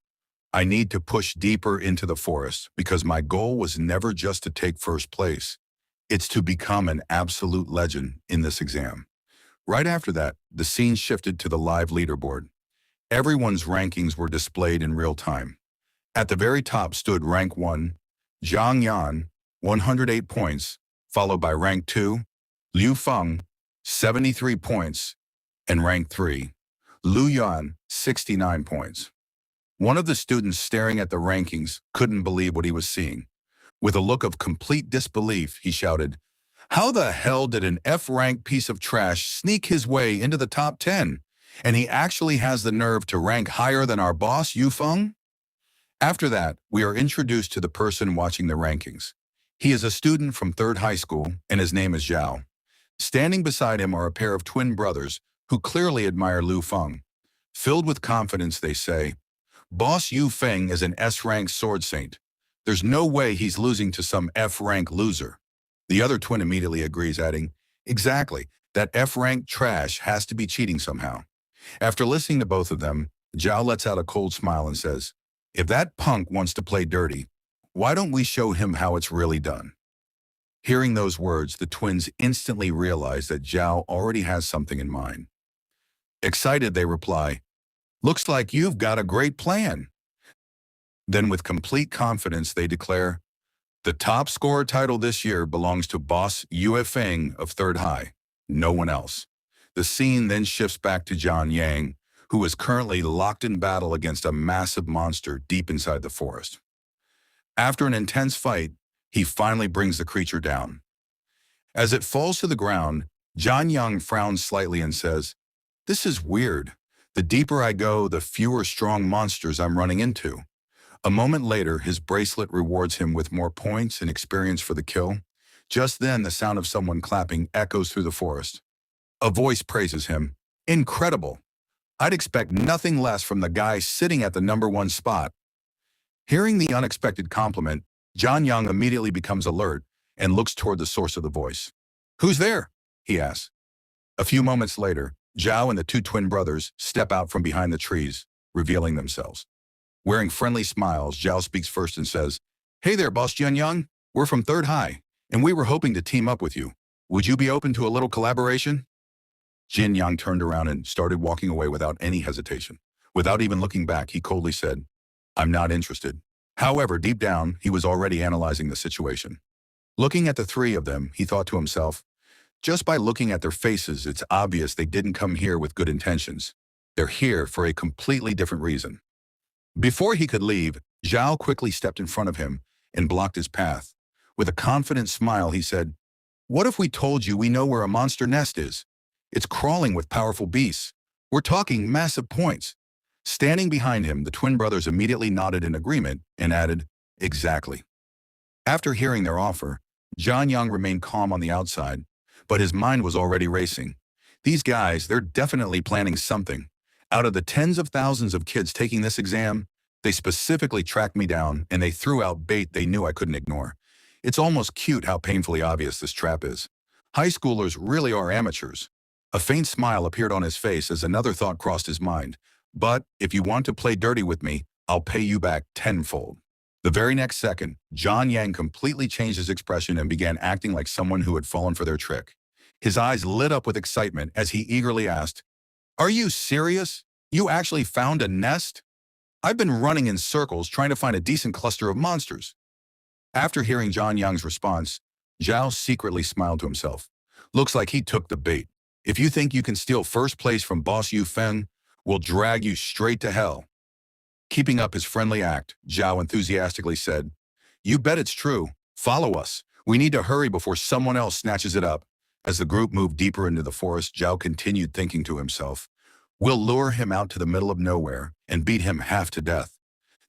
A: "I need to push deeper into the forest because my goal was never just to take first place. It's to become an absolute legend in this exam." Right after that, the scene shifted to the live leaderboard. Everyone's rankings were displayed in real time. At the very top stood rank 1, Zhang Yan, 108 points, followed by rank 2, Liu Feng, 73 points, and rank 3, Lu Yan, 69 points. One of the students staring at the rankings couldn't believe what he was seeing. With a look of complete disbelief, he shouted, "How the hell did an F-rank piece of trash sneak his way into the top 10? And he actually has the nerve to rank higher than our boss, Yu Feng?" After that, we are introduced to the person watching the rankings. He is a student from 3rd high school, and his name is Zhao. Standing beside him are a pair of twin brothers who clearly admire Lu Feng. Filled with confidence, they say, "Boss Yu Feng is an S-rank sword saint. There's no way he's losing to some F-rank loser. The other twin immediately agrees, adding, exactly, that F-rank trash has to be cheating somehow. After listening to both of them, Zhao lets out a cold smile and says, if that punk wants to play dirty, why don't we show him how it's really done? Hearing those words, the twins instantly realize that Zhao already has something in mind. Excited, they reply, looks like you've got a great plan. Then with complete confidence, they declare, the top scorer title this year belongs to Boss Yue Feng of Third High, no one else. The scene then shifts back to John Yang, who is currently locked in battle against a massive monster deep inside the forest. After an intense fight, he finally brings the creature down. As it falls to the ground, John Yang frowns slightly and says, this is weird. The deeper I go, the fewer strong monsters I'm running into. A moment later, his bracelet rewards him with more points and experience for the kill. Just then, the sound of someone clapping echoes through the forest. A voice praises him. Incredible! I'd expect nothing less from the guy sitting at the #1 spot. Hearing the unexpected compliment, John Young immediately becomes alert and looks toward the source of the voice. Who's there? He asks. A few moments later, Zhao and the two twin brothers step out from behind the trees, revealing themselves. Wearing friendly smiles, Zhao speaks first and says, hey there, Boss Jian Yang. We're from Third High, and we were hoping to team up with you. Would you be open to a little collaboration? Jin Yang turned around and started walking away without any hesitation. Without even looking back, he coldly said, I'm not interested. However, deep down, he was already analyzing the situation. Looking at the three of them, he thought to himself, just by looking at their faces, it's obvious they didn't come here with good intentions. They're here for a completely different reason. Before he could leave, Zhao quickly stepped in front of him and blocked his path. With a confident smile, he said, what if we told you we know where a monster nest is? It's crawling with powerful beasts. We're talking massive points. Standing behind him, the twin brothers immediately nodded in agreement and added, exactly. After hearing their offer, John Young remained calm on the outside, but his mind was already racing. These guys, they're definitely planning something. Out of the tens of thousands of kids taking this exam, they specifically tracked me down and they threw out bait they knew I couldn't ignore. It's almost cute how painfully obvious this trap is. High schoolers really are amateurs. A faint smile appeared on his face as another thought crossed his mind. But if you want to play dirty with me, I'll pay you back tenfold. The very next second, John Yang completely changed his expression and began acting like someone who had fallen for their trick. His eyes lit up with excitement as he eagerly asked, are you serious? You actually found a nest? I've been running in circles trying to find a decent cluster of monsters. After hearing John Young's response, Zhao secretly smiled to himself. Looks like he took the bait. If you think you can steal first place from Boss Yu Feng, we'll drag you straight to hell. Keeping up his friendly act, Zhao enthusiastically said, you bet it's true. Follow us. We need to hurry before someone else snatches it up. As the group moved deeper into the forest, Zhao continued thinking to himself, we'll lure him out to the middle of nowhere and beat him half to death.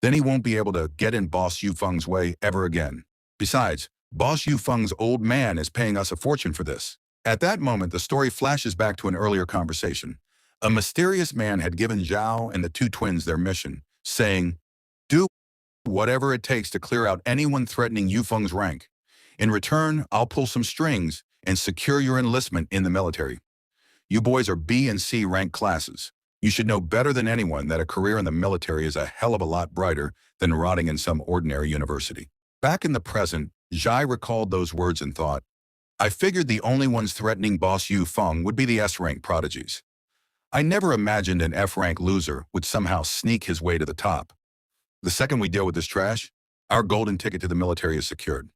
A: Then he won't be able to get in Boss Yu Feng's way ever again. Besides, Boss Yu Feng's old man is paying us a fortune for this. At that moment, the story flashes back to an earlier conversation. A mysterious man had given Zhao and the two twins their mission, saying, do whatever it takes to clear out anyone threatening Yu Feng's rank. In return, I'll pull some strings and secure your enlistment in the military. You boys are B and C rank classes. You should know better than anyone that a career in the military is a hell of a lot brighter than rotting in some ordinary university. Back in the present, Zhai recalled those words and thought, I figured the only ones threatening Boss Yu Feng would be the S-rank prodigies. I never imagined an F-rank loser would somehow sneak his way to the top. The second we deal with this trash, our golden ticket to the military is secured.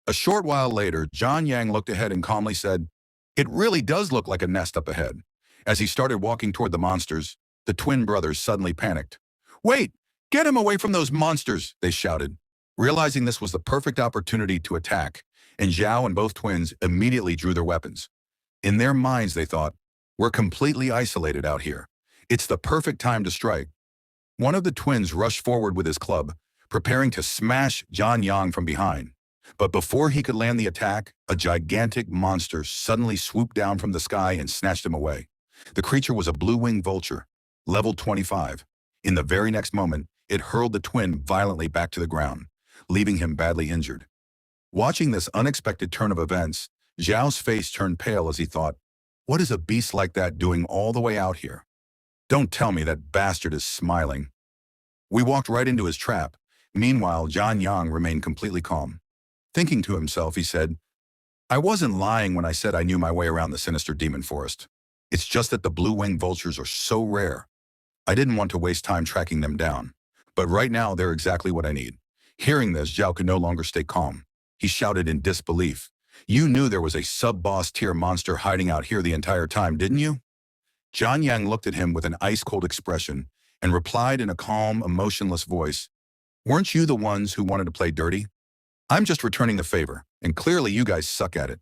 A: A short while later, John Yang looked ahead and calmly said, it really does look like a nest up ahead. As he started walking toward the monsters, the twin brothers suddenly panicked. Wait, get him away from those monsters, they shouted. Realizing this was the perfect opportunity to attack, and Zhao and both twins immediately drew their weapons. In their minds, they thought, we're completely isolated out here. It's the perfect time to strike. One of the twins rushed forward with his club, preparing to smash John Yang from behind. But before he could land the attack, a gigantic monster suddenly swooped down from the sky and snatched him away. The creature was a blue-winged vulture, level 25. In the very next moment, it hurled the twin violently back to the ground. leaving him badly injured. Watching this unexpected turn of events, Zhao's face turned pale as he thought, what is a beast like that doing all the way out here? Don't tell me that bastard is smiling. We walked right into his trap. Meanwhile, Zhang Yang remained completely calm. Thinking to himself, he said, I wasn't lying when I said I knew my way around the sinister demon forest. It's just that the blue-winged vultures are so rare. I didn't want to waste time tracking them down. But right now, they're exactly what I need. Hearing this, Zhao could no longer stay calm. He shouted in disbelief. You knew there was a sub-boss tier monster hiding out here the entire time, didn't you? Zhang Yang looked at him with an ice-cold expression and replied in a calm, emotionless voice, weren't you the ones who wanted to play dirty? I'm just returning the favor, and clearly you guys suck at it.